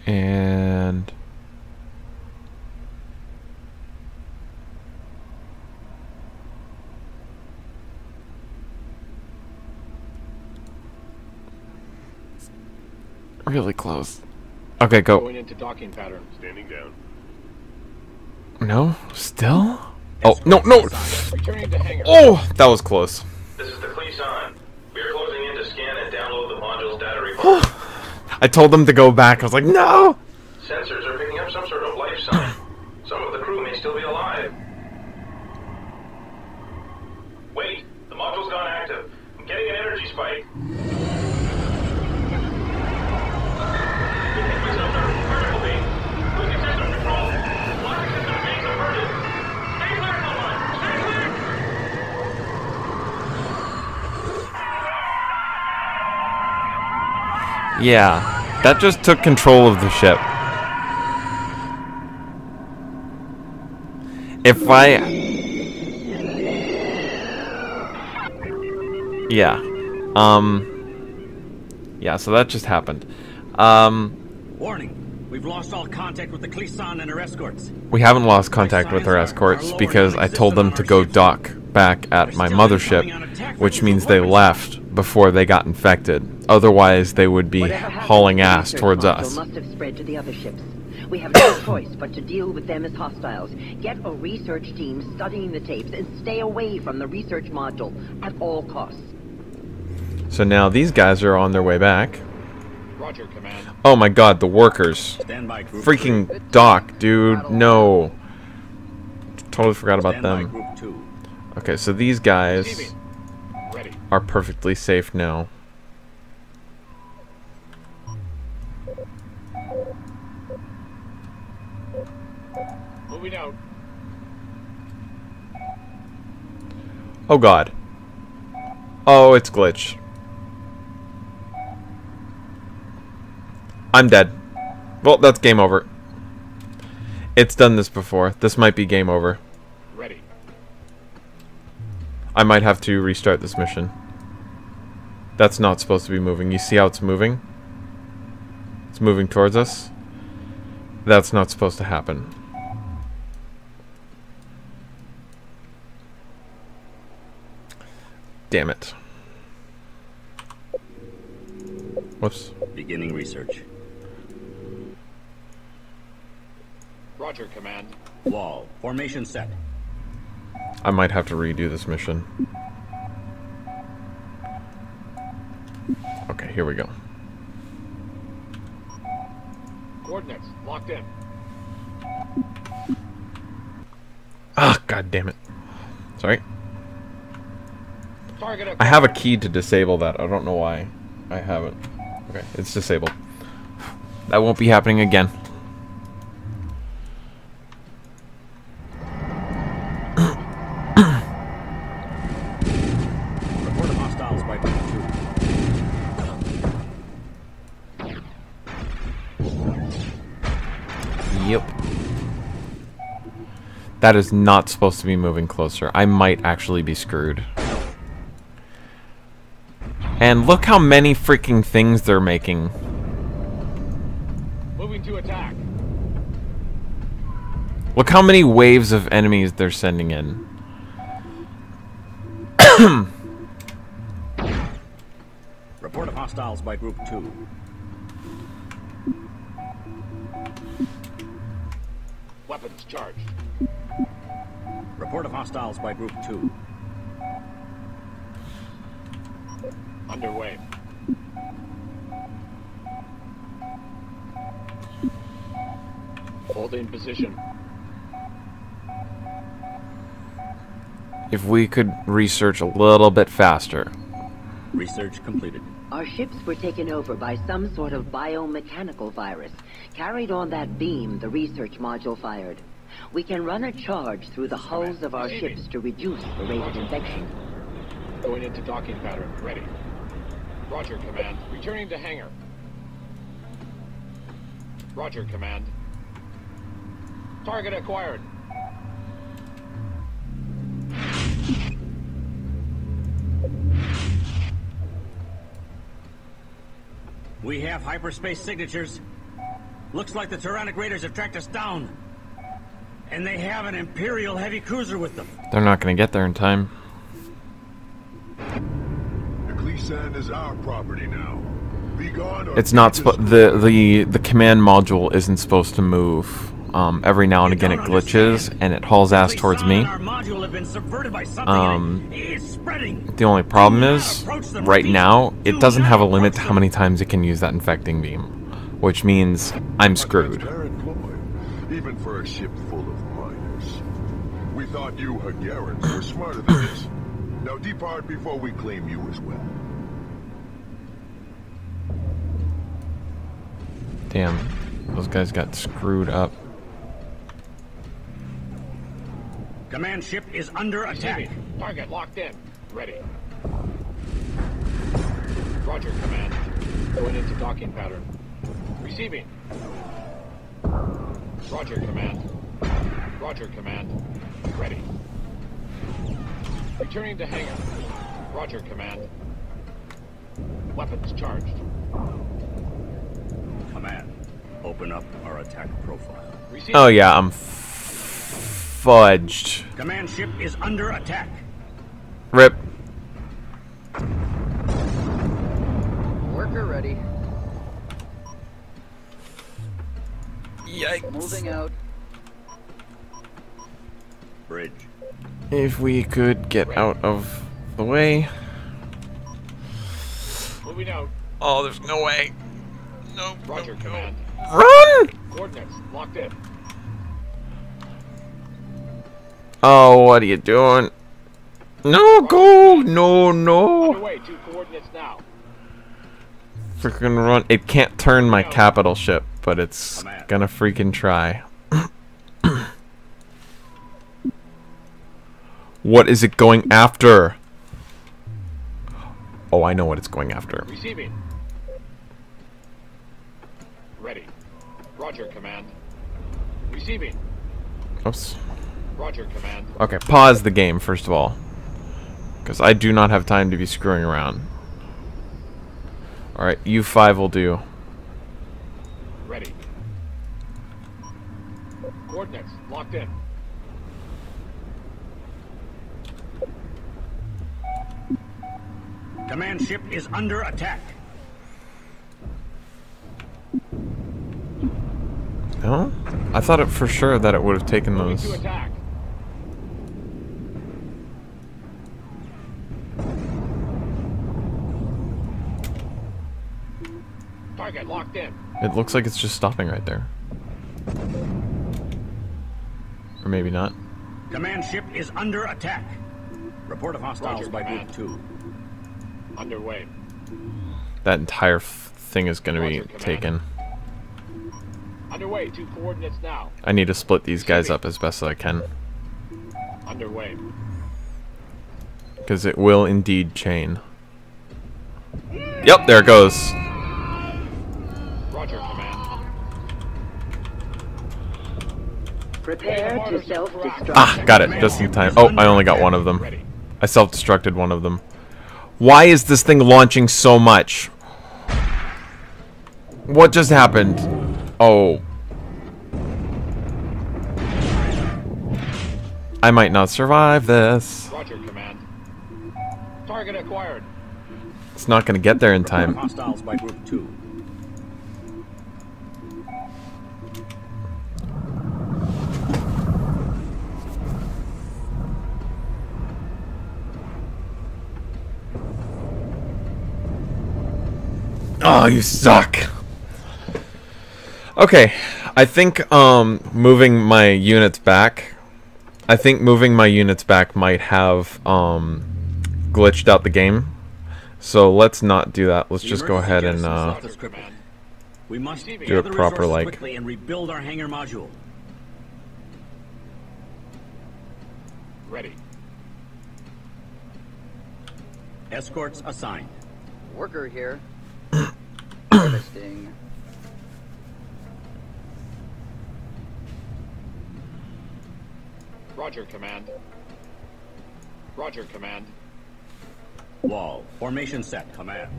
Speaker 1: And really close. Okay, go.
Speaker 6: Going into docking pattern. Standing down.
Speaker 1: No? Still? Oh, no, no!
Speaker 6: Returning to hangar.
Speaker 1: Oh, that was close.
Speaker 14: This is the Klisan. We are closing in to scan and download the module's data report.
Speaker 1: I told them to go back. I was like, no!
Speaker 14: Sensors are picking up some sort of life sign. Some of the crew may still be alive. Wait, the module's gone active. I'm getting an energy spike.
Speaker 1: Yeah, that just took control of the ship. If I... Yeah. Yeah, so that just happened.
Speaker 4: Warning. We've lost all contact with the Klisan and her escorts.
Speaker 1: We haven't lost contact with our escorts because I told them to go dock back at my mothership, which means they left before they got infected. Otherwise, they would be hauling ass towards us.
Speaker 7: Must have spread to the other ships. We have no choice but to deal with them as hostiles. Get a research team studying the tapes and stay away from the research module at all costs.
Speaker 1: So now these guys are on their way back.
Speaker 6: Roger, Command.
Speaker 1: Oh my god, the workers. Freaking dock, dude. No. Totally forgot about them. Okay, so these guys are perfectly safe now.
Speaker 6: Moving out.
Speaker 1: Oh god. Oh, it's glitch. I'm dead. Well, that's game over. It's done this before. This might be game over.
Speaker 6: Ready.
Speaker 1: I might have to restart this mission. That's not supposed to be moving. You see how it's moving? It's moving towards us. That's not supposed to happen. Damn it. Whoops.
Speaker 4: Beginning research.
Speaker 6: Roger, Command.
Speaker 4: Wall. Formation set.
Speaker 1: I might have to redo this mission. Okay, here we go.
Speaker 6: Coordinates locked in.
Speaker 1: Ah, god damn it. Sorry.
Speaker 6: Target
Speaker 1: I have a key to disable that. I don't know why I haven't. Okay, it's disabled. That won't be happening again.
Speaker 4: Report of hostiles by
Speaker 1: Yep. That is not supposed to be moving closer. I might actually be screwed. And look how many freaking things they're making.
Speaker 6: Moving to attack.
Speaker 1: Look how many waves of enemies they're sending in.
Speaker 4: Report of hostiles by Group 2.
Speaker 6: Weapons charged.
Speaker 4: Report of hostiles by Group 2.
Speaker 6: Underway. Holding position.
Speaker 1: If we could research a little bit faster.
Speaker 4: Research completed.
Speaker 7: Our ships were taken over by some sort of biomechanical virus, carried on that beam the research module fired. We can run a charge through the hulls of our ships to reduce the rate of infection.
Speaker 6: Going into docking pattern. Ready. Roger, Command. Returning to hangar. Roger, Command. Target acquired.
Speaker 4: We have hyperspace signatures. Looks like the Tyrannic Raiders have tracked us down. And they have an Imperial heavy cruiser with them.
Speaker 1: They're not going to get there in time.
Speaker 16: The Cleesan is our property now. Be gone or
Speaker 1: It's not the command module isn't supposed to move. Every now and again it glitches and it hauls ass towards me. The only problem is, right now, it doesn't have a limit to how many times it can use that infecting beam, which means I'm screwed.
Speaker 16: Even for a ship full of miners. We thought you Hagarans were smarter than this. Now depart before we claim you as well.
Speaker 1: Damn, those guys got screwed up.
Speaker 4: Command ship is under attack.
Speaker 6: Target locked in. Ready. Roger, Command. Going into docking pattern. Receiving. Roger, Command. Roger, Command. Ready. Returning to hangar. Roger, Command. Weapons charged.
Speaker 4: Command, open up our attack profile.
Speaker 1: Receiving. Oh yeah, I'm fudged.
Speaker 4: Command ship is under attack.
Speaker 1: Rip.
Speaker 10: Worker ready.
Speaker 1: Yikes.
Speaker 10: Moving out.
Speaker 4: Bridge.
Speaker 1: If we could get out of the way.
Speaker 6: Moving out.
Speaker 1: Oh, there's no way. No.
Speaker 6: Roger, Command.
Speaker 1: Run!
Speaker 6: Coordinates locked in.
Speaker 1: Oh, what are you doing? No, go! No, no!
Speaker 6: Underway, 2 coordinates now.
Speaker 1: Freaking run. It can't turn my capital ship, but it's gonna freaking try. What is it going after? Oh, I know what it's going after.
Speaker 6: Receiving. Ready. Roger, Command. Receiving.
Speaker 1: Oops.
Speaker 6: Roger, Command.
Speaker 1: Okay, pause the game, first of all. Because I do not have time to be screwing around. Alright, U5 will do.
Speaker 6: Ready. Coordinates locked in.
Speaker 4: Command ship is under attack.
Speaker 1: No? I thought it for sure that it would have taken those.
Speaker 6: To attack. Target locked in.
Speaker 1: It looks like it's just stopping right there. Or maybe not.
Speaker 4: Command ship is under attack. Report of hostiles by Group 2.
Speaker 6: Underway.
Speaker 1: That entire thing is going to be taken.
Speaker 6: Underway, 2 coordinates now.
Speaker 1: I need to split these guys up as best as I can.
Speaker 6: Underway.
Speaker 1: Because it will indeed chain. Yep, there it goes.
Speaker 6: Roger, Command.
Speaker 7: Prepare to self-destruct.
Speaker 1: Ah, got it. Just in time. Oh, I only got one of them. I self-destructed one of them. Why is this thing launching so much? What just happened? Oh. I might not survive this.
Speaker 6: Roger, Command. Target acquired.
Speaker 1: It's not gonna get there in time.
Speaker 4: Hostiles by Group 2.
Speaker 1: Oh, you suck. Okay, I think moving my units back. I think moving my units back might have glitched out the game. So let's not do that. Let's just go ahead and
Speaker 4: We must
Speaker 1: do it proper, like.
Speaker 4: quickly and rebuild our hangar module.
Speaker 6: Ready.
Speaker 4: Escorts assigned.
Speaker 10: Worker here. Harvesting.
Speaker 6: Roger, Command. Roger, Command.
Speaker 4: Wall. Formation set. Command.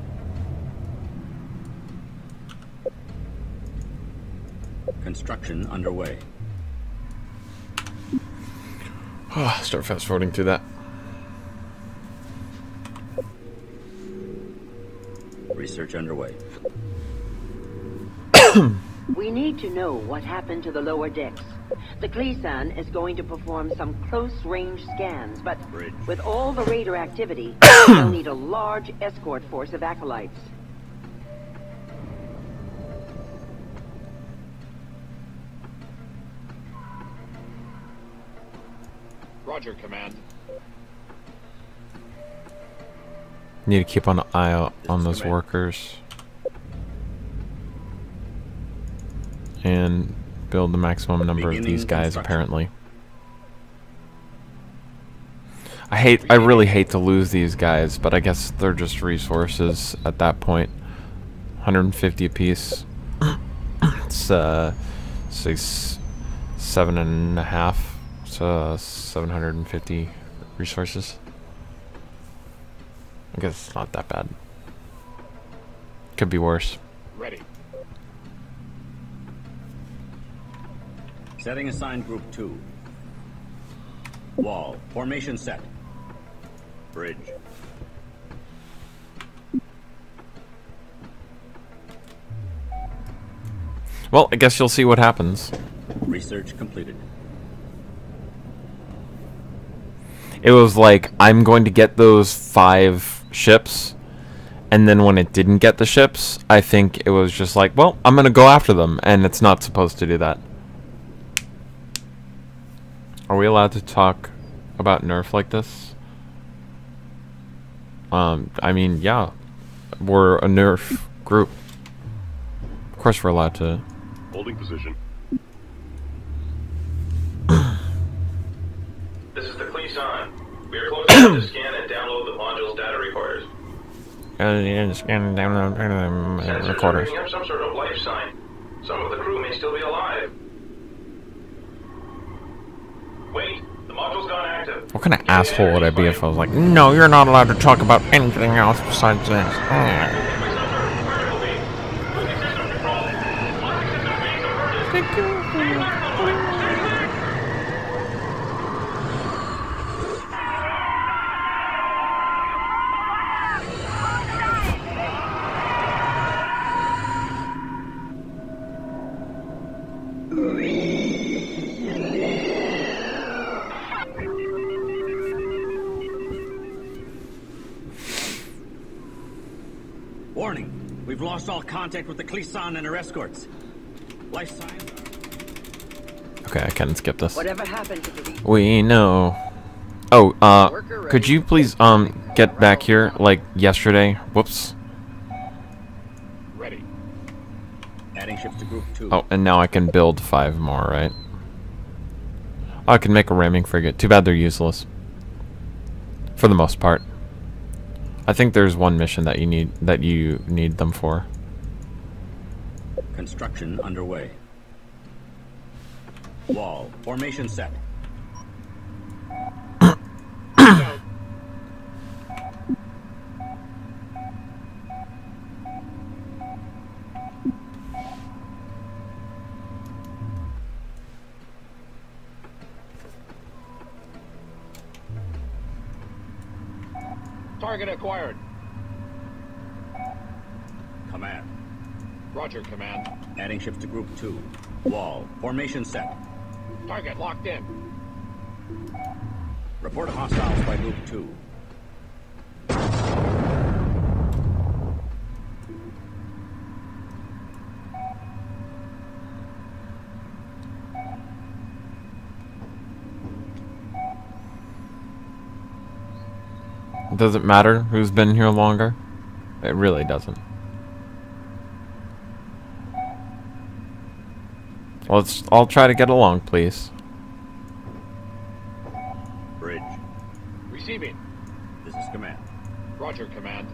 Speaker 4: Construction underway.
Speaker 1: Start fast forwarding through that.
Speaker 4: Research underway.
Speaker 7: We need to know what happened to the lower decks. The Kleesan is going to perform some close-range scans, but with all the raider activity, we'll need a large escort force of acolytes.
Speaker 6: Roger, Command.
Speaker 1: Need to keep an eye out on those workers. And build the maximum number of these guys, apparently. I really hate to lose these guys, but I guess they're just resources at that point. 150 apiece. It's say 7.5, so 750 resources. I guess it's not that bad. Could be worse.
Speaker 6: Ready.
Speaker 4: Setting assigned Group 2. Wall. Formation set. Bridge.
Speaker 1: Well, I guess you'll see what happens.
Speaker 4: Research completed.
Speaker 1: It was like, I'm going to get those 5 ships, and then when it didn't get the ships, I think it was just like, well, I'm going to go after them, and it's not supposed to do that. Are we allowed to talk about nerf like this? I mean, yeah. We're a nerf group. Of course we're allowed to.
Speaker 16: Holding position.
Speaker 14: This is the Kleesan. We are close enough to scan and download the module's data recorders.
Speaker 1: Scan and download
Speaker 14: Sensors are
Speaker 1: recorders.
Speaker 14: picking up some sort of life sign. Some of the crew may still be alive. Wait, the module's gone active.
Speaker 1: What kind of asshole would I be if I was like, no, you're not allowed to talk about anything else besides this?
Speaker 4: Warning. We've lost all contact with the Kleesan and her escorts. Life signs.
Speaker 1: Okay, I can skip this.
Speaker 7: Whatever happened to the...
Speaker 1: We know. Oh, could you please, get back here, like, yesterday? Whoops.
Speaker 6: Ready.
Speaker 4: Adding ships to Group 2.
Speaker 1: Oh, and now I can build 5 more, right? Oh, I can make a ramming frigate. Too bad they're useless. For the most part. I think there's one mission that you need them for.
Speaker 4: Construction underway. Wall. Formation set.
Speaker 6: Target acquired.
Speaker 4: Command.
Speaker 6: Roger, Command.
Speaker 4: Adding ships to Group 2. Wall. Formation set.
Speaker 6: Target locked in.
Speaker 4: Report hostiles by Group 2.
Speaker 1: Does it matter who's been here longer? It really doesn't. Let's all try to get along, please.
Speaker 4: Bridge.
Speaker 6: Receiving.
Speaker 4: This is Command.
Speaker 6: Roger, Command.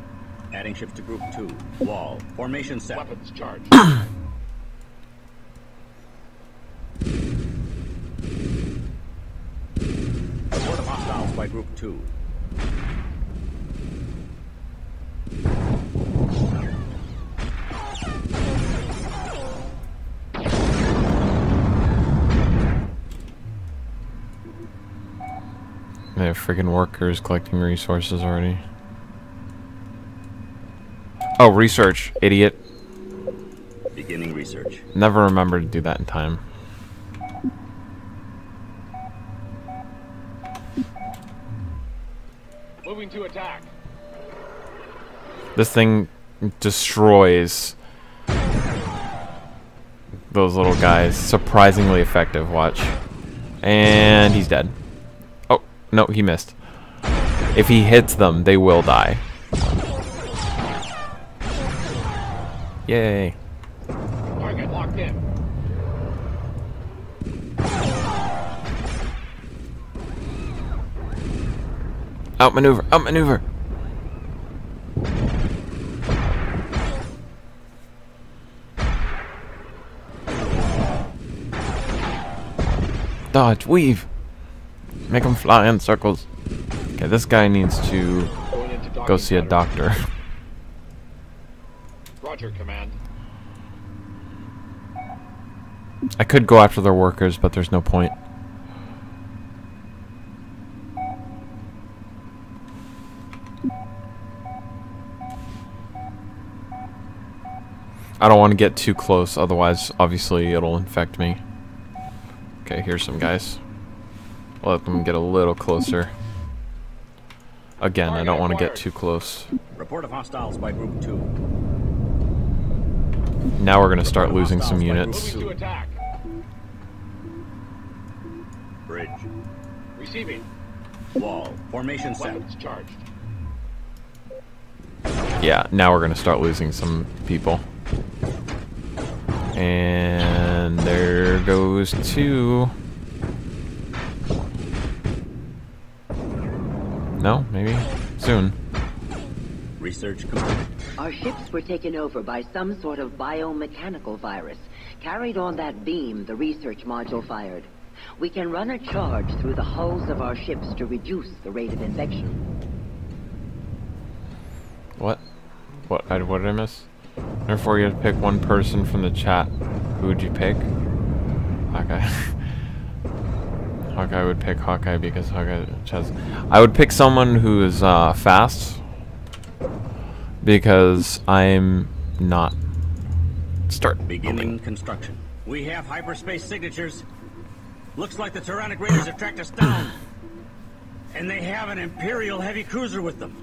Speaker 4: Adding ships to Group 2. Wall. Formation set.
Speaker 6: Weapons charged.
Speaker 4: Report of hostiles by Group 2.
Speaker 1: They have freaking workers collecting resources already. Oh, research, idiot.
Speaker 4: Beginning research.
Speaker 1: Never remember to do that in time.
Speaker 6: Moving to attack.
Speaker 1: This thing destroys those little guys. Surprisingly effective, watch. And he's dead. Oh, no, he missed. If he hits them, they will die. Yay.
Speaker 6: Target locked in.
Speaker 1: Outmaneuver, outmaneuver. Dodge, weave. Make him fly in circles. Okay, this guy needs to go see a doctor.
Speaker 6: Roger, Command.
Speaker 1: I could go after their workers, but there's no point. I don't want to get too close, otherwise, obviously, it'll infect me. Okay, here's some guys. Let them get a little closer. Again, I don't want to get too close.
Speaker 4: Report of hostiles by Group 2.
Speaker 1: Now we're going to start losing some units.
Speaker 6: Moving to attack.
Speaker 4: Bridge.
Speaker 6: Receiving.
Speaker 4: Wall. Formation set.
Speaker 6: Weapons charged.
Speaker 1: Yeah, now we're going to start losing some people. And there goes 2. No, maybe soon.
Speaker 4: Research complete.
Speaker 7: Our ships were taken over by some sort of biomechanical virus, carried on that beam the research module fired. We can run a charge through the hulls of our ships to reduce the rate of infection.
Speaker 1: What? What did I miss? Therefore, you have to pick one person from the chat. Who would you pick? Hawkeye. Hawkeye would pick Hawkeye because Hawkeye has... I would pick someone who is fast. Because I'm not. Start.
Speaker 4: Beginning construction. We have hyperspace signatures. Looks like the Tyrannic Raiders have tracked us down. And they have an Imperial heavy cruiser with them.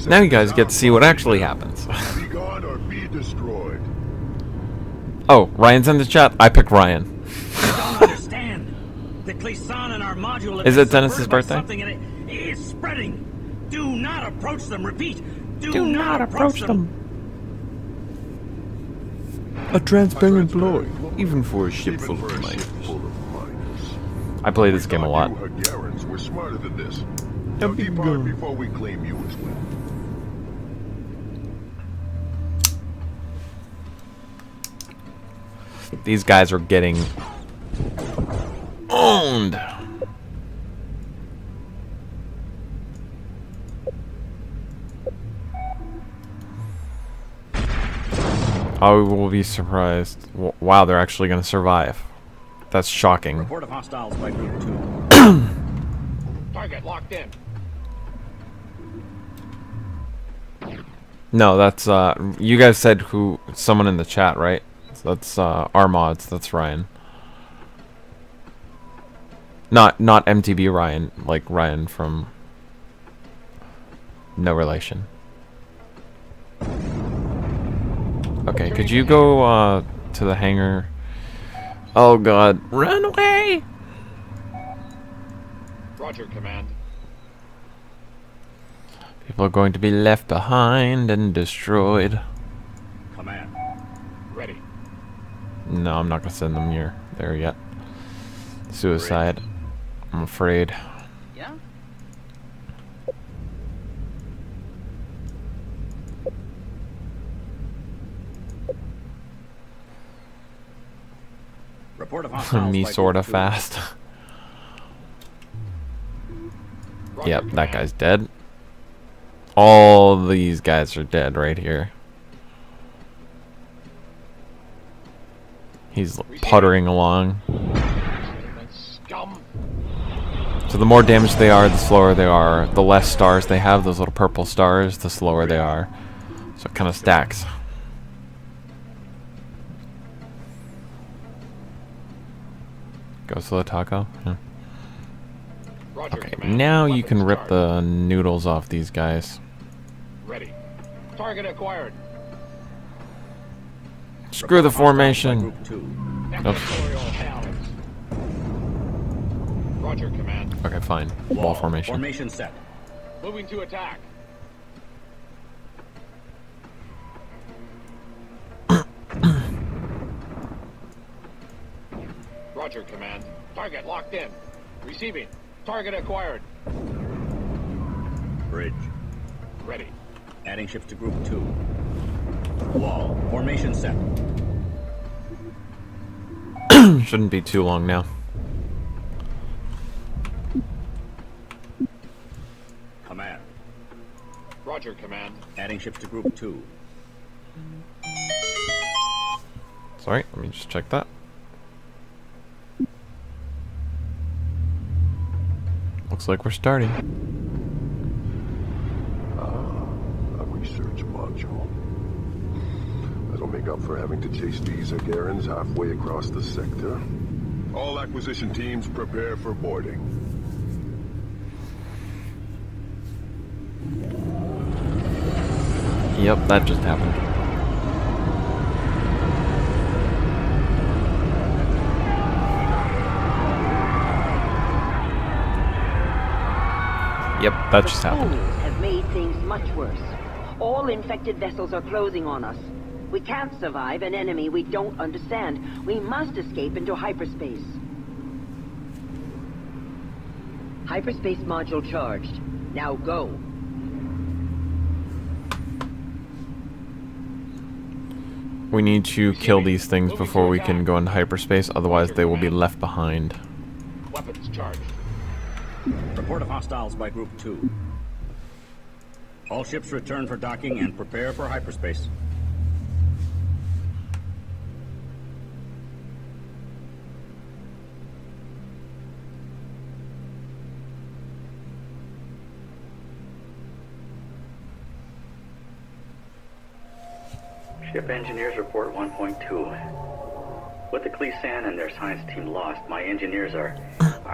Speaker 1: Now you guys get to see what actually happens.
Speaker 16: Be gone or be destroyed.
Speaker 1: Oh, Ryan's in the chat. I pick Ryan.
Speaker 4: I don't understand. The Cleason in our module have
Speaker 1: Is
Speaker 4: been
Speaker 1: it Dennis's
Speaker 4: subverted by
Speaker 1: birthday?
Speaker 4: something and it is spreading. Do not approach them. Repeat.
Speaker 1: Do not approach them. A transparent ploy, even for a ship full of miners. I play this game a lot.
Speaker 16: You Hungarians were smarter than this. Now depart before we claim you as well.
Speaker 1: These guys are getting owned. I will be surprised. Wow, they're actually going to survive. That's shocking.
Speaker 4: Report of hostiles by Group 2.
Speaker 6: Target locked in.
Speaker 1: No, that's you guys said someone in the chat, right? So that's our mods. That's Ryan. Not MTB Ryan, like Ryan from No Relation. Okay, could you go to the hangar? Oh god, run away!
Speaker 6: Roger, Command.
Speaker 1: People are going to be left behind and destroyed.
Speaker 4: Command.
Speaker 6: Ready.
Speaker 1: No, I'm not gonna send them there yet. Suicide. I'm afraid.
Speaker 10: Yeah?
Speaker 4: Report of hostiles
Speaker 1: Me
Speaker 4: by
Speaker 1: sorta
Speaker 4: Group 2.
Speaker 1: fast. Yep, that guy's dead. All these guys are dead right here. He's puttering along.
Speaker 6: Scum.
Speaker 1: So the more damage they are, the slower they are. The less stars they have, those little purple stars, the slower they are. So it kind of stacks. Go slow taco. Yeah. Okay, now you can rip the noodles off these guys.
Speaker 6: Ready. Target acquired.
Speaker 1: Screw the formation. Oops.
Speaker 6: Roger, Command.
Speaker 1: Okay, fine. Wall formation.
Speaker 4: Formation set.
Speaker 6: Moving to attack. Roger, Command. Target locked in. Receiving. Target acquired.
Speaker 4: Bridge.
Speaker 6: Ready.
Speaker 4: Adding ships to Group 2. Wall. Formation set.
Speaker 1: Shouldn't be too long now.
Speaker 4: Command.
Speaker 6: Roger, Command.
Speaker 4: Adding ships to Group 2.
Speaker 1: Sorry, let me just check that. Looks like we're starting.
Speaker 16: A research module. That'll make up for having to chase these Agarans halfway across the sector. All acquisition teams prepare for boarding.
Speaker 1: Yep, that just happened. Yep, that just happened.
Speaker 7: Fools have made things much worse. All infected vessels are closing on us. We can't survive an enemy we don't understand. We must escape into hyperspace. Hyperspace module charged. Now go.
Speaker 1: We need to kill these things before we can go into hyperspace, otherwise they will be left behind.
Speaker 6: Weapons charged.
Speaker 4: Report of hostiles by Group 2. All ships return for docking and prepare for hyperspace.
Speaker 15: Ship engineers report 1.2. With the Cleesan and their science team lost, my engineers are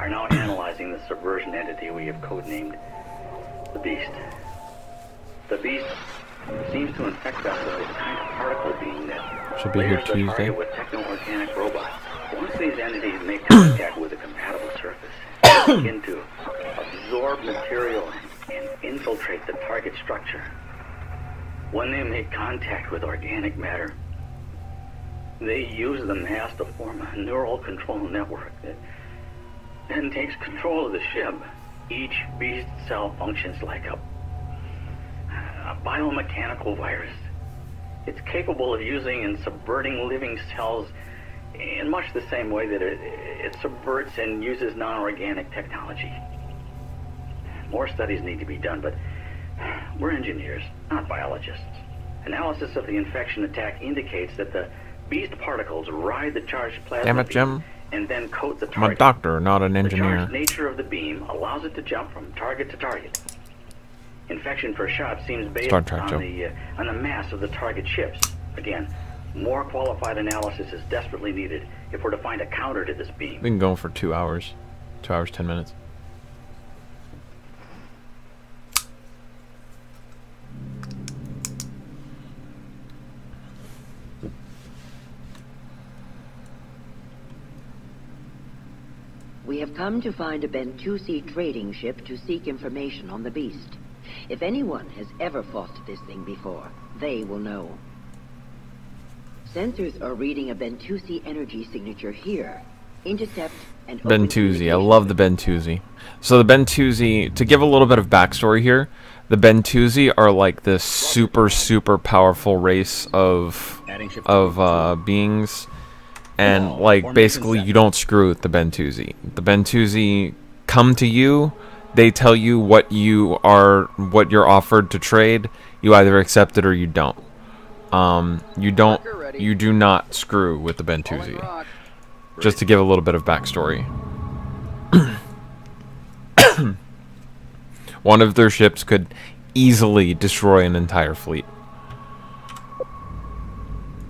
Speaker 15: now analyzing the subversion entity we have codenamed the Beast. The Beast seems to infect us with this kind of particle being that
Speaker 1: should be here
Speaker 15: layers the
Speaker 1: Tuesday.
Speaker 15: target with techno-organic robots. Once these entities make contact with a compatible surface, they begin to absorb material and infiltrate the target structure. When they make contact with organic matter, they use the mass to form a neural control network that then takes control of the ship. Each beast cell functions like a biomechanical virus. It's capable of using and subverting living cells in much the same way that it subverts and uses non-organic technology. More studies need to be done, but we're engineers, not biologists. Analysis of the infection attack indicates that the beast particles ride the charged plasma
Speaker 1: Damn it, Jim.
Speaker 15: beam and then coat the
Speaker 1: I'm
Speaker 15: target.
Speaker 1: a doctor, not an
Speaker 15: The
Speaker 1: engineer.
Speaker 15: charged nature of the beam allows it to jump from target to target. Infection per shot seems based
Speaker 1: Star Trek,
Speaker 15: on the mass of the target ships. Again, more qualified analysis is desperately needed if we're to find a counter to this beam.
Speaker 1: We've been going for 2 hours. 2 hours, 10 minutes.
Speaker 7: We have come to find a Bentusi trading ship to seek information on the beast. If anyone has ever fought this thing before, they will know. Sensors are reading a Bentusi energy signature here. Intercept and open
Speaker 1: Bentusi. I love the Bentusi. So the Bentusi, to give a little bit of backstory here, the Bentusi are like this super, super powerful race of beings. And, like, basically, you don't screw with the Bentusi. The Bentusi come to you. They tell you what you're offered to trade. You either accept it or you don't. You do not screw with the Bentusi. Just to give a little bit of backstory. One of their ships could easily destroy an entire fleet.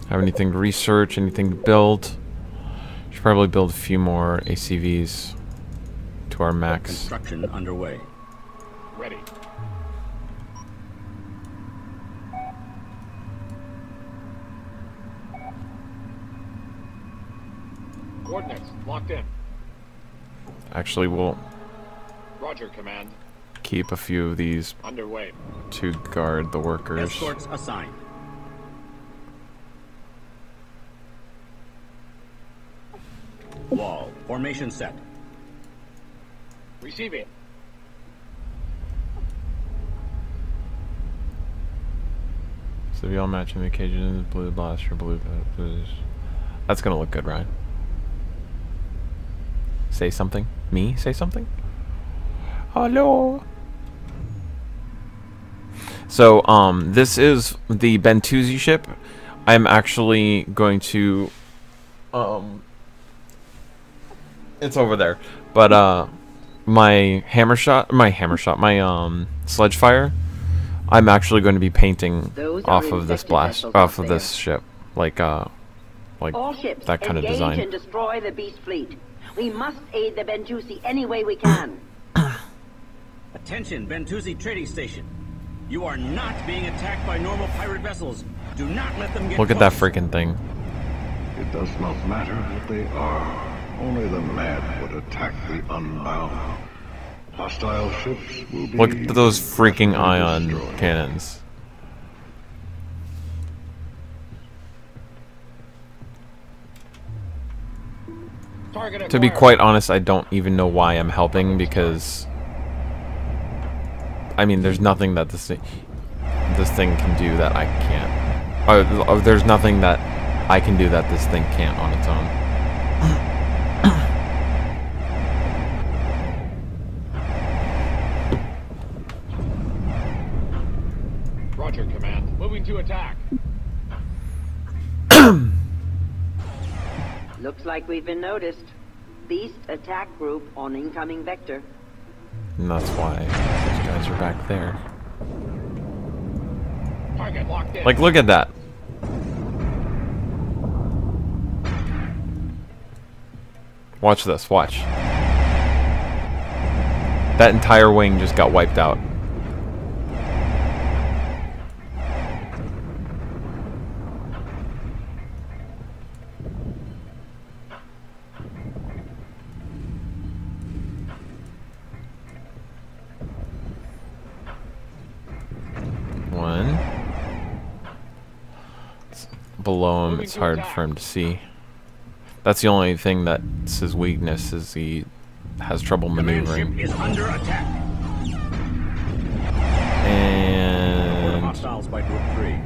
Speaker 1: Have anything to research? Anything to build? Should probably build a few more ACVs to our max.
Speaker 4: Construction underway.
Speaker 6: Ready. Coordinates locked in.
Speaker 1: Actually, we'll
Speaker 6: Roger, command.
Speaker 1: keep a few of these
Speaker 6: Underway.
Speaker 1: to guard the workers.
Speaker 4: Escorts assigned. Wall. Formation set.
Speaker 6: Receiving.
Speaker 1: So we all matching the occasion, blue blaster, blue. That's gonna look good, Ryan. Say something. Me? Say something? Hello. So, this is the Bentusi ship. I'm actually going to, it's over there. But, my sledge fire, I'm actually going to be painting off of this this ship. Like
Speaker 7: All ships,
Speaker 1: that kind of
Speaker 7: engage
Speaker 1: design.
Speaker 7: and destroy the beast fleet. We must aid the Bentusi any way we can.
Speaker 4: Attention, Bentusi trading station. You are not being attacked by normal pirate vessels. Do not let them get
Speaker 1: Look at that freaking thing.
Speaker 8: It does not matter what they are. Only the mad would attack the unbound. Hostile ships will be...
Speaker 1: Look at those freaking ion cannons. To be quite honest, I don't even know why I'm helping, because I mean, there's nothing that this thing can do that I can't. There's nothing that I can do that this thing can't on its own.
Speaker 6: Roger, command. Moving to attack.
Speaker 7: Looks like we've been noticed. Beast attack group on incoming vector.
Speaker 1: And that's why those guys are back there.
Speaker 6: Target locked in.
Speaker 1: Like, look at that. Watch this, watch. That entire wing just got wiped out. One. Below him, it's hard for him to see. That's the only thing that's his weakness, is he has trouble maneuvering.
Speaker 4: Is under attack.
Speaker 1: And
Speaker 4: Hostiles by group 3.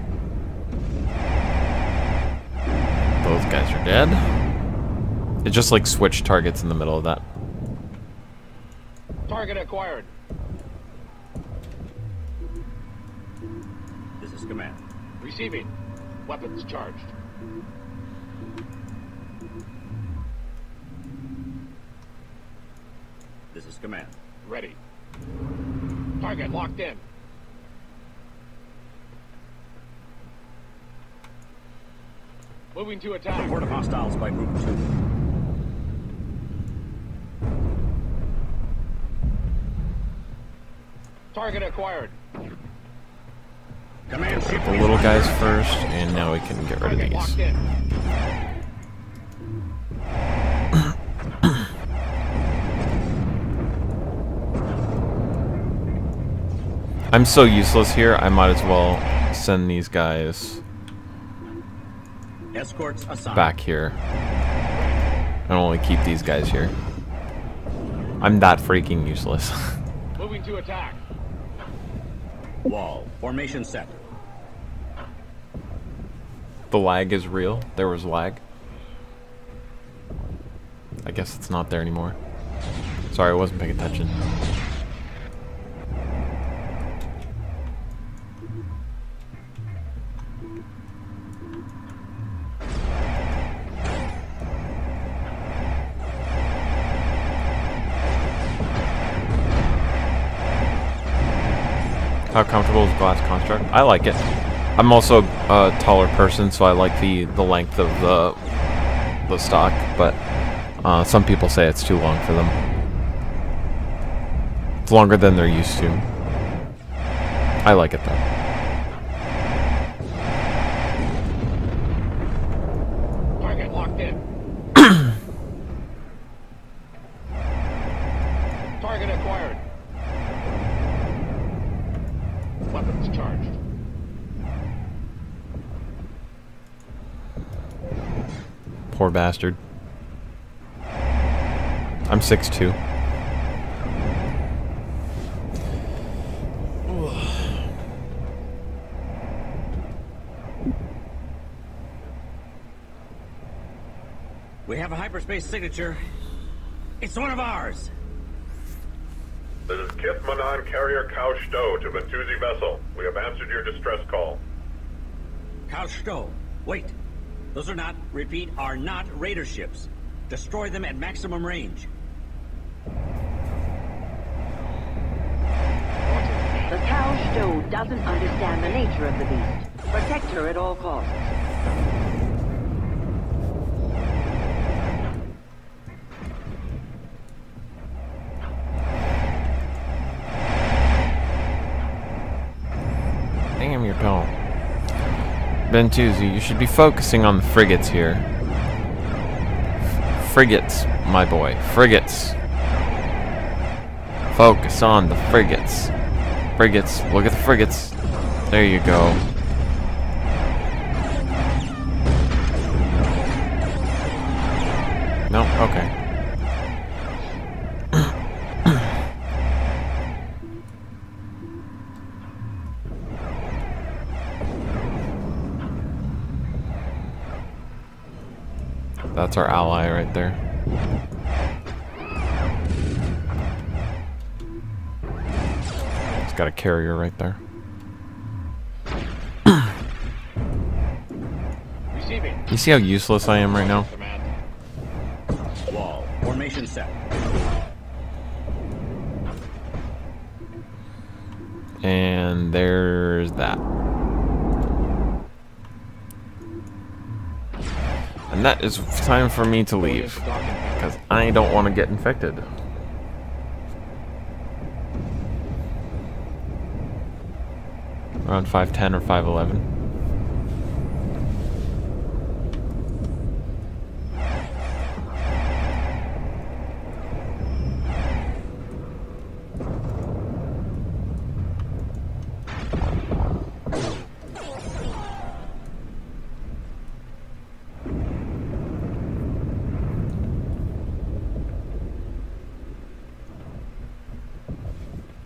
Speaker 1: those guys are dead. It just like switched targets in the middle of that.
Speaker 6: Target acquired.
Speaker 4: This is command.
Speaker 6: Receiving. Weapons charged.
Speaker 4: This is command.
Speaker 6: Ready. Target locked in. Moving to attack.
Speaker 4: Report of hostiles by group 2.
Speaker 6: Target acquired.
Speaker 4: Command ship.
Speaker 1: The little guys first, and now we can get rid of
Speaker 6: Target
Speaker 1: these.
Speaker 6: locked in.
Speaker 1: I'm so useless here, I might as well send these guys
Speaker 4: Escorts assigned.
Speaker 1: back here. And only keep these guys here. I'm that freaking useless.
Speaker 6: Moving to attack.
Speaker 4: Wall. Formation set.
Speaker 1: The lag is real. There was lag. I guess it's not there anymore. Sorry, I wasn't paying attention. How comfortable is glass construct? I like it. I'm also a taller person, so I like the length of the stock, but some people say it's too long for them. It's longer than they're used to. I like it though.
Speaker 6: Target locked in. Target acquired. Weapons charged.
Speaker 1: Poor bastard. I'm 6'2".
Speaker 4: We have a hyperspace signature. It's one of ours.
Speaker 17: This is Kith Manan Carrier Cow Stowe to Bentuzi vessel. We have answered your distress call.
Speaker 4: Cow Stowe. Wait. Those are not, repeat, are not raider ships. Destroy them at maximum range.
Speaker 7: The Cow Stowe doesn't understand the nature of the beast. Protect her at all costs.
Speaker 1: Damn, you're tall. Bentuzi, you should be focusing on the frigates here. Frigates, my boy. Frigates. Focus on the frigates. Frigates. Look at the frigates. There you go. No? Okay. That's our ally right there. It's got a carrier right there.
Speaker 6: Receiving.
Speaker 1: You see how useless I am right now?
Speaker 4: Wall. Formation set.
Speaker 1: And there's that. And that is time for me to leave, because I don't want to get infected. Around 5'10" or 5'11".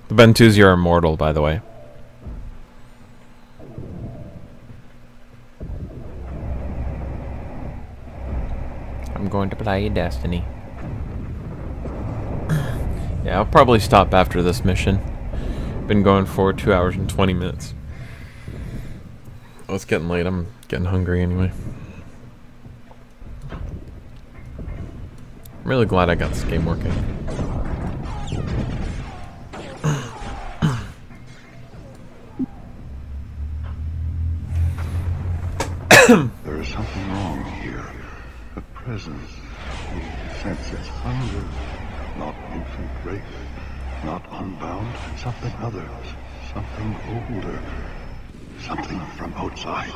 Speaker 1: The Bentuzi are immortal, by the way. I'm going going to play Destiny. Yeah, I'll probably stop after this mission. Been going for 2 hours and 20 minutes. Oh, it's getting late. I'm getting hungry anyway. I'm really glad I got this game working.
Speaker 8: There is something wrong here. A presence. We sense its hunger. Not infant rape. Not unbound. Something other. Something older. Something from outside.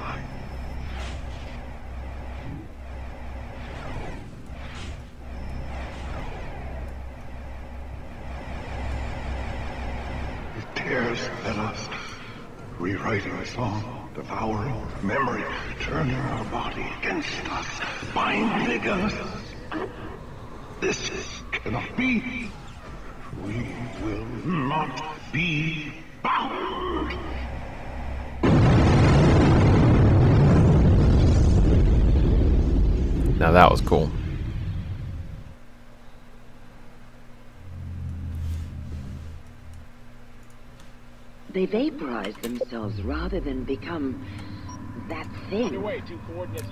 Speaker 8: It tears at us, rewriting a song, devouring memory, turning our body against us, binding us. This cannot be. We will not be bound.
Speaker 1: Now that was cool.
Speaker 7: They vaporize themselves rather than become that thing.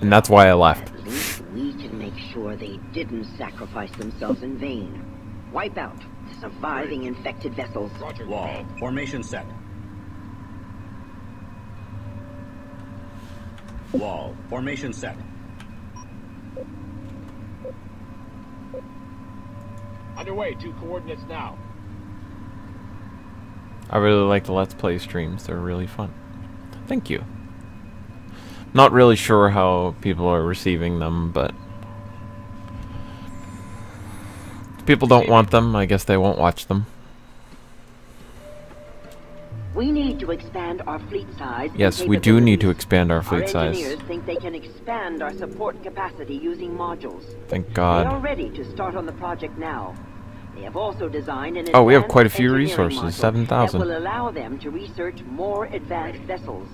Speaker 1: And that's why I left.
Speaker 7: At least we can make sure they didn't sacrifice themselves in vain. Wipe out the surviving infected vessels.
Speaker 4: Wall. Formation set. Wall. Formation set.
Speaker 6: Underway, 2 coordinates now.
Speaker 1: I really like the Let's Play streams. They're really fun. Thank you. Not really sure how people are receiving them, but if people don't want them, I guess they won't watch them.
Speaker 7: We need to expand our fleet size.
Speaker 1: Yes, we do need to expand our fleet
Speaker 7: Our
Speaker 1: size.
Speaker 7: engineers think they can expand our support capacity using modules.
Speaker 1: Thank
Speaker 7: They are
Speaker 1: God.
Speaker 7: ready to start on the project now. They have also designed an
Speaker 1: Oh, we have
Speaker 7: advanced
Speaker 1: quite a few
Speaker 7: engineering
Speaker 1: resources,
Speaker 7: module
Speaker 1: 7,000.
Speaker 7: that will allow them to research more advanced vessels.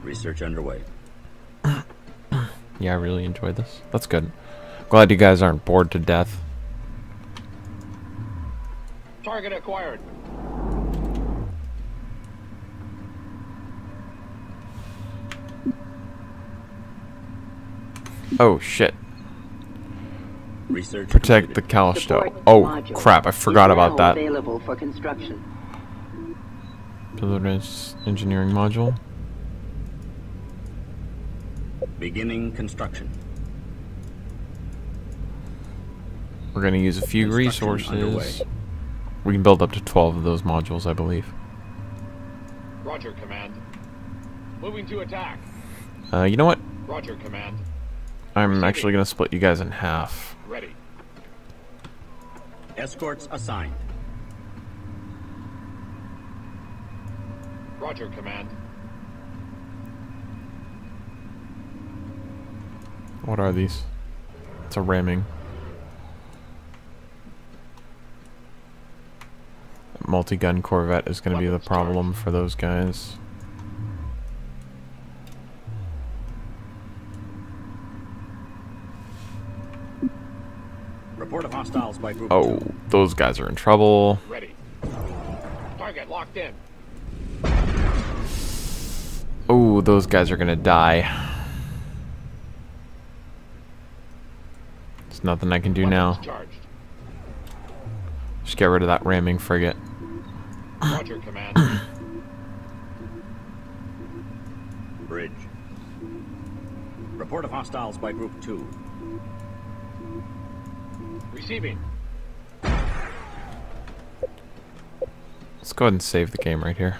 Speaker 4: Research underway.
Speaker 1: Yeah, I really enjoyed this. That's good. Glad you guys aren't bored to death.
Speaker 6: Target acquired.
Speaker 1: Oh, shit.
Speaker 4: Research
Speaker 1: Protect the Callisto. Oh, crap. I forgot about that.
Speaker 7: Available for construction.
Speaker 1: Pillar's engineering module.
Speaker 4: Beginning construction.
Speaker 1: We're going to use a few
Speaker 4: Construction underway.
Speaker 1: resources. We can build up to 12 of those modules, I believe.
Speaker 6: Roger, Command. Moving to attack.
Speaker 1: You know what?
Speaker 6: Roger, Command.
Speaker 1: I'm actually going to split you guys in half.
Speaker 6: Ready.
Speaker 4: Escorts assigned.
Speaker 6: Roger, Command.
Speaker 1: What are these? It's a ramming. Multi-gun Corvette is going to be the problem for those guys.
Speaker 4: Report of hostiles by group.
Speaker 1: Oh, those guys are in trouble.
Speaker 6: Ready. Target locked in.
Speaker 1: Oh, those guys are going to die. There's nothing I can do now.
Speaker 6: Charged.
Speaker 1: Just get rid of that ramming frigate.
Speaker 6: Roger, Command.
Speaker 4: Bridge. Report of hostiles by group 2.
Speaker 6: Receiving.
Speaker 1: Let's go ahead and save the game right here.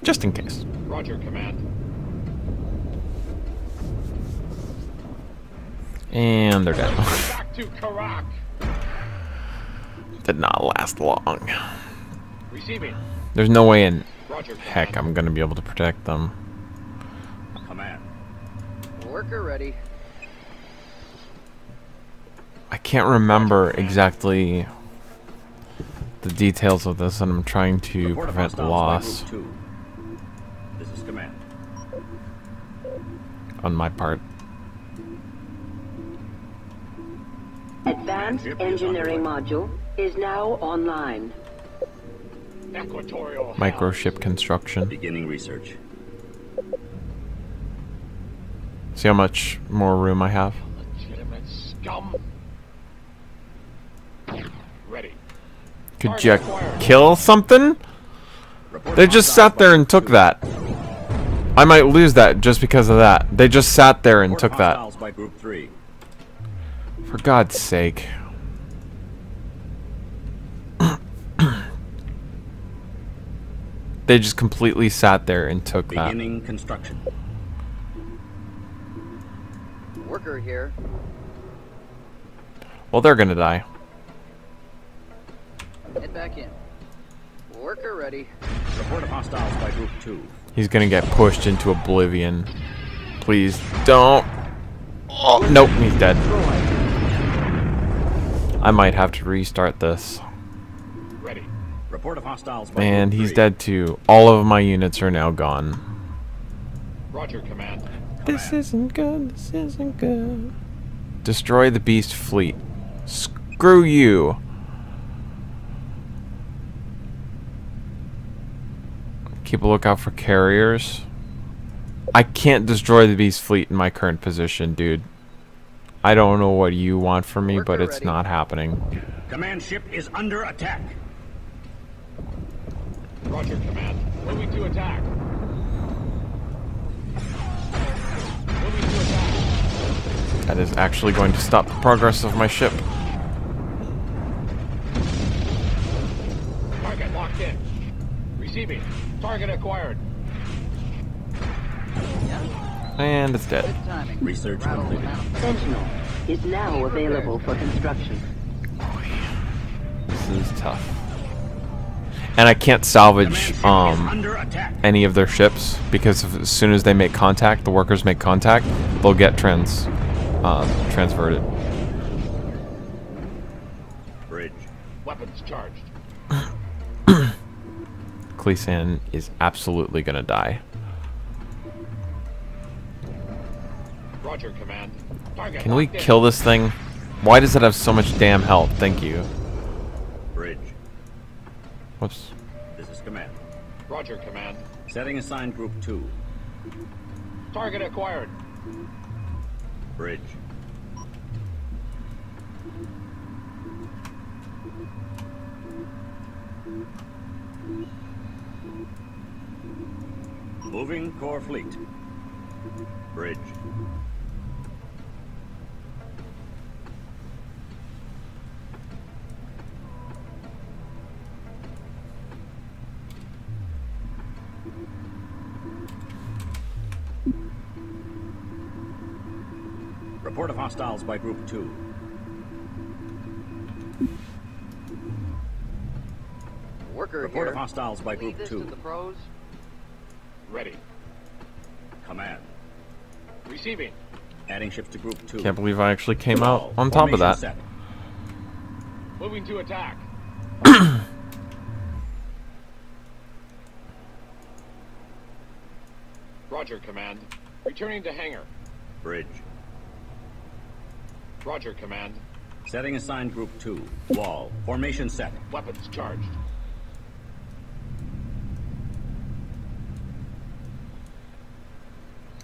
Speaker 1: Just in case.
Speaker 6: Roger, Command.
Speaker 1: And they're dead.
Speaker 6: Back to Karak.
Speaker 1: Did not last long.
Speaker 6: Receiving.
Speaker 1: There's no way in
Speaker 6: Roger,
Speaker 1: heck I'm gonna be able to protect them.
Speaker 4: Command.
Speaker 10: Worker ready.
Speaker 1: I can't remember exactly the details of this, and I'm trying to
Speaker 4: Report of
Speaker 1: prevent
Speaker 4: hostiles
Speaker 1: loss
Speaker 4: by Group 2. This is command.
Speaker 1: on my part.
Speaker 7: Advanced engineering module is now online.
Speaker 6: Equatorial
Speaker 1: Microship construction.
Speaker 4: Beginning research.
Speaker 1: See how much more room I have?
Speaker 6: legitimate scum. Ready.
Speaker 1: Could you kill something? They just sat there and took that. I might lose that just because of that. They just sat there and took that.
Speaker 4: By Group 3.
Speaker 1: For God's sake. They just completely sat there and took that.
Speaker 4: Beginning construction.
Speaker 10: Worker here.
Speaker 1: Well, they're gonna die.
Speaker 10: Head back in. Worker ready.
Speaker 4: Report of hostiles by Group 2.
Speaker 1: He's gonna get pushed into oblivion. Please don't. Oh, nope, he's dead. I might have to restart this.
Speaker 6: Ready.
Speaker 4: Report of hostiles by
Speaker 1: And
Speaker 4: Group
Speaker 1: he's
Speaker 4: 3.
Speaker 1: dead too. All of my units are now gone.
Speaker 6: Roger, command.
Speaker 1: This isn't good. This isn't good. Destroy the beast fleet. Screw you. Keep a lookout for carriers. I can't destroy the beast fleet in my current position, dude. I don't know what you want from me, but it's not happening.
Speaker 4: Command ship is under attack.
Speaker 6: Roger, command. Moving to attack. Moving to attack.
Speaker 1: That is actually going to stop the progress of my ship.
Speaker 6: Target locked in. Receiving. Target acquired.
Speaker 1: And it's dead.
Speaker 4: Research completed.
Speaker 7: Sentinel is now available for construction.
Speaker 1: This is tough. And I can't salvage any of their ships because as soon as they make contact, the workers make contact, they'll get transverted.
Speaker 4: Bridge.
Speaker 6: Weapons charged.
Speaker 1: Cleesan is absolutely gonna die.
Speaker 6: Roger, command. Target
Speaker 1: Can we
Speaker 6: locked in.
Speaker 1: kill this thing? Why does it have so much damn health? Thank you.
Speaker 4: Bridge.
Speaker 1: Whoops.
Speaker 4: This is command.
Speaker 6: Roger, command.
Speaker 4: Setting assigned Group 2.
Speaker 6: Target acquired.
Speaker 4: Bridge. Moving core fleet. Bridge. Report of hostiles by Group 2.
Speaker 10: Worker
Speaker 4: Report
Speaker 10: here.
Speaker 4: of hostiles by
Speaker 10: Leave
Speaker 4: Group
Speaker 10: this
Speaker 4: 2.
Speaker 10: to the pros.
Speaker 6: Ready.
Speaker 4: Command.
Speaker 6: Receiving.
Speaker 4: Adding ships to Group 2.
Speaker 1: Can't believe I actually came out on top of that.
Speaker 4: Set.
Speaker 6: Moving to attack. Roger, command. Returning to hangar.
Speaker 4: Bridge.
Speaker 6: Roger, command.
Speaker 4: Setting assigned Group 2. Wall. Formation set.
Speaker 6: Weapons charged.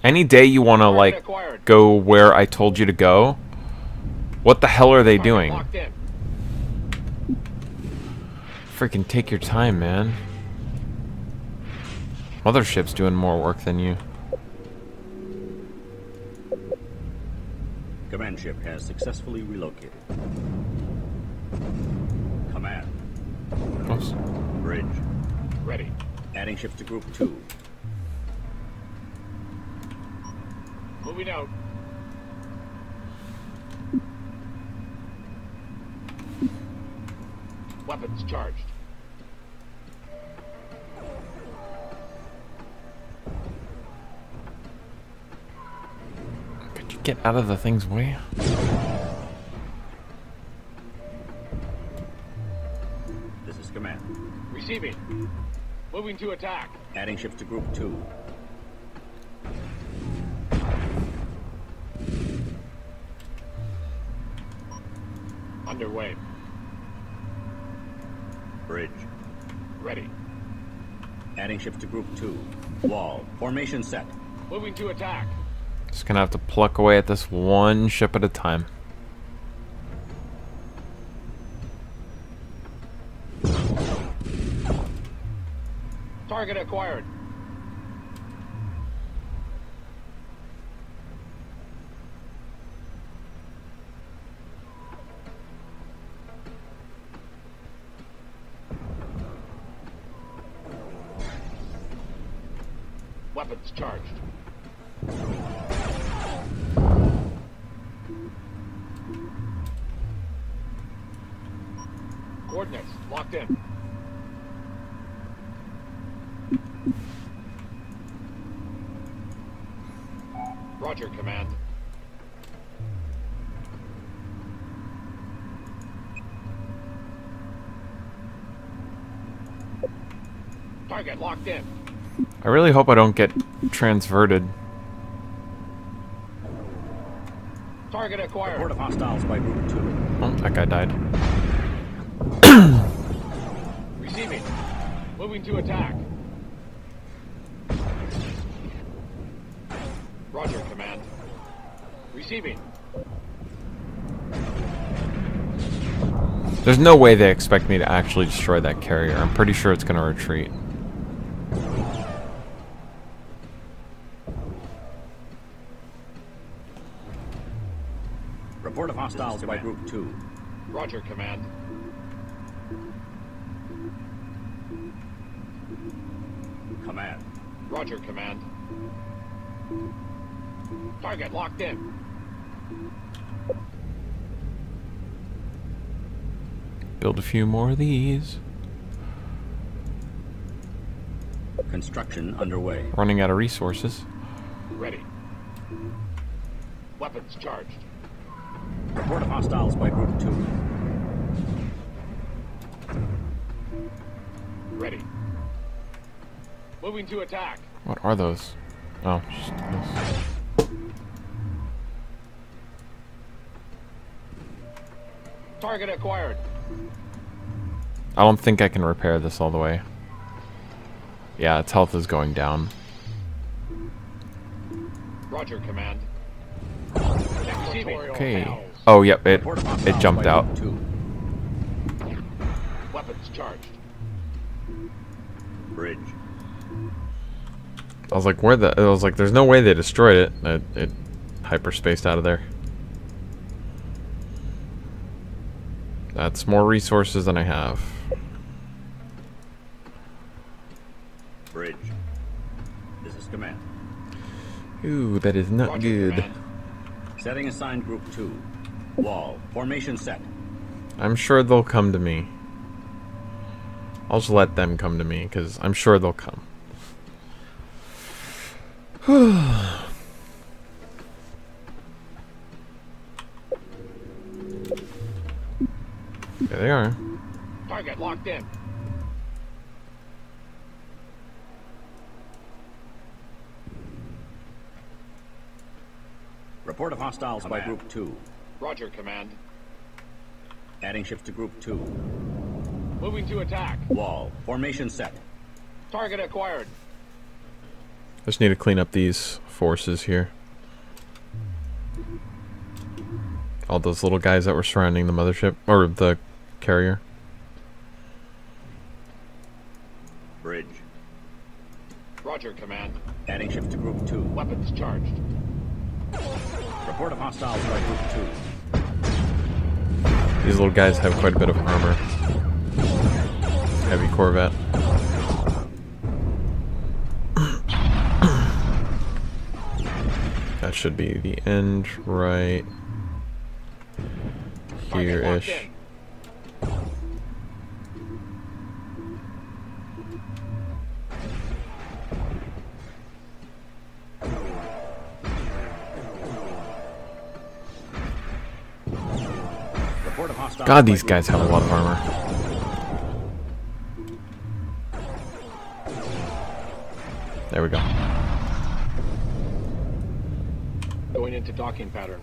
Speaker 1: Any day you want to, like, go where I told you to go, what the hell are they doing?
Speaker 6: Locked in.
Speaker 1: Freaking take your time, man. Mothership's doing more work than you.
Speaker 4: Command ship has successfully relocated. Command.
Speaker 1: Oops.
Speaker 4: Bridge.
Speaker 6: Ready.
Speaker 4: Adding ships to Group 2.
Speaker 6: Moving out. Weapons charged.
Speaker 1: Could you get out of the thing's way?
Speaker 4: This is
Speaker 6: Moving to attack.
Speaker 4: Adding ships to Group 2.
Speaker 6: Underway.
Speaker 4: Bridge.
Speaker 6: Ready.
Speaker 4: Adding ships to Group 2. Wall. Formation set.
Speaker 6: Moving to attack.
Speaker 1: Just gonna have to pluck away at this one ship at a time.
Speaker 6: Target acquired. Weapons charged. Coordinates locked in. Roger, Command. Target locked in.
Speaker 1: I really hope I don't get transverted.
Speaker 6: Target acquired.
Speaker 4: Report of hostiles by Group 2.
Speaker 1: Oh, that guy died.
Speaker 6: Receiving. Moving to attack. Roger, Command. Receiving.
Speaker 1: There's no way they expect me to actually destroy that carrier. I'm pretty sure it's gonna retreat.
Speaker 4: Report of hostiles by Group 2.
Speaker 6: Roger, Command.
Speaker 4: Command.
Speaker 6: Roger, Command. Target locked in.
Speaker 1: Build a few more of these.
Speaker 4: Construction underway.
Speaker 1: Running out of resources.
Speaker 6: Ready. Weapons charged.
Speaker 4: Report of hostiles by Group 2.
Speaker 6: Ready. Moving to attack.
Speaker 1: What are those? Oh, just this.
Speaker 6: Target acquired.
Speaker 1: I don't think I can repair this all the way. Yeah, its health is going down.
Speaker 6: Roger, Command.
Speaker 1: Okay. Oh, yep, it jumped out.
Speaker 6: Weapons charged.
Speaker 4: Bridge.
Speaker 1: I was like, there's no way they destroyed it. It hyperspaced out of there. That's more resources than I have.
Speaker 4: Bridge. This is Command.
Speaker 1: Ooh, that is not good.
Speaker 4: Command. Setting assigned Group 2. Wall. Formation set.
Speaker 1: I'm sure they'll come to me. I'll just let them come to me, because I'm sure they'll come. There they are.
Speaker 6: Target locked in.
Speaker 4: Report of hostiles by Group 2.
Speaker 6: Roger, Command.
Speaker 4: Adding ships to Group 2.
Speaker 6: Moving to attack.
Speaker 4: Wall. Formation set.
Speaker 6: Target acquired.
Speaker 1: Just need to clean up these forces here. All those little guys that were surrounding the mothership, or the carrier.
Speaker 4: Bridge.
Speaker 6: Roger, Command.
Speaker 4: Adding ships to Group 2.
Speaker 6: Weapons charged.
Speaker 4: Report of hostiles by Group 2.
Speaker 1: These little guys have quite a bit of armor. Heavy Corvette. That should be the end right here-ish. God, these guys have a lot of armor.
Speaker 6: Going into docking pattern.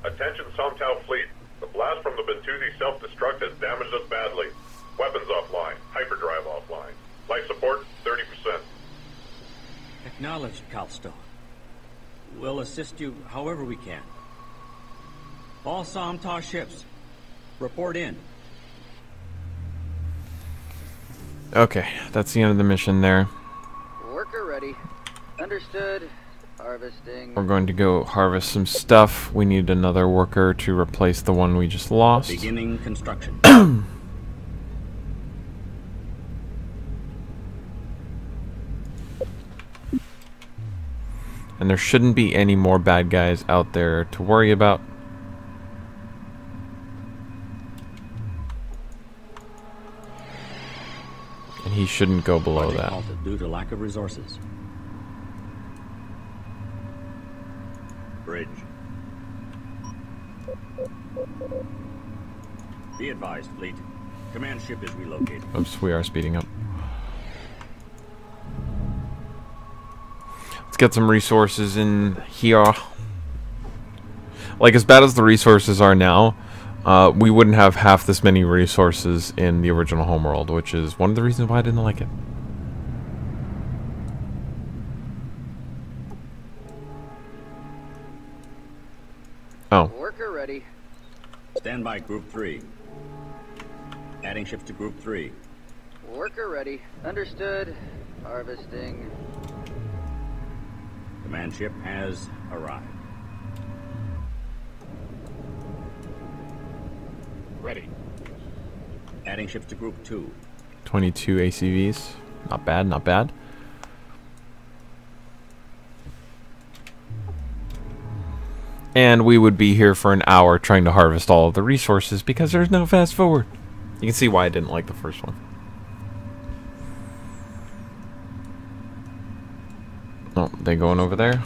Speaker 17: Attention Somtow fleet. The blast from the Bentusi self-destruct has damaged us badly. Weapons offline. Hyperdrive offline. Life support, 30%.
Speaker 4: Acknowledged, Calsto. We'll assist you however we can. All Somtaw ships, report in.
Speaker 1: Okay, that's the end of the mission there.
Speaker 10: Worker ready. Understood. Harvesting.
Speaker 1: We're going to go harvest some stuff. We need another worker to replace the one we just lost.
Speaker 4: Beginning construction.
Speaker 1: And there shouldn't be any more bad guys out there to worry about. And he shouldn't go below that.
Speaker 4: Halted due to lack of resources. Bridge. Be advised, fleet. Command ship is relocated.
Speaker 1: Oops, we are speeding up. Let's get some resources in here. Like, as bad as the resources are now, we wouldn't have half this many resources in the original Homeworld, which is one of the reasons why I didn't like it. Oh.
Speaker 10: Worker ready.
Speaker 4: Stand by, Group 3. Adding ships to Group 3.
Speaker 10: Worker ready. Understood. Harvesting.
Speaker 4: Command ship has arrived.
Speaker 6: Ready.
Speaker 4: Adding ships to Group 2.
Speaker 1: 22 ACVs. Not bad, not bad. And we would be here for an hour trying to harvest all of the resources because there's no fast forward. You can see why I didn't like the first one. Oh, they going over there?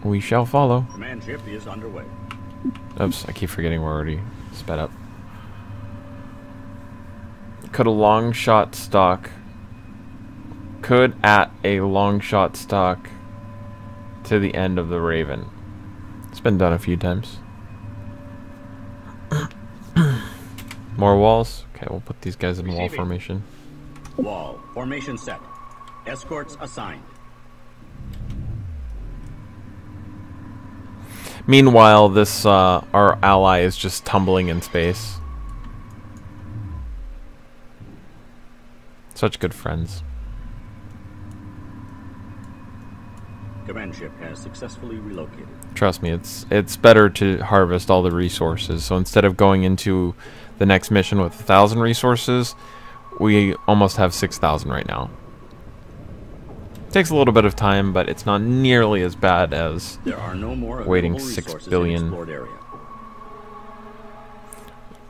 Speaker 1: We shall follow.
Speaker 4: Command ship is underway.
Speaker 1: Oops, I keep forgetting we're already sped up. Could a long shot stock... Could at a long shot stock to the end of the Raven. It's been done a few times. More walls? Okay, we'll put these guys in wall formation.
Speaker 4: Wall. Formation set. Escorts assigned.
Speaker 1: Meanwhile, this, our ally is just tumbling in space. Such good friends.
Speaker 4: Command ship has successfully relocated.
Speaker 1: Trust me, it's better to harvest all the resources. So instead of going into the next mission with 1,000 resources, we almost have 6,000 right now. Takes a little bit of time, but it's not nearly as bad as
Speaker 4: there are no more
Speaker 1: waiting 6 billion.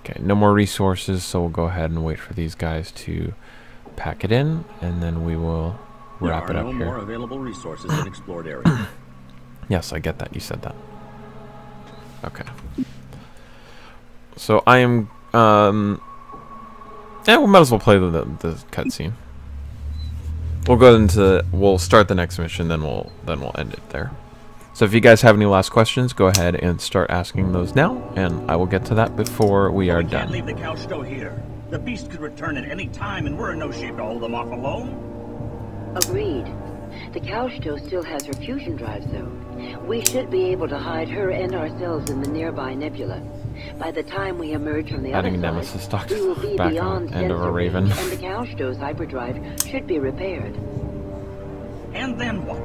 Speaker 1: Okay, no more resources, so we'll go ahead and wait for these guys to pack it in, and then we will wrap it up here.
Speaker 4: There are no more available resources in explored area.
Speaker 1: Yes, I get that. You said that. Okay. So I am. Yeah, we might as well play the cutscene. We'll start the next mission, then we'll end it there. So if you guys have any last questions, go ahead and start asking those now, and I will get to that before we are done.
Speaker 4: We can't leave the Calsto here. The beast could return at any time, and we're in no shape to hold them off alone.
Speaker 7: Agreed. The Calsto still has her fusion drives, though. We should be able to hide her and ourselves in the nearby nebula. By the time we emerge from the other side, we will be beyond
Speaker 1: end of a Raven.
Speaker 7: and the Calsto's hyperdrive should be repaired.
Speaker 4: And then what?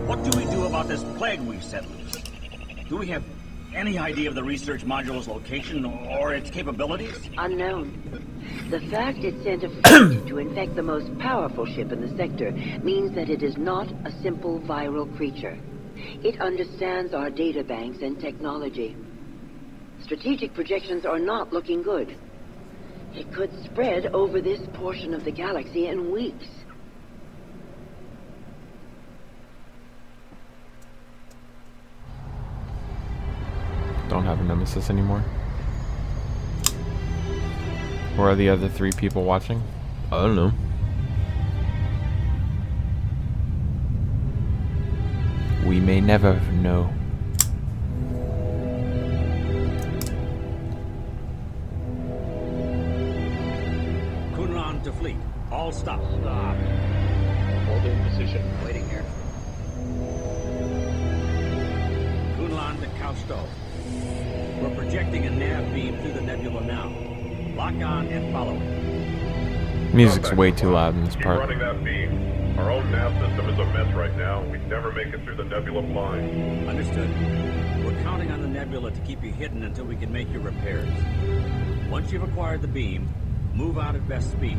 Speaker 4: What do we do about this plague we've set loose? Do we have any idea of the research module's location or its capabilities?
Speaker 7: Unknown. The fact it sent a fleet to infect the most powerful ship in the sector means that it is not a simple viral creature. It understands our data banks and technology. Strategic projections are not looking good. It could spread over this portion of the galaxy in weeks.
Speaker 1: Don't have a nemesis anymore. Where are the other 3 people watching? I don't know. We may never know.
Speaker 4: Kunlan to fleet. All stop.
Speaker 6: Stop. Hold in position.
Speaker 10: Waiting here.
Speaker 4: Kunlan to Kausto. We're projecting a nav beam through the nebula now. Lock on and follow.
Speaker 1: Music's way too loud in this
Speaker 17: Keep
Speaker 1: part.
Speaker 17: running that beam. Our own nav system is a mess right now. We'd never make it through the nebula blind.
Speaker 4: Understood. We're counting on the nebula to keep you hidden until we can make your repairs. Once you've acquired the beam, move out at best speed.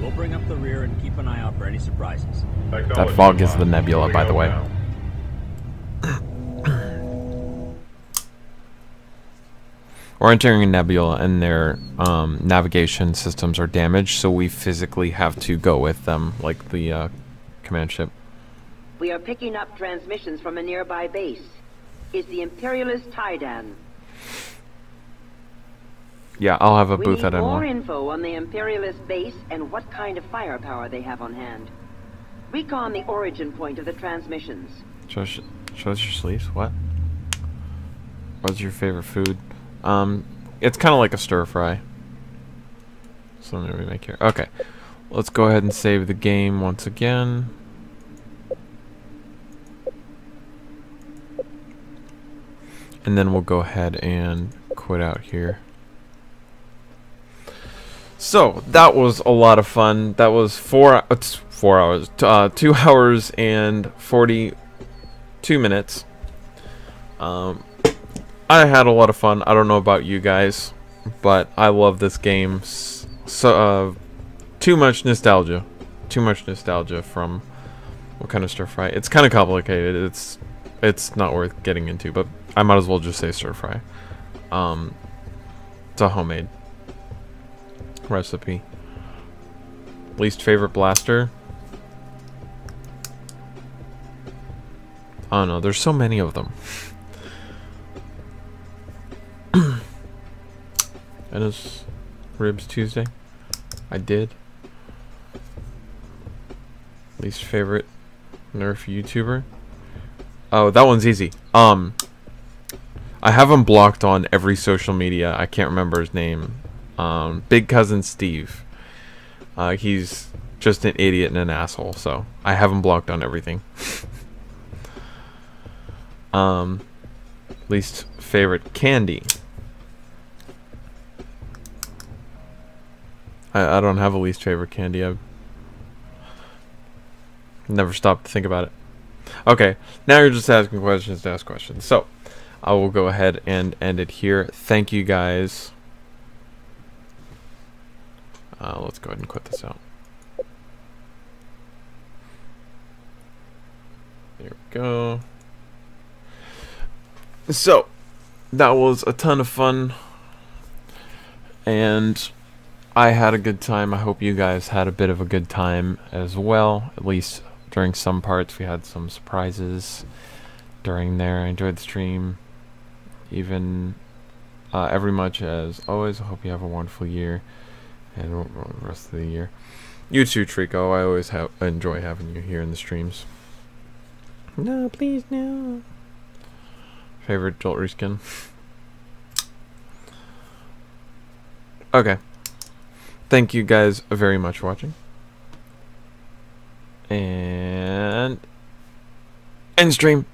Speaker 4: We'll bring up the rear and keep an eye out for any surprises.
Speaker 1: That fog is the nebula, by the way. We're entering a nebula and their navigation systems are damaged, so we physically have to go with them, like the command ship.
Speaker 7: We are picking up transmissions from a nearby base. Is the Imperialist Taidan?
Speaker 1: Yeah, I'll have a booth
Speaker 7: We
Speaker 1: at
Speaker 7: need more
Speaker 1: M1.
Speaker 7: info on the Imperialist base and what kind of firepower they have on hand. Recon the origin point of the transmissions.
Speaker 1: Show us your sleeves. What? What's your favorite food? It's kind of like a stir fry. Something that we make here. Okay, let's go ahead and save the game once again. And then we'll go ahead and quit out here. So that was a lot of fun. That was 4 hours, 2 hours and 42 minutes. I had a lot of fun. I don't know about you guys, but I love this game. So too much nostalgia. Too much nostalgia from what kind of stir fry? It's kind of complicated. It's not worth getting into, but I might as well just say stir fry. It's a homemade recipe. Least favorite blaster? I don't know. There's so many of them. And it's Ribs Tuesday. I did. Least favorite Nerf YouTuber? Oh, that one's easy. I have him blocked on every social media. I can't remember his name. Big Cousin Steve. He's just an idiot and an asshole, so I have him blocked on everything. Least favorite candy. I don't have a least favorite candy. I've never stopped to think about it. Okay, now you're just asking questions to ask questions. So, I will go ahead and end it here. Thank you guys. Let's go ahead and quit this out. There we go. So, that was a ton of fun. And I had a good time. I hope you guys had a bit of a good time as well. At least during some parts, we had some surprises during there. I enjoyed the stream. Even every much as always. I hope you have a wonderful year and the rest of the year. You too, Trico. I always enjoy having you here in the streams. No, please, no. Favorite Jolt reskin? Okay. Thank you guys very much for watching. And end stream.